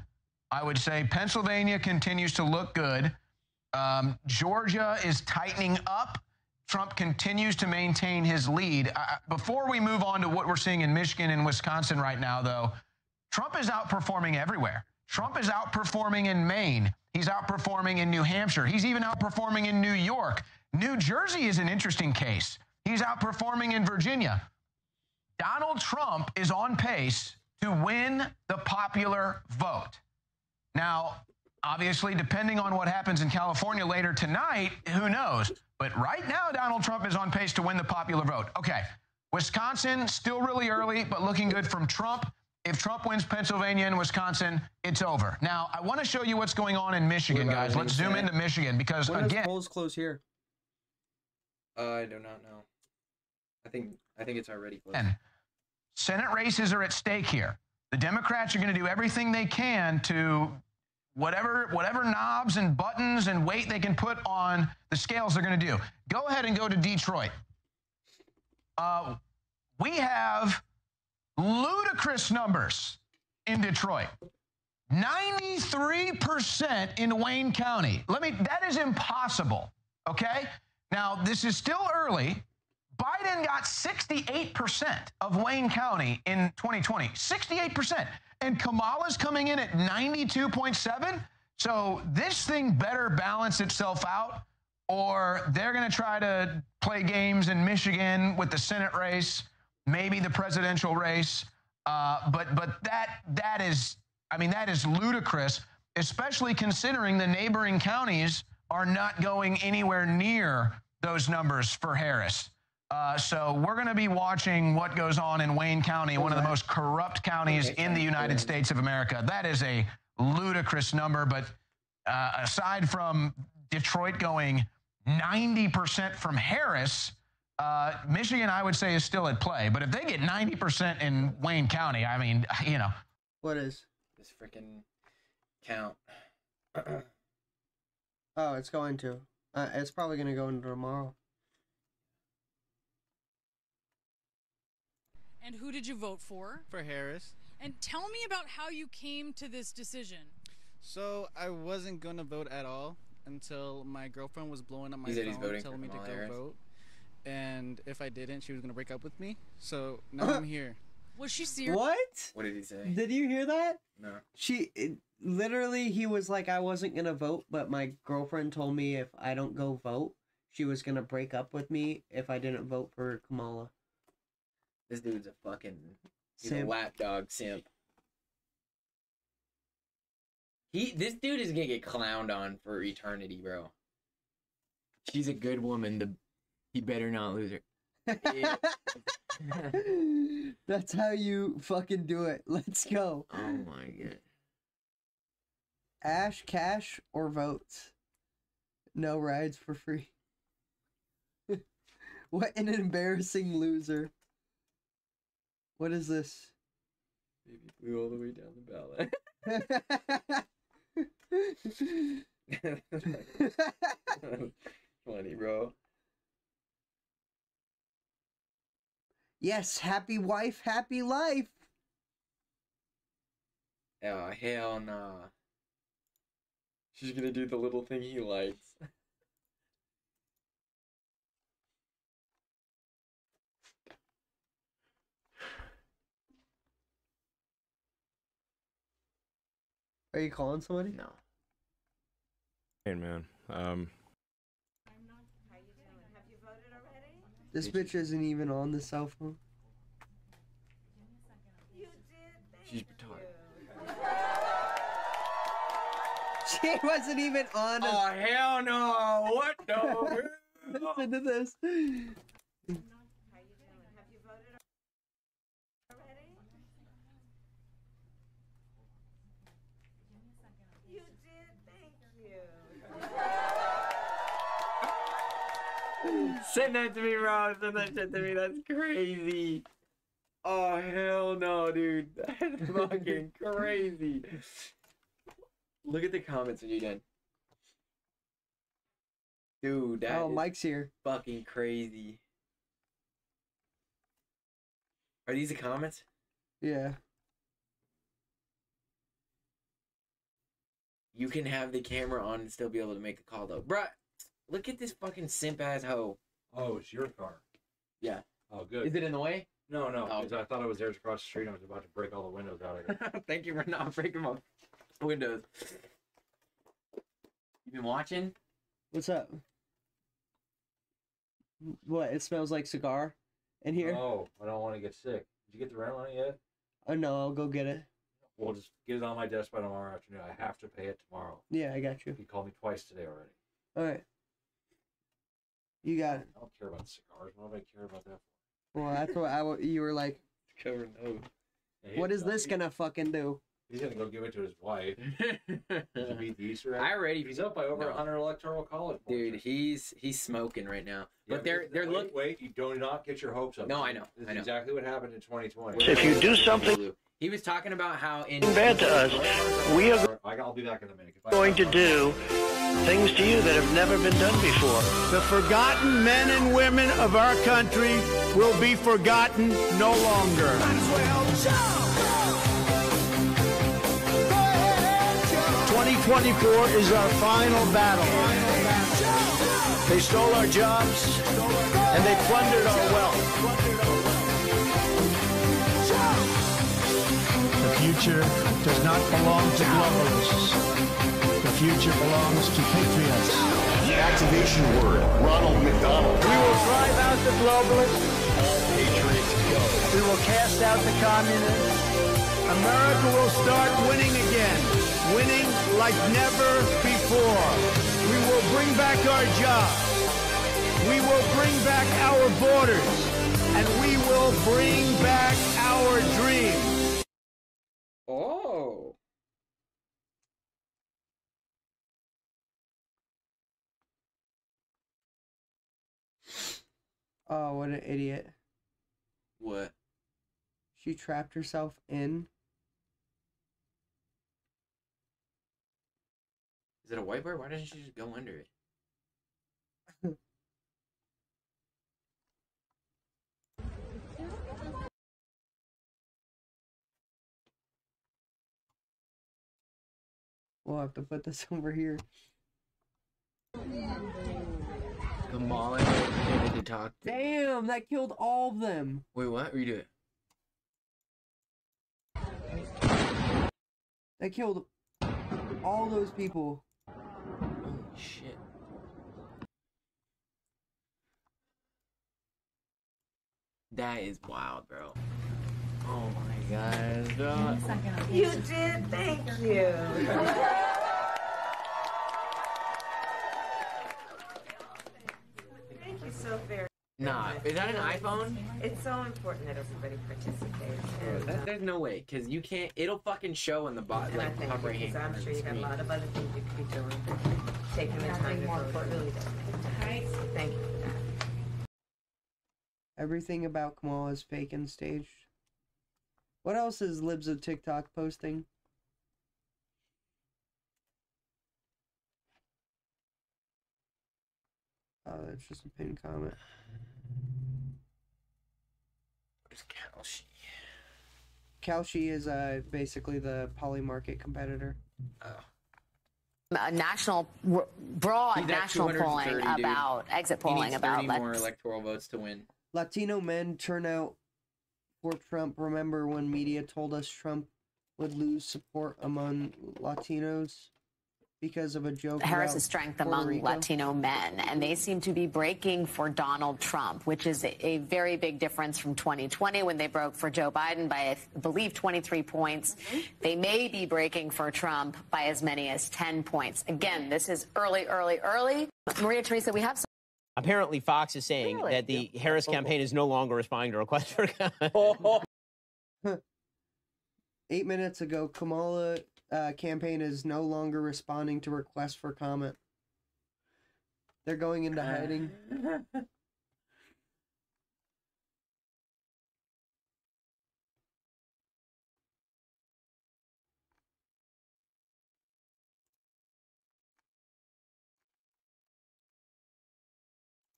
Speaker 19: I would say Pennsylvania continues to look good. Georgia is tightening up. Trump continues to maintain his lead. Before we move on to what we're seeing in Michigan and Wisconsin right now, though, Trump is outperforming everywhere. Trump is outperforming in Maine. He's outperforming in New Hampshire. He's even outperforming in New York. New Jersey is an interesting case. He's outperforming in Virginia. Donald Trump is on pace to win the popular vote. Now, obviously, depending on what happens in California later tonight, who knows? But right now, Donald Trump is on pace to win the popular vote. Okay, Wisconsin, still really early, but looking good from Trump. If Trump wins Pennsylvania and Wisconsin, it's over. Now, I want to show you what's going on in Michigan, guys. Let's zoom into Michigan because,
Speaker 2: when
Speaker 19: again...
Speaker 2: polls close here?
Speaker 5: I do not know. I think it's already closed.
Speaker 19: Senate races are at stake here. The Democrats are going to do everything they can to whatever knobs and buttons and weight they can put on the scales they're going to do. Go ahead and go to Detroit. We have ludicrous numbers in Detroit. 93% in Wayne County. That is impossible, okay? Now, this is still early. Biden got 68% of Wayne County in 2020. 68%. And Kamala's coming in at 92.7%. So this thing better balance itself out, or they're going to try to play games in Michigan with the Senate race, maybe the presidential race. But that is ludicrous, especially considering the neighboring counties are not going anywhere near those numbers for Harris. So we're going to be watching what goes on in Wayne County, one of the most corrupt counties in the United States of America. That is a ludicrous number. But aside from Detroit going 90% from Harris, Michigan, I would say, is still at play. But if they get 90% in Wayne County, I mean, you know.
Speaker 2: What is?
Speaker 5: This freaking count.
Speaker 2: Oh, it's going to. It's probably going to go into tomorrow.
Speaker 20: And who did you vote for?
Speaker 22: For Harris.
Speaker 20: And tell me about how you came to this decision.
Speaker 22: So I wasn't going to vote at all until my girlfriend was blowing up my phone telling me to go vote. And if I didn't, she was going to break up with me. So now I'm here.
Speaker 20: Was she serious?
Speaker 2: What?
Speaker 5: What did he say?
Speaker 2: Did you hear that?
Speaker 5: No.
Speaker 2: Literally, he was like, I wasn't gonna vote, but my girlfriend told me if I don't go vote, she was gonna break up with me if I didn't vote for Kamala.
Speaker 5: This dude's a fucking... He's
Speaker 2: Simp.
Speaker 5: a lapdog simp. This dude is gonna get clowned on for eternity, bro. She's a good woman. He better not lose her.
Speaker 2: That's how you fucking do it. Let's go.
Speaker 5: Oh my god.
Speaker 2: Ash, cash, or votes? No rides for free. What an embarrassing loser. What is this?
Speaker 5: Baby flew all the way down the ballot. Funny, bro.
Speaker 2: Yes, happy wife, happy life.
Speaker 5: Oh, hell nah. She's gonna do the little thing he likes.
Speaker 2: Are you calling somebody?
Speaker 5: No.
Speaker 3: Hey, man.
Speaker 2: This bitch isn't even on the cell phone.
Speaker 5: She's retarded.
Speaker 2: She wasn't even on.
Speaker 5: Oh, hell no. What no?
Speaker 2: Listen to this.
Speaker 5: Send that to me, bro. Send that shit to me. That's crazy. Oh, hell no, dude. That's fucking crazy. Look at the comments when you're done. Dude, that is
Speaker 2: Mike's here.
Speaker 5: Fucking crazy. Are these the comments?
Speaker 2: Yeah.
Speaker 5: You can have the camera on and still be able to make the call, though. Bruh, look at this fucking simp-ass hoe.
Speaker 7: Oh, it's your car.
Speaker 5: Yeah.
Speaker 7: Oh, good.
Speaker 5: Is it in the way?
Speaker 7: No, no.
Speaker 5: Oh.
Speaker 7: 'Cause I thought it was theirs across the street. And I was about to break all the windows out of it.
Speaker 5: Thank you for not breaking my windows. You been watching?
Speaker 2: What's up? What? It smells like cigar in here?
Speaker 7: Oh, I don't want to get sick. Did you get the rental on it yet?
Speaker 2: Oh, no, I'll go get it.
Speaker 7: Well, just get it on my desk by tomorrow afternoon. I have to pay it tomorrow.
Speaker 2: Yeah, I got you.
Speaker 7: He called me twice today already.
Speaker 2: All right. You got it.
Speaker 7: I don't care about cigars. What do I care about that
Speaker 2: Well, that's what you were like.
Speaker 5: Cover nose.
Speaker 7: for?
Speaker 2: What is this gonna fucking do?
Speaker 7: He's gonna go give it to his wife. To beat the Easter egg.
Speaker 5: I already.
Speaker 7: He's up by over 100 electoral college points.
Speaker 5: Dude, he's smoking right now.
Speaker 7: Yeah,
Speaker 5: But they're looking.
Speaker 7: Wait, you do not get your hopes up.
Speaker 5: No, I know.
Speaker 7: This is
Speaker 5: I know.
Speaker 7: exactly what happened in 2020.
Speaker 5: If you do something he was talking about how in
Speaker 9: bad to us, we are
Speaker 7: I'll be back in a minute.
Speaker 9: going to do things to you that have never been done before.
Speaker 15: The forgotten men and women of our country will be forgotten no longer. 2024 is our final battle. They stole our jobs and they plundered our wealth. The future does not belong to globalists. The future belongs to patriots.
Speaker 11: The activation word, Ronald McDonald.
Speaker 15: We will drive out the globalists. All patriots go. We will cast out the communists. America will start winning again. Winning like never before. We will bring back our jobs. We will bring back our borders. And we will bring back our dreams.
Speaker 5: Oh.
Speaker 2: Oh, what an idiot.
Speaker 5: What?
Speaker 2: She trapped herself in.
Speaker 5: Is it a whiteboard? Why doesn't she just go under it?
Speaker 2: We'll have to put this over here.
Speaker 5: Kamala needed to talk to.
Speaker 2: Damn, that killed all of them.
Speaker 5: Wait, what? Redo it.
Speaker 2: They killed all those people.
Speaker 5: Holy shit. That is wild, bro. Oh my god.
Speaker 14: You did, thank you. Thank you so very
Speaker 5: Nah, is that an iPhone?
Speaker 14: It's so important that everybody participates. And,
Speaker 5: There's no way, because you can't, it'll fucking show in the bot,
Speaker 14: and I
Speaker 5: like,
Speaker 14: think
Speaker 5: top right
Speaker 14: because
Speaker 5: hand
Speaker 14: I'm
Speaker 5: corner
Speaker 14: sure
Speaker 5: of
Speaker 14: you
Speaker 5: the
Speaker 14: got a
Speaker 5: screen.
Speaker 14: lot of other things you could be doing. Taking the time to vote really does make a difference. Thank you for that.
Speaker 2: Everything about Kamala is fake and staged. What else is Libs of TikTok posting? Oh, that's just a pinned comment.
Speaker 5: What is Kalshi?
Speaker 2: Kalshi is basically the Polymarket competitor.
Speaker 5: Oh.
Speaker 21: National, broad
Speaker 5: He's at
Speaker 21: national
Speaker 5: 230,
Speaker 21: polling
Speaker 5: dude.
Speaker 21: about exit
Speaker 5: He
Speaker 21: polling
Speaker 5: needs
Speaker 21: about
Speaker 5: 30 more electoral votes to win.
Speaker 2: Latino men turn out for Trump. Remember when media told us Trump would lose support among Latinos because of a joke
Speaker 21: Harris's
Speaker 2: about
Speaker 21: strength
Speaker 2: Puerto
Speaker 21: among
Speaker 2: Rico?
Speaker 21: Latino men, and they seem to be breaking for Donald Trump, which is a very big difference from 2020 when they broke for Joe Biden by, I believe, 23 points. They may be breaking for Trump by as many as 10 points. Again, this is early. Maria Teresa, we have some.
Speaker 23: Apparently, Fox is saying that the Harris campaign is no longer responding to requests for comment.
Speaker 2: 8 minutes ago, Kamala campaign is no longer responding to requests for comment. They're going into hiding.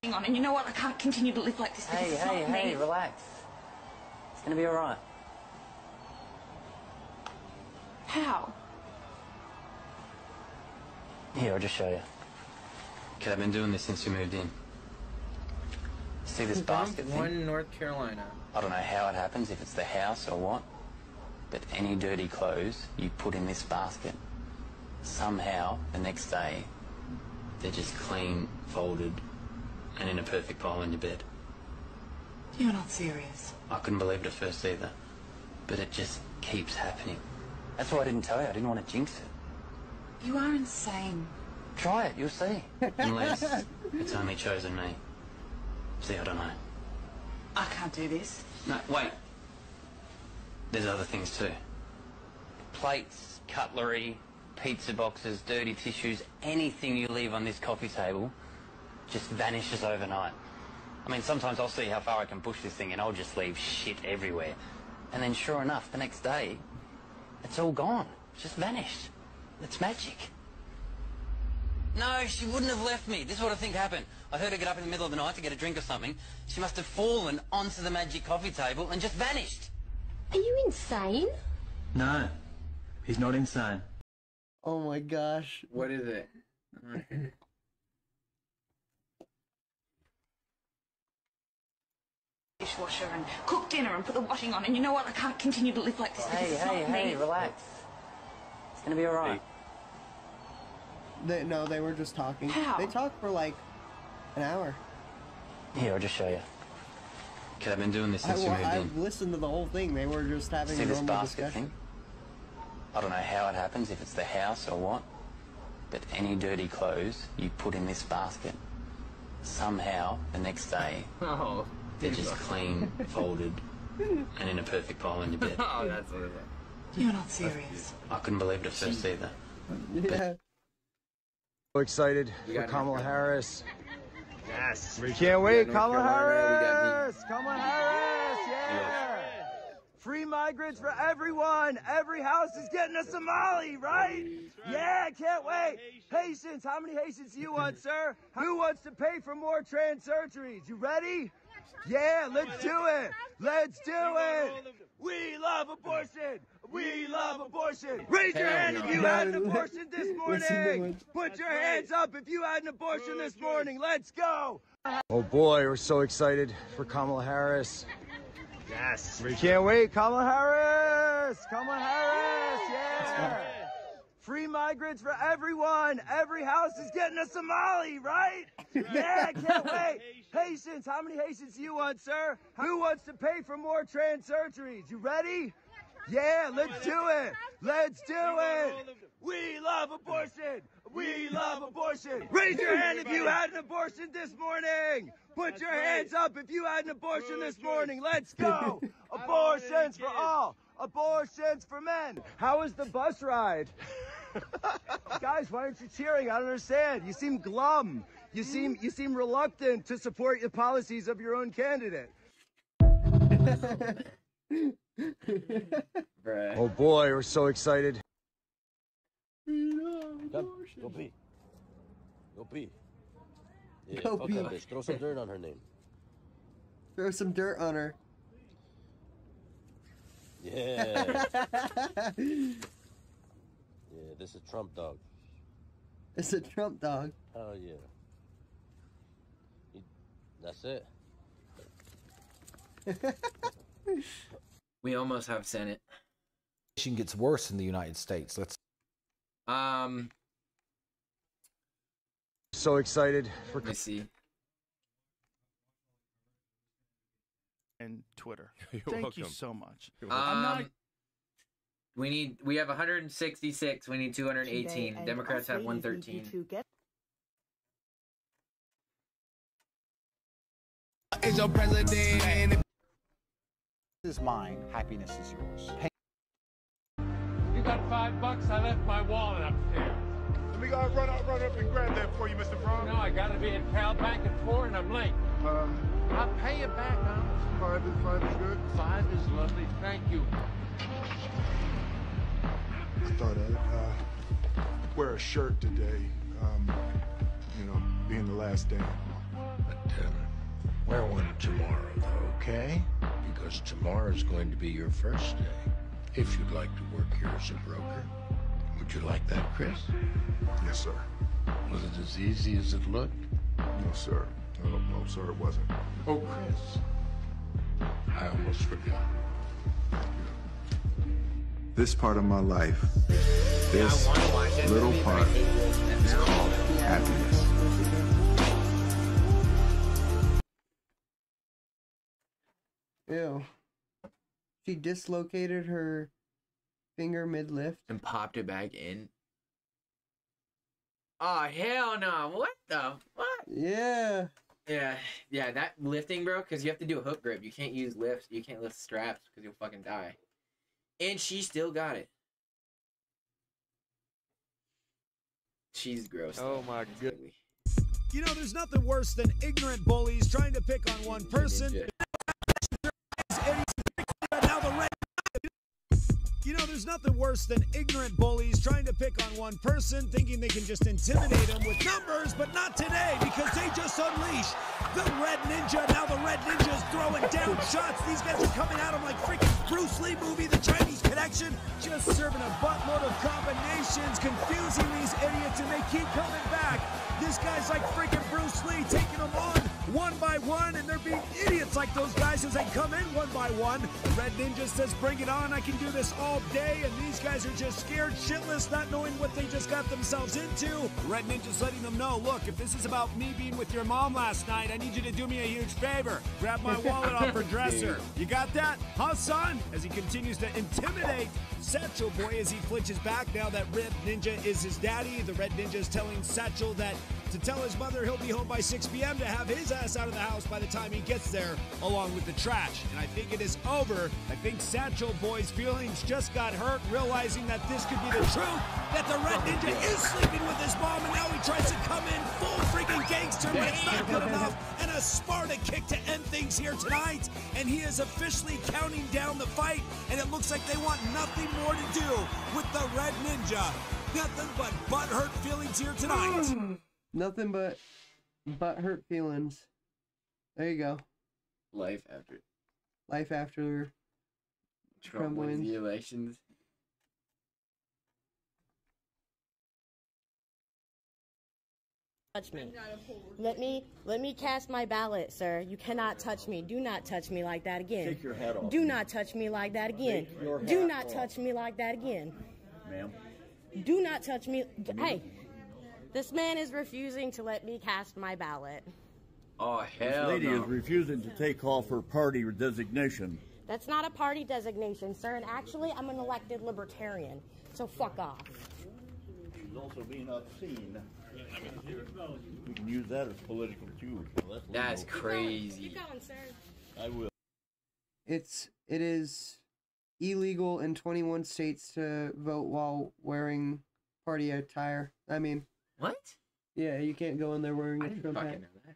Speaker 24: Hang on, and you know what? I can't continue to live like this.
Speaker 25: Hey, relax. It's gonna be alright.
Speaker 24: How?
Speaker 25: Here, I'll just show you. Okay, I've been doing this since we moved in. See this basket thing?
Speaker 5: One North Carolina.
Speaker 25: I don't know how it happens, if it's the house or what, but any dirty clothes you put in this basket, somehow the next day they're just clean, folded, and in a perfect pile in your bed.
Speaker 24: You're not serious.
Speaker 25: I couldn't believe it at first either, but it just keeps happening. That's why I didn't tell you. I didn't want to jinx it.
Speaker 24: You are insane.
Speaker 25: Try it, you'll see. Unless it's only chosen me. See, I don't know.
Speaker 24: I can't do this.
Speaker 25: No, wait. There's other things too. Plates, cutlery, pizza boxes, dirty tissues, anything you leave on this coffee table just vanishes overnight. I mean, sometimes I'll see how far I can push this thing and I'll just leave shit everywhere. And then sure enough, the next day, it's all gone. It's just vanished. It's magic. No, she wouldn't have left me. This is what I think happened. I heard her get up in the middle of the night to get a drink or something. She must have fallen onto the magic coffee table and just vanished.
Speaker 14: Are you insane?
Speaker 25: No, he's not insane.
Speaker 2: Oh my gosh.
Speaker 5: What is it?
Speaker 24: Dishwasher and cook dinner and put the washing on, and you know what? I can't continue to live like this.
Speaker 25: Hey, relax. It's gonna be alright.
Speaker 2: No, they were just talking.
Speaker 24: How?
Speaker 2: They talked for like an hour.
Speaker 25: Here, I'll just show you. Okay, I've been doing this since we moved in.
Speaker 2: I've listened to the whole thing. They were just having
Speaker 25: See
Speaker 2: a
Speaker 25: this
Speaker 2: normal
Speaker 25: basket
Speaker 2: discussion.
Speaker 25: thing? I don't know how it happens, if it's the house or what, but any dirty clothes you put in this basket, somehow the next day they're just clean, folded, and in a perfect pile in your bed.
Speaker 5: Oh, that's what it is.
Speaker 24: You're not serious.
Speaker 25: I couldn't believe it at first either.
Speaker 2: Yeah.
Speaker 26: So excited
Speaker 5: We
Speaker 26: for
Speaker 5: got
Speaker 26: Kamala
Speaker 5: North
Speaker 26: Harris. Yes. We
Speaker 5: We
Speaker 26: can't
Speaker 5: got
Speaker 26: wait.
Speaker 5: North
Speaker 26: Kamala
Speaker 5: Carolina, we got
Speaker 26: Harris. Kamala Harris. Yeah. Free migrants for everyone. Every house is getting a Somali, right? Yeah, can't wait. Haitians. How many Haitians do you want, sir? Who wants to pay for more trans surgeries? You ready? Yeah, let's do it. Let's do it. We love abortion. We love abortion. Raise your hand if you had an abortion this morning. Put your hands up if you had an abortion this morning. Let's go. Oh boy, we're so excited for Kamala Harris. Yes. We can't wait. Kamala Harris. Kamala Harris. Yeah. Free migrants for everyone. Every house is getting a Somali, right? Yeah, can't wait. Haitians, how many Haitians do you want, sir? Who wants to pay for more trans surgeries? You ready? Yeah, let's do it. Let's do it. We love abortion. We love abortion. Raise your hand if you had an abortion this morning. Put your hands up if you had an abortion this morning. Let's go. Abortions for all. Abortions for men. How was the bus ride? Guys, why aren't you cheering? I don't understand. You seem glum. You seem reluctant to support the policies of your own candidate. Oh boy, we're so excited.
Speaker 1: Come, go pee. Go pee. Yeah,
Speaker 2: Go
Speaker 1: fuck
Speaker 2: pee.
Speaker 1: that bitch. Throw some dirt on her name.
Speaker 2: Throw some dirt on her.
Speaker 1: Yeah. Yeah, this is Trump dog.
Speaker 2: It's a Trump dog.
Speaker 1: Oh yeah. That's it.
Speaker 5: We almost have Senate.
Speaker 4: Gets worse in the United States. Let's.
Speaker 26: So excited for.
Speaker 5: Let's see.
Speaker 6: And Twitter.
Speaker 3: You're
Speaker 6: Thank
Speaker 3: welcome.
Speaker 6: you so much.
Speaker 5: We have 166. We need 218. Democrats have 113.
Speaker 10: Is your president?
Speaker 4: This is mine. Happiness is yours.
Speaker 8: You got $5? I left my wallet upstairs.
Speaker 11: Let me go run up and grab that for you, Mr. Brown.
Speaker 8: No, I gotta be in Cal Bank at 4 and I'm late. I'll pay you back, huh?
Speaker 11: Five is good.
Speaker 8: 5 is lovely, thank you.
Speaker 11: I thought I'd wear a shirt today. You know, being the last day.
Speaker 12: But wear one tomorrow, though, okay? Because tomorrow's going to be your first day. If you'd like to work here as a broker. Would you like that, Chris?
Speaker 11: Yes, sir.
Speaker 12: Was it as easy as it looked?
Speaker 11: No, sir. No, sir, it wasn't.
Speaker 12: Oh, Chris. I almost forgot.
Speaker 11: This part of my life, this little part, is called happiness.
Speaker 2: Ew. She dislocated her finger mid-lift.
Speaker 5: And popped it back in. Oh, hell no. What the fuck?
Speaker 2: Yeah.
Speaker 5: Yeah, that lifting, bro, because you have to do a hook grip. You can't use lifts. You can't lift straps because you'll fucking die. And she still got it. She's gross.
Speaker 16: Oh my god.
Speaker 27: You know, there's nothing worse than ignorant bullies trying to pick on one person. You know, there's nothing worse than ignorant bullies trying to pick on one person, thinking they can just intimidate them with numbers, but not today, because they just unleashed the Red Ninja. Now the Red Ninja's throwing down shots. These guys are coming at him like freaking Bruce Lee movie, The Chinese Connection, just serving a buttload of combinations, confusing these idiots, and they keep coming back. This guy's like freaking Bruce Lee, taking them on one by one, and they're being idiots like those guys as they come in one by one. The Red Ninja says, bring it on, I can do this all day, and these guys are just scared shitless, not knowing what they just got themselves into. Red Ninja's letting them know, look, if this is about me being with your mom last night, I need you to do me a huge favor. Grab my wallet off her dresser. You got that? Huh, son? As he continues to intimidate Satchel Boy as he flinches back now that Red Ninja is his daddy. The Red Ninja is telling Satchel that to tell his mother he'll be home by 6 p.m. to have his ass out of the house by the time he gets there, along with the trash. And I think it is over. I think Satchel Boy's feelings just got hurt, realizing that this could be the truth, that the Red Ninja is sleeping with his mom, and now he tries to come in full freaking gangster, but it's not good enough. And a Sparta kick to end things here tonight. And he is officially counting down the fight, and it looks like they want nothing more to do with the Red Ninja. Nothing but butthurt feelings here tonight.
Speaker 2: Nothing but hurt feelings. There you go.
Speaker 5: Life
Speaker 2: after
Speaker 5: Trump wins the elections.
Speaker 28: Touch me. Let me cast my ballot, sir. You cannot touch me. Do not touch me like that again.
Speaker 16: Take your hat off.
Speaker 28: Do not touch me like that again.
Speaker 16: Take your
Speaker 28: Do
Speaker 16: hat
Speaker 28: not
Speaker 16: off.
Speaker 28: touch me like that again.
Speaker 16: Ma'am.
Speaker 28: Do not touch me. Hey, this man is refusing to let me cast my ballot.
Speaker 5: Oh,
Speaker 7: This
Speaker 5: hell
Speaker 7: lady
Speaker 5: no.
Speaker 7: is refusing to take off her party designation.
Speaker 28: That's not a party designation, sir, and actually, I'm an elected libertarian, so fuck off.
Speaker 7: She's also being obscene. We can use that as political too. So
Speaker 5: That's crazy.
Speaker 28: Keep going, sir.
Speaker 7: I will.
Speaker 2: It is illegal in 21 states to vote while wearing party attire. I mean,
Speaker 5: what?
Speaker 2: Yeah, you can't go in there wearing a Trump hat.
Speaker 5: Know that.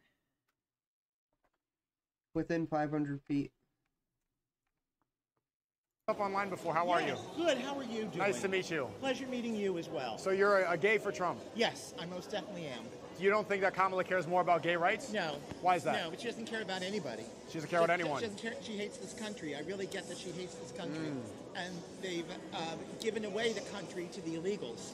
Speaker 2: Within 500 feet.
Speaker 13: Up online before. How are you?
Speaker 16: Good. How are you doing?
Speaker 13: Nice to meet you.
Speaker 16: Pleasure meeting you as well.
Speaker 13: So you're a gay for Trump?
Speaker 16: Yes, I most definitely am.
Speaker 13: You don't think that Kamala cares more about gay rights?
Speaker 16: No.
Speaker 13: Why is that?
Speaker 16: No, but she doesn't care about anybody.
Speaker 13: She doesn't care about anyone.
Speaker 16: She doesn't care. She hates this country. I really get that she hates this country. And they've given away the country to the illegals.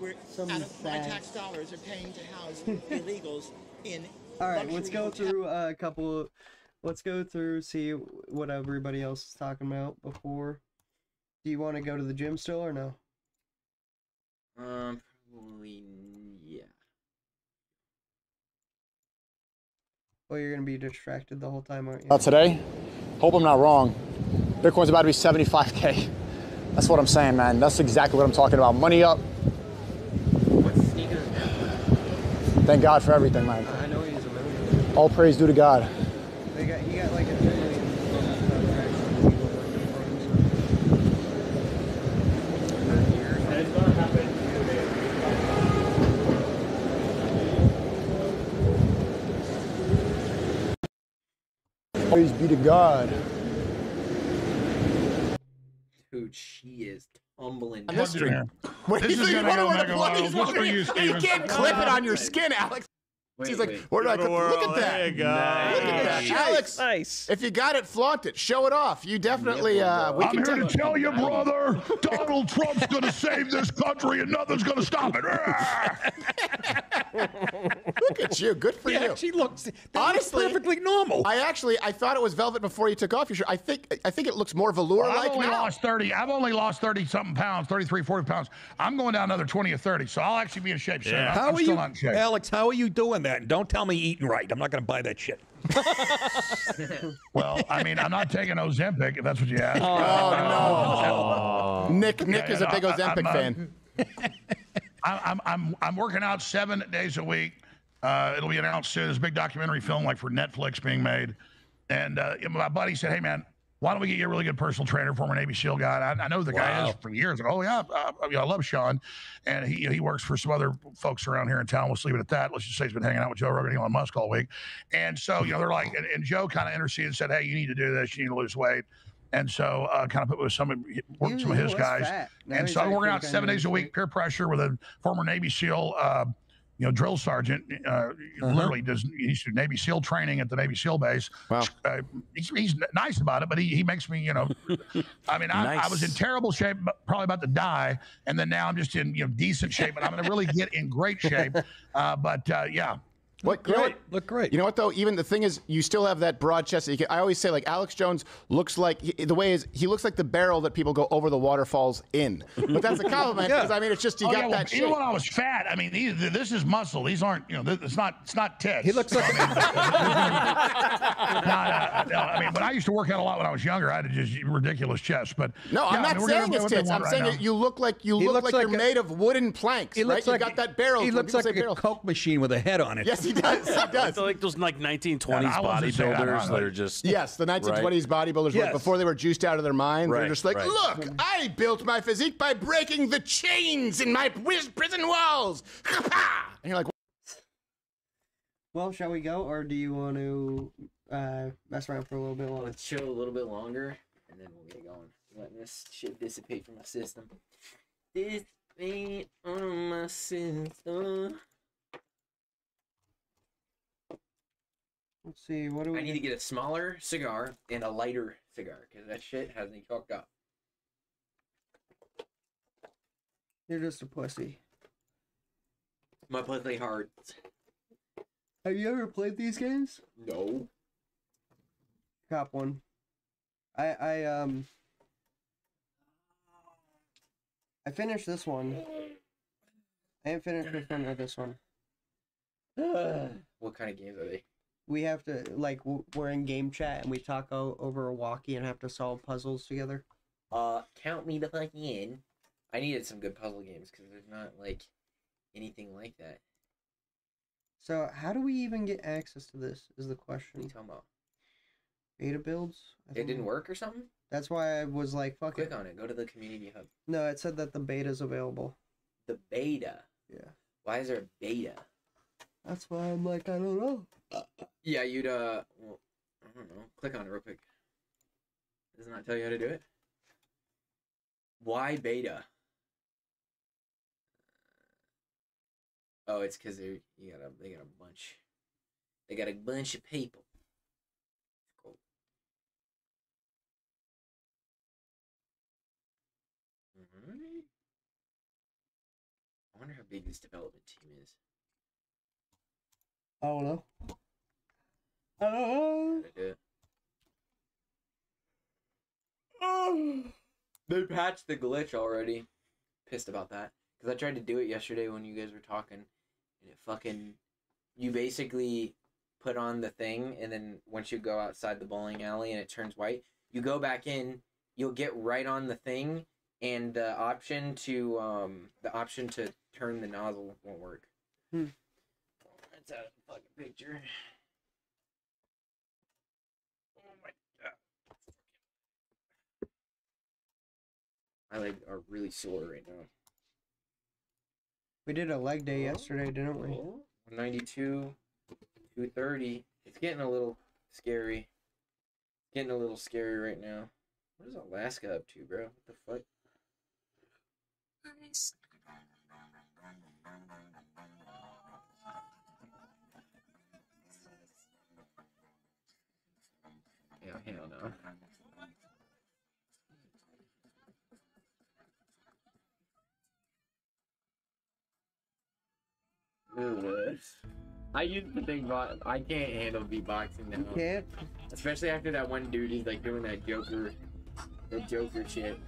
Speaker 16: We're, out of my tax dollars are paying to house illegals in
Speaker 2: All right, let's
Speaker 16: luxury
Speaker 2: go
Speaker 16: hotels.
Speaker 2: through a couple. Let's go through, see what everybody else is talking about before. Do you want to go to the gym still or no?
Speaker 5: Probably, yeah.
Speaker 2: Well, you're gonna be distracted the whole time, aren't you?
Speaker 13: Today, hope I'm not wrong. Bitcoin's about to be 75K. That's what I'm saying, man. That's exactly what I'm talking about. Money up.
Speaker 5: What sneakers?
Speaker 13: Thank God for everything, man.
Speaker 2: I know he's a million.
Speaker 13: All praise due to God.
Speaker 2: He got like a 10 million.
Speaker 13: Praise be to God.
Speaker 5: Dude, she is tumbling.
Speaker 13: History.
Speaker 8: This is gonna go mega wild. What's for you,
Speaker 13: You
Speaker 8: Steven?
Speaker 13: can't clip it on your skin, Alex. He's like, where do I clip? Look at that.
Speaker 8: There you go.
Speaker 13: Look at that. Alex,
Speaker 3: Nice.
Speaker 13: if you got it, flaunt it. Show it off. You definitely, we
Speaker 11: I'm
Speaker 13: can
Speaker 11: here to tell you, brother, Donald Trump's going to save this country and nothing's going to stop it.
Speaker 13: Look at you. Good for you.
Speaker 17: She looks
Speaker 13: honestly
Speaker 17: perfectly normal.
Speaker 13: I thought it was velvet before you took off your shirt. I think it looks more velour-like now.
Speaker 11: I've only lost 30-something pounds, 33, 40 pounds. I'm going down another 20 or 30, so I'll actually be in shape soon.
Speaker 17: How
Speaker 11: I'm
Speaker 17: are
Speaker 11: still
Speaker 17: you,
Speaker 11: not in shape.
Speaker 17: Alex? How are you doing that? And don't tell me eating right. I'm not going to buy that shit.
Speaker 11: Well, I mean, I'm not taking Ozempic, if that's what you ask.
Speaker 13: Oh, no. Nick is a big Ozempic fan.
Speaker 11: I'm working out 7 days a week. It'll be announced soon. There's a big documentary film like for Netflix being made. And my buddy said, hey, man, why don't we get you a really good personal trainer, former Navy SEAL guy? I know the guy is for years. Oh, yeah, I love Sean. And he works for some other folks around here in town. Let's leave it at that. Let's just say he's been hanging out with Joe Rogan and Elon Musk all week. And so, they're like, and Joe kind of interceded and said, hey, you need to do this. You need to lose weight. And so kind of put with some of his guys. And so I'm working out 7 days a week, peer pressure with a former Navy SEAL drill sergeant, literally he's Navy SEAL training at the Navy SEAL base.
Speaker 13: Wow.
Speaker 11: He's nice about it, but he makes me, I mean, I was in terrible shape, probably about to die, and then now I'm just in decent shape, and I'm going to really get in great shape. Yeah.
Speaker 13: Look great. You know what though? Even the thing is, you still have that broad chest. That I always say, like Alex Jones looks like he looks like the barrel that people go over the waterfalls in. But that's a compliment because I mean, it's just you got that shape.
Speaker 11: Even when I was fat, I mean, this is muscle. These aren't, it's not tits.
Speaker 17: He looks like.
Speaker 11: I mean, but I used to work out a lot when I was younger. I had just ridiculous chest. But
Speaker 13: no, I'm not saying it's tits. I'm saying you look like you're made of wooden planks.
Speaker 17: He looks
Speaker 13: like you got that barrel.
Speaker 17: He looks like a Coke machine with a head on it.
Speaker 13: Yes, he does. He does.
Speaker 3: I feel like those 1920s bodybuilders that are just
Speaker 13: the 1920s bodybuilders right before they were juiced out of their minds. They're just like, look, I built my physique by breaking the chains in my prison walls. And you're like,
Speaker 2: well, shall we go, or do you want to mess around for a little bit longer?
Speaker 5: Let's chill a little bit longer, and then we'll get going. Letting this shit dissipate from my system. Dissipate on my system.
Speaker 2: Let's see, what do we...
Speaker 5: I need to get a smaller cigar and a lighter cigar, because that shit has me fucked up.
Speaker 2: You're just a pussy.
Speaker 5: My pussy hard.
Speaker 2: Have you ever played these games?
Speaker 5: No.
Speaker 2: Cop one. I finished this one. I haven't finished this one or this one.
Speaker 5: What kind of games are they?
Speaker 2: We have to, like, we're in game chat and we talk over a walkie and have to solve puzzles together.
Speaker 5: Count me the fuck in. I needed some good puzzle games because there's not, like, anything like that.
Speaker 2: So, how do we even get access to this, is the question.
Speaker 5: What are you talking about?
Speaker 2: Beta builds?
Speaker 5: It didn't work or something?
Speaker 2: That's why I was like, fuck
Speaker 5: Click
Speaker 2: it.
Speaker 5: on it. Go to the community hub.
Speaker 2: No, it said that the beta's available.
Speaker 5: The beta?
Speaker 2: Yeah.
Speaker 5: Why is there a beta?
Speaker 2: That's why I'm like, I don't know.
Speaker 5: Yeah, you'd, well, I don't know. Click on it real quick. Does it not tell you how to do it? Why beta? Oh, it's because they got a bunch. They got a bunch of people. Cool. I wonder how big this development team is.
Speaker 2: I don't know. I don't
Speaker 5: know. They patched the glitch already. Pissed about that. Because I tried to do it yesterday when you guys were talking. And it fucking... You basically put on the thing, and then once you go outside the bowling alley and it turns white, you go back in, you'll get right on the thing, and the option to turn the nozzle won't work. That's a fucking picture. Oh my god. My legs are really sore right now.
Speaker 2: We did a leg day yesterday, didn't we?
Speaker 5: 192, 230. It's getting a little scary. Getting a little scary right now. What is Alaska up to, bro? What the fuck? Yeah, hell no. I used to think I can't handle beatboxing now.
Speaker 2: You can't?
Speaker 5: Especially after that one dude, he's like doing that Joker shit.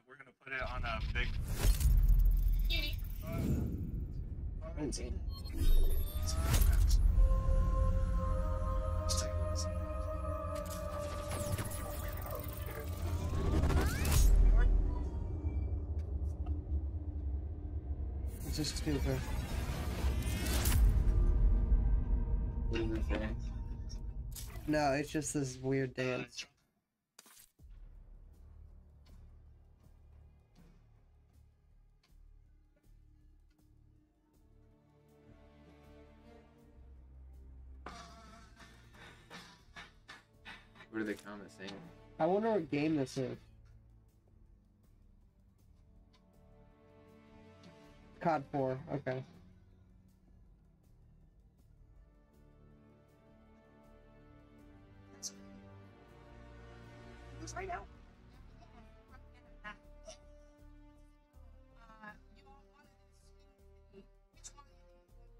Speaker 8: We're gonna put it on a big.
Speaker 2: It's just stupid.
Speaker 5: What does it say?
Speaker 2: No, it's just this weird dance.
Speaker 5: What are the comments saying?
Speaker 2: I wonder what game this is. COD 4, okay.
Speaker 9: Right now.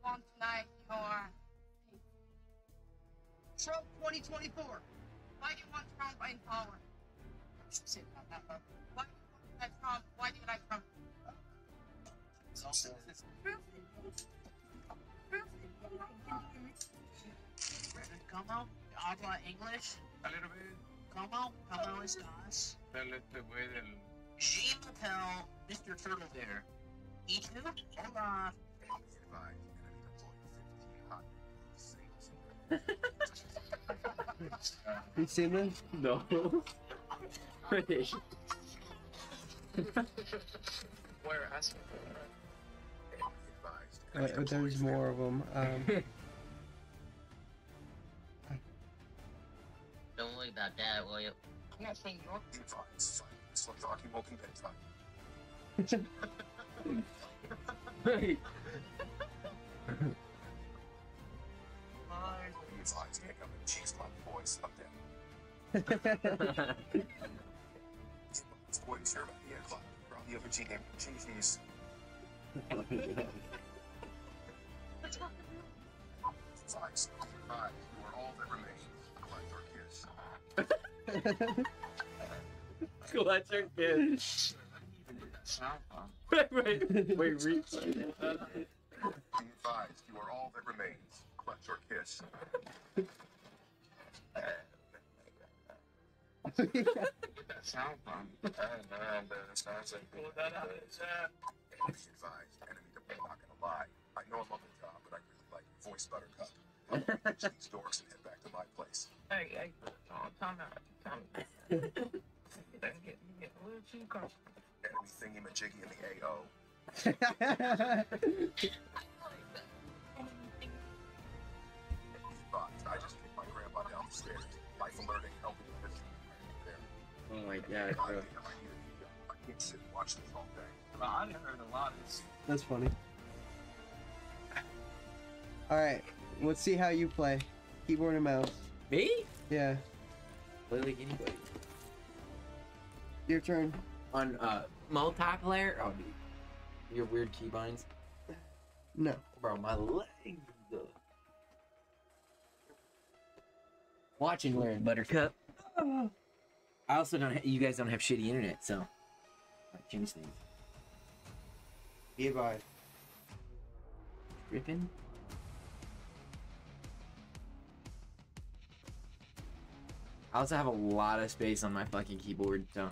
Speaker 9: On tonight, your Trump 2024. Why do you want Trump in power? Why do you want Trump? Why do you like Trump? ¿Cómo? ¿Habla English?
Speaker 8: A little bit.
Speaker 9: ¿Cómo estás?
Speaker 8: Dale este güey del.
Speaker 9: Jean Patel, Mr. Turtle Bear. ¿Y tú? Hola.
Speaker 2: You seen this?
Speaker 5: No.
Speaker 9: Where? Ask
Speaker 2: There's more of them.
Speaker 9: Don't worry about that, will you? I'm not saying you're.
Speaker 5: Hey. Clutch your kids. Wait, read.
Speaker 14: Be advised, you are all that remains. Clutch or kiss. That sound from. Sounds like be advised, enemy to be not gonna lie. I know I'm on the job, but I really like your voice, Buttercup. I'm gonna reach these doors and head back to my place.
Speaker 9: Hey, time out. Get a little too comfortable.
Speaker 14: Enemy thingy-majiggy in the AO. I just kicked my grandpa down the stairs. Life alerting, helping with this.
Speaker 5: Oh my god, bro.
Speaker 14: I can't sit and watch this all day.
Speaker 9: Well, I heard a lot of this.
Speaker 2: That's funny. Alright, let's see how you play. Keyboard and mouse.
Speaker 5: Me?
Speaker 2: Yeah.
Speaker 5: Play like anybody.
Speaker 2: Your turn.
Speaker 5: On multiplayer? Oh, dude. Your weird keybinds?
Speaker 2: No.
Speaker 5: Bro, my legs. Watching Larry Buttercup. I also don't. You guys don't have shitty internet, so I change things.
Speaker 2: Be advised.
Speaker 5: Ripping. I also have a lot of space on my fucking keyboard, so.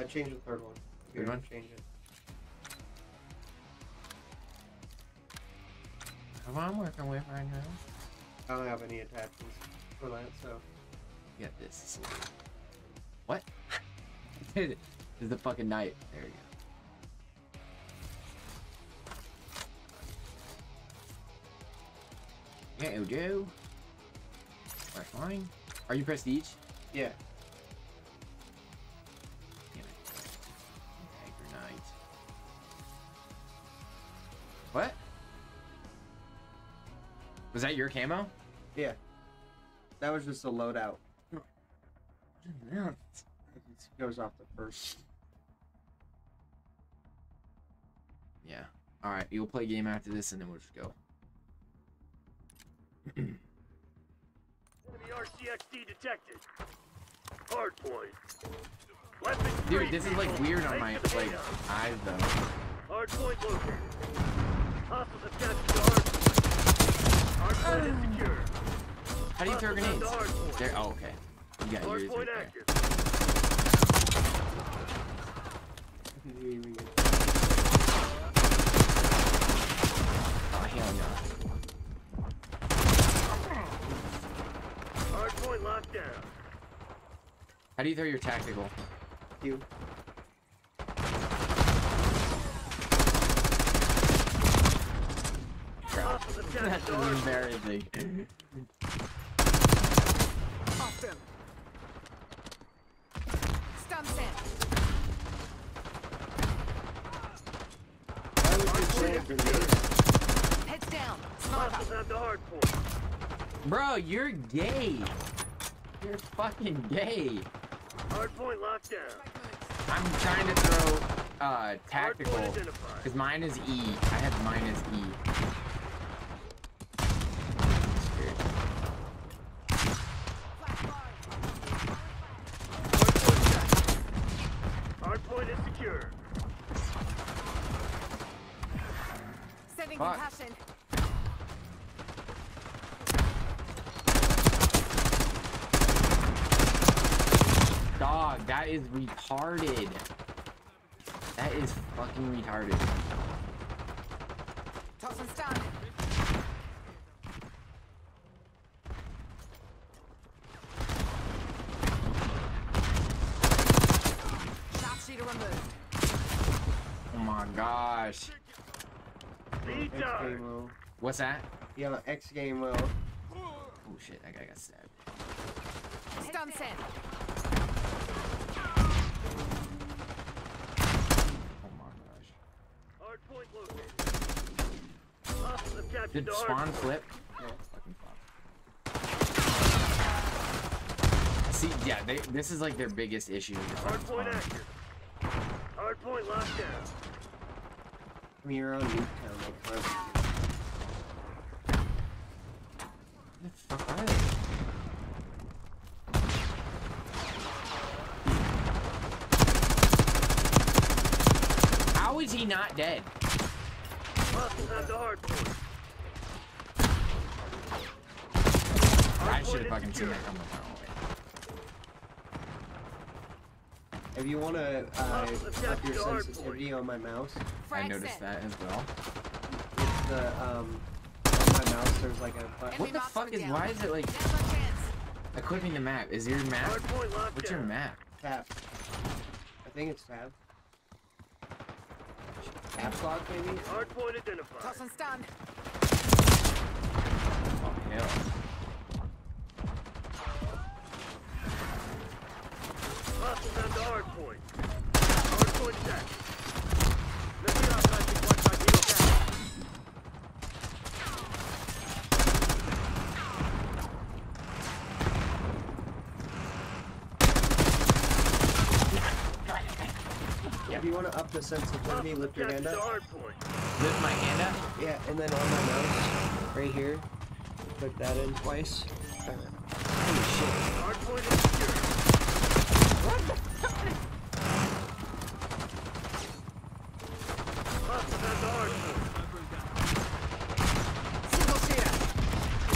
Speaker 2: Change the third one.
Speaker 5: Third one?
Speaker 2: Change it.
Speaker 5: Come on, I'm working with right now.
Speaker 2: I don't have any attachments for that, so.
Speaker 5: You got this. What? This is the fucking knife. There you go. Yeah, Joe. Alright, fine. Are you prestige?
Speaker 2: Yeah.
Speaker 5: What? Was that your camo?
Speaker 2: Yeah. That was just a loadout.
Speaker 5: No.
Speaker 2: It goes off the first.
Speaker 5: Yeah. Alright, you'll play a game after this and then we'll just go.
Speaker 15: Enemy RCXD detected. Hard point.
Speaker 5: Dude, this is like weird on my like eyes though.
Speaker 15: Hard point located. Hostiles have captured the hard point. Hard point is secure.
Speaker 5: How do you throw grenades? There. Oh, okay. You got yours right there. Oh hell no.
Speaker 15: Hard point locked down.
Speaker 5: How do you throw your tactical?
Speaker 2: You.
Speaker 5: That's embarrassing.
Speaker 18: Off them. Stun sand.
Speaker 2: Why would you say grenades?
Speaker 18: Heads down.
Speaker 15: Hostiles have the hard point.
Speaker 5: Bro, you're gay. You're fucking gay.
Speaker 15: Hard point locked down.
Speaker 5: I'm trying to throw tactical because mine is E. I have mine as E.
Speaker 15: Hard point is secure.
Speaker 18: Sending
Speaker 5: Fuck.
Speaker 18: compassion.
Speaker 5: Dog, that is retarded. That is fucking retarded.
Speaker 18: Toss and stun. Sharpshooter removed.
Speaker 5: Oh my gosh.
Speaker 15: Lead
Speaker 2: X game low.
Speaker 5: What's that?
Speaker 2: Yeah, X game low.
Speaker 5: Oh shit, that guy got stabbed.
Speaker 18: Stun sand.
Speaker 5: Oh my gosh.
Speaker 15: Hard point located. Hostiles have captured
Speaker 5: Did spawn flip?
Speaker 9: Yeah.
Speaker 5: See, yeah, this is like their biggest issue.
Speaker 15: Hardpoint active. Hardpoint locked down.
Speaker 2: I mean, you're on Newtown, like,
Speaker 5: What the fuck are they? How is he not dead?
Speaker 15: Hostiles have the hardpoint.
Speaker 5: I should have fucking seen that coming.
Speaker 2: if you want to up your sensitivity on my mouse,
Speaker 5: I noticed that as well.
Speaker 2: it's the, on my mouse, there's like a button.
Speaker 5: What the fuck is, why is it like equipping the map? Is your map? What's your map?
Speaker 2: Tab. I think it's tab. Caps lock, maybe?
Speaker 15: Hardpoint identified.
Speaker 18: Toss and stun.
Speaker 5: Oh, hell.
Speaker 15: Hostiles have the hardpoint. Hardpoint set. Let me out, I think one side deal back.
Speaker 2: If you want to up the sensitivity, lift your hand up.
Speaker 5: Lift my hand up?
Speaker 2: Yeah, and then on my mouse, right here, click that in twice. Holy shit.
Speaker 15: Hardpoint is secure.
Speaker 2: What the fuck?
Speaker 15: Hostiles have the hardpoint.
Speaker 18: Single shooter.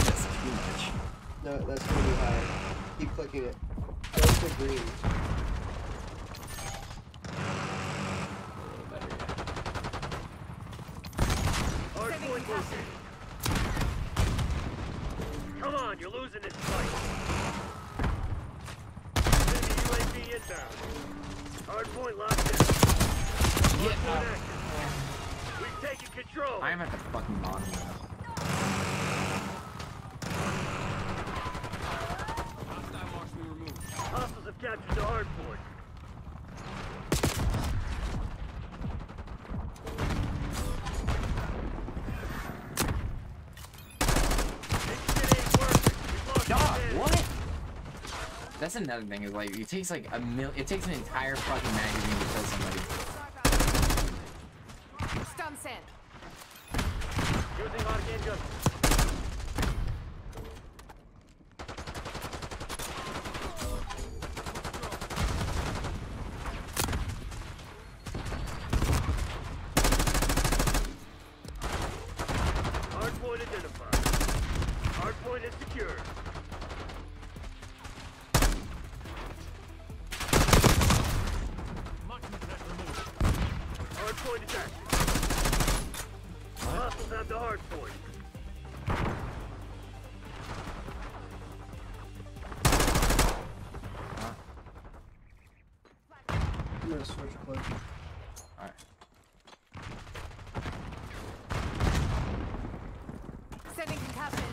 Speaker 5: That's too much.
Speaker 2: No, that's pretty high. Keep clicking it. Go to green.
Speaker 15: Hardpoint located. Come on, you're losing this fight. Enemy UAV inbound. Hardpoint locked in. Hardpoint active. We've taken control.
Speaker 5: I'm at the fucking bottom now.
Speaker 15: Hostiles have captured the hardpoint.
Speaker 5: Dog, what? That's another thing is like it takes like it takes an entire fucking magazine to kill somebody.
Speaker 18: Stun sent.
Speaker 15: Using arcane gun. Hardpoint identified. Hardpoint is secured. Hardpoint is active. Hostiles have the hardpoint.
Speaker 2: I'm gonna switch clip.
Speaker 5: Alright.
Speaker 18: Sending concussion.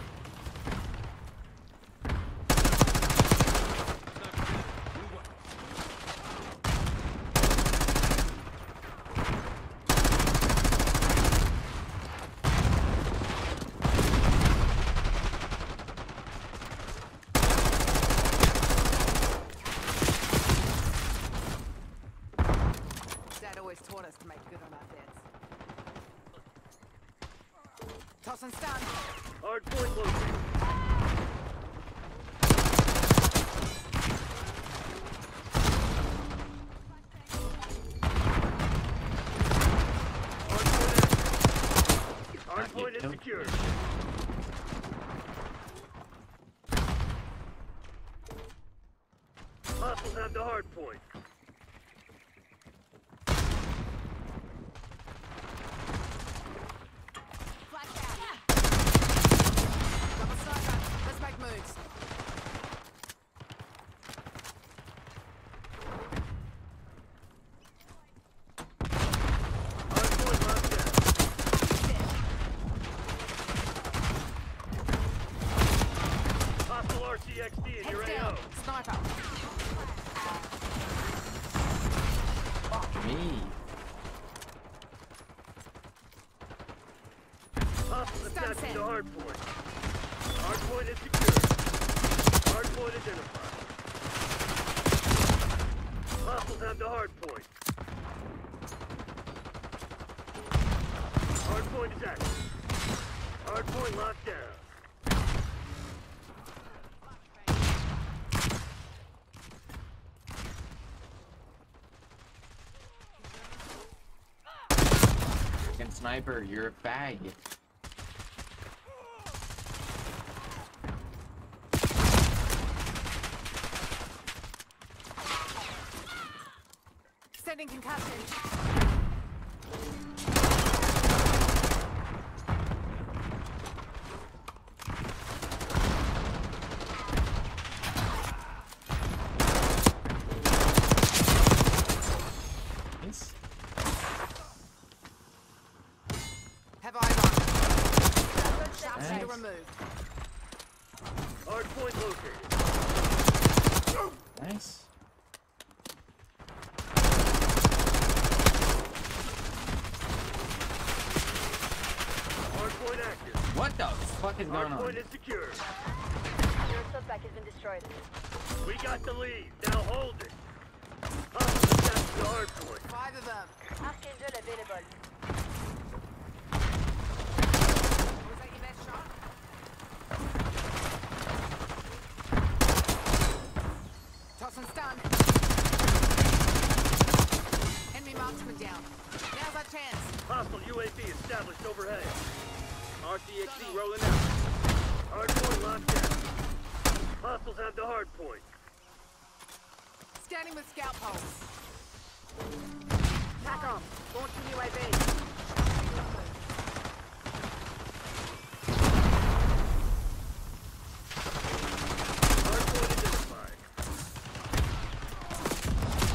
Speaker 18: Dad always taught us to make good on our debts. Toss and stun.
Speaker 15: Hardpoint located. Hardpoint is secured. Hostiles have the hardpoint.
Speaker 18: Double sniper. Let's make moves.
Speaker 15: Hardpoint locked down. Hostile RCXD in your
Speaker 18: Heads
Speaker 15: AO.
Speaker 18: down. Sniper.
Speaker 5: Fuck me.
Speaker 15: Hostiles have
Speaker 18: Stun
Speaker 15: captured
Speaker 18: sent.
Speaker 15: the hard point. Hard point is secure. Hard point identified. Hostiles have the hard point. Hard point is active. Hard point locked down.
Speaker 5: Fucking sniper, you're a fag.
Speaker 18: Sending concussion. Have eyes on. Sharpshooter removed.
Speaker 15: Hard point located.
Speaker 5: Nice.
Speaker 15: Hard point active.
Speaker 5: What the fuck is going
Speaker 15: Hard point
Speaker 5: on?
Speaker 15: is secure.
Speaker 18: Your suspect has been destroyed.
Speaker 15: We got the lead. Now hold it. Hostiles attached to the hard point.
Speaker 18: 5 of them. Archangel available. Was that your best shot? Toss and stun. Enemy marksman down. Now's our chance.
Speaker 15: Hostile UAV established overhead. RCXD rolling out. Hard point locked down. Hostiles have the hard point.
Speaker 18: Scanning with scout pulse.
Speaker 15: Tack off. Launching UAV. Hard point identified.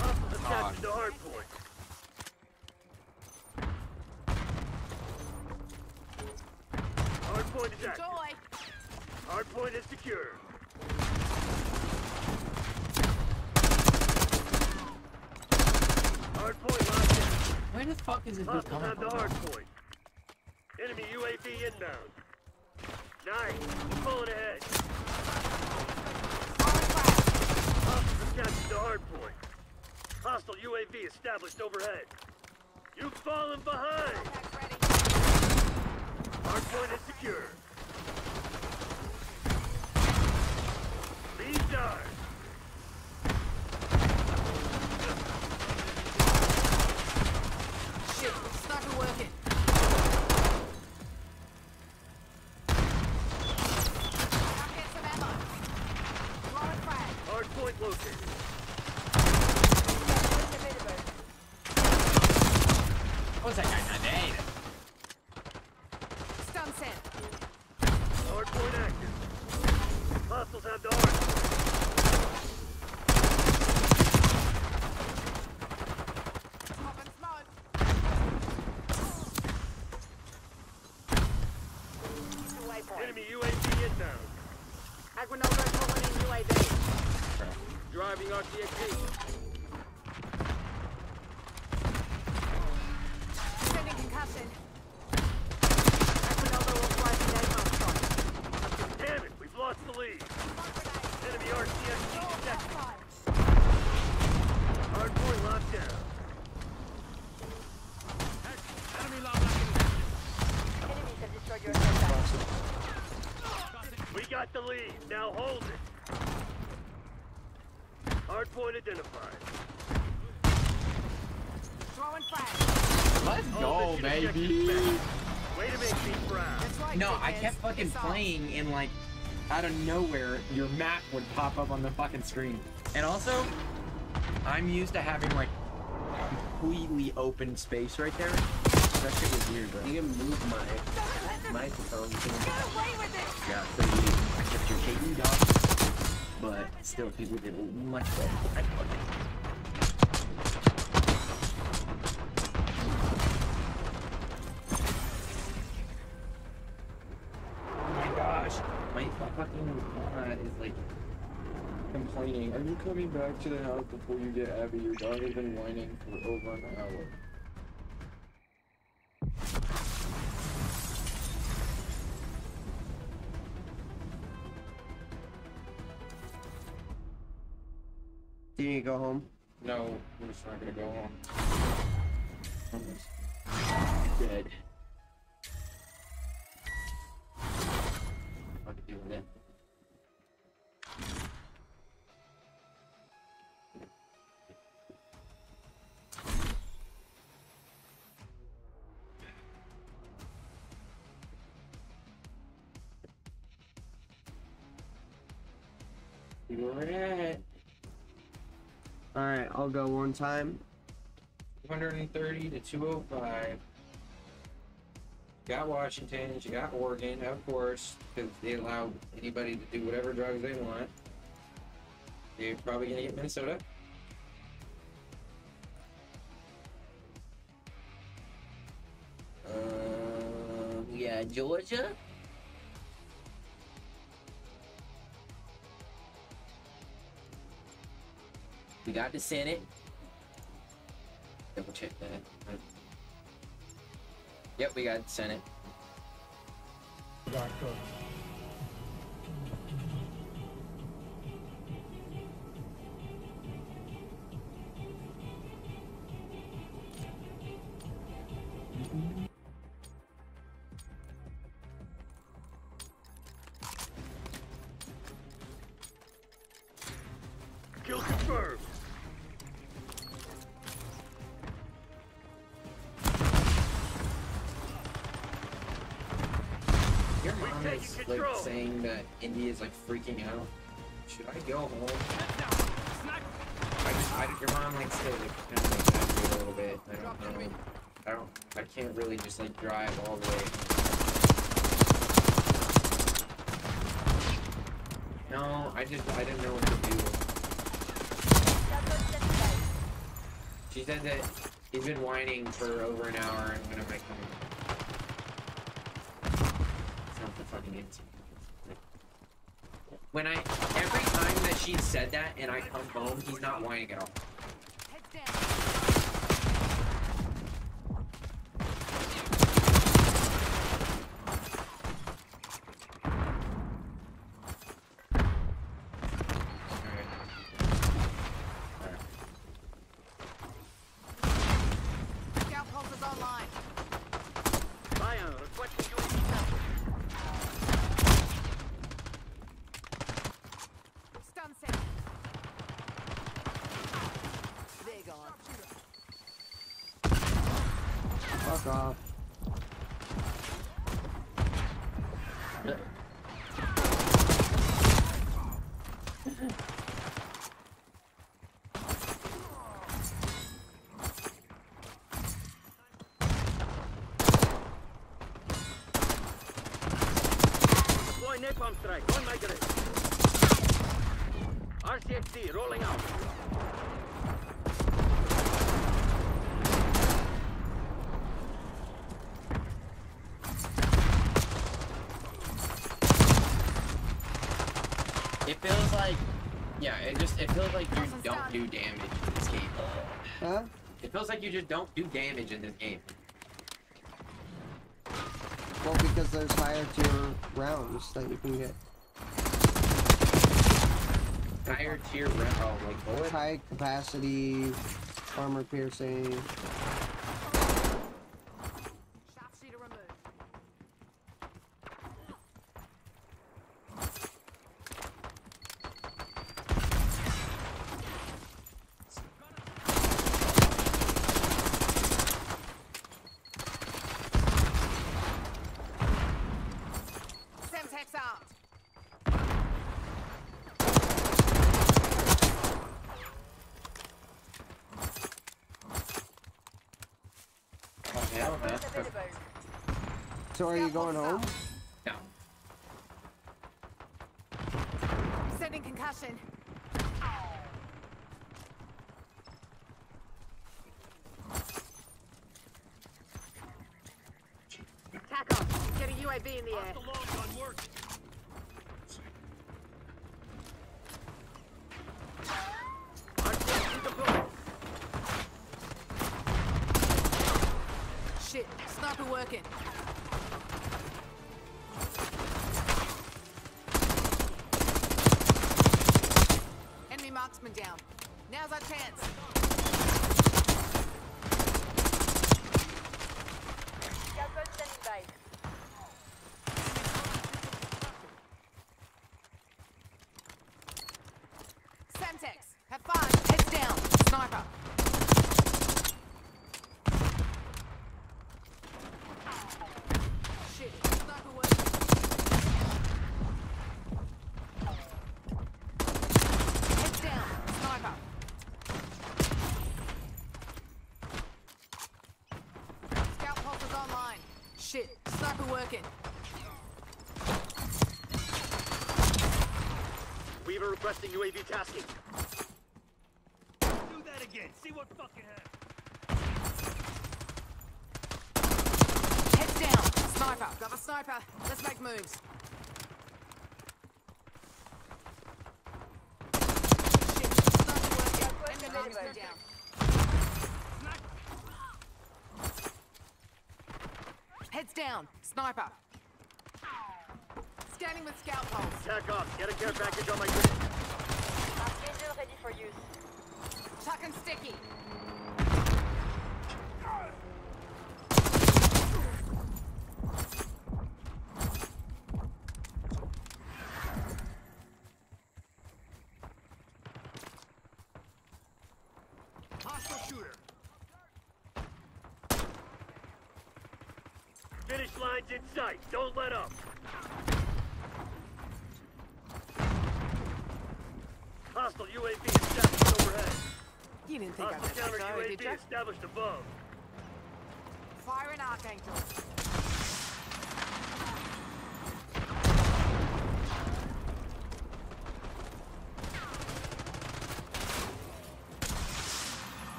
Speaker 15: Hostiles attached to the hard point. Hard point is active.
Speaker 18: Enjoy.
Speaker 15: Hard point is secure. Hard point locked in.
Speaker 5: Where the fuck is this dude
Speaker 15: Hostiles
Speaker 5: coming
Speaker 15: have the
Speaker 5: from?
Speaker 15: hard point. Enemy UAV inbound. Nice. Pulling ahead. Hostiles attached to the hard point. Hostile UAV established overhead. You've fallen behind. Hard point is secure. Lead guard.
Speaker 18: Shit, sniper working. I'll get some ammo. Throwing frag.
Speaker 15: Hard point located.
Speaker 5: What was that guy? Grenade.
Speaker 18: Stun sent.
Speaker 15: Hard point active. Hostiles have the hard point.
Speaker 18: Pop and smoke.
Speaker 15: Enemy UAV inbound.
Speaker 18: Aguinaldo pulling in UAV.
Speaker 15: Driving RTXD.
Speaker 18: Sending concussion.
Speaker 15: Aguinaldo authorizing aircraft strike. Damn it, we've lost the lead. Enemy RTXD detected. Hard point locked down. Enemy
Speaker 18: Enemies have destroyed your suspect.
Speaker 15: We got the lead. Now hold it. Hard point identified.
Speaker 18: Throwing frag.
Speaker 5: Let's go, baby.
Speaker 15: Way to make me proud.
Speaker 18: That's right,
Speaker 5: No, I
Speaker 18: dickheads.
Speaker 5: kept fucking
Speaker 18: It's on.
Speaker 5: playing and like out of nowhere your map would pop up on the fucking screen. And also, I'm used to having like completely open space right there. That shit was weird, bro.
Speaker 2: You can move my microphone.
Speaker 18: Get away with it!
Speaker 5: Yeah, so you get your KD dog, but still people did much better. I fucking. Oh my gosh, my fucking is like complaining. Are you coming back to the house before you get Abby? Your dog has been whining for over an hour.
Speaker 2: Do you need to go home?
Speaker 5: No, we're just not gonna go home. I'm dead. What to do with it? You're at
Speaker 2: Alright, I'll go one time.
Speaker 5: 230 to 205. You got Washington, you got Oregon, of course, because they allow anybody to do whatever drugs they want. They're probably gonna get Minnesota. We got Georgia. We got the Senate. Double check that. Yep, we got the Senate.
Speaker 15: Kill confirmed.
Speaker 5: Your mom is like saying that India is like freaking out. Should I go home? Your mom likes to like kind of exaggerate a little bit. I don't know. I can't really just like drive all the way. No, I didn't know what to do. She said that he's been whining for over an hour and when am I coming? It's not the fucking answer. When every time that she said that and I come home, he's not whining at all.
Speaker 2: Fuck off.
Speaker 15: Deploy napalm strike on my grid. RCXD rolling out.
Speaker 5: It feels like, yeah, it feels like you don't do damage in this game.
Speaker 2: Huh?
Speaker 5: It feels like you just don't do damage in this game.
Speaker 2: Well, because there's higher tier rounds that you can get.
Speaker 5: Higher tier round, oh, like bullet?
Speaker 2: High capacity, armor piercing.
Speaker 18: Semtex out.
Speaker 5: Oh, hell no.
Speaker 2: So are you going home?
Speaker 5: No.
Speaker 18: Sending concussion. Tack off. Get a UAV in the air. Shit, sniper working. Enemy marksman down. Now's our chance. Scout standing by. Semtex, have fun. Heads down. Sniper. Shit. Sniper work. Heads down. Sniper. Scout pulse is online. Shit. Sniper working.
Speaker 15: Weaver requesting UAV tasking. Do that again. See what fucking happens.
Speaker 18: Heads down. Sniper. Got a sniper. Let's make moves. Shit. Sniper working. Enemy go down. Heads down. Sniper. Scanning with scout pulse.
Speaker 15: Attack off. Get a care package on my unit.
Speaker 18: Angel ready for use. Chuck and sticky.
Speaker 15: Hostile shooter. Finish line's in sight. Don't let up. Hostile UAV established overhead.
Speaker 18: You didn't think
Speaker 15: Hostile
Speaker 18: I'd let
Speaker 15: counter
Speaker 18: that go, did
Speaker 15: UAV
Speaker 18: you?
Speaker 15: established above.
Speaker 18: Fire an Archangel.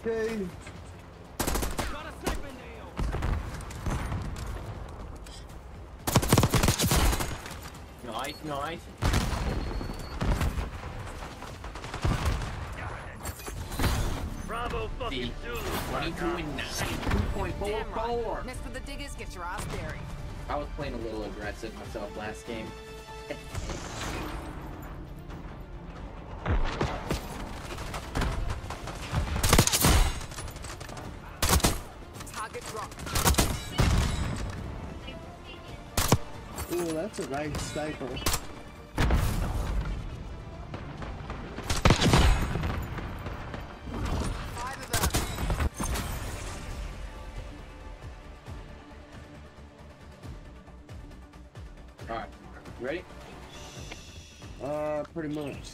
Speaker 2: Okay.
Speaker 5: Nice, nice.
Speaker 15: Bravo fucking Zulu.
Speaker 5: 22 and 9. 2.44.
Speaker 18: Mess with the diggers, get your ass buried.
Speaker 5: I was playing a little aggressive myself last game.
Speaker 18: Target dropped.
Speaker 2: Ooh, that's a nice sniper.
Speaker 5: Alright, you ready?
Speaker 2: Pretty much.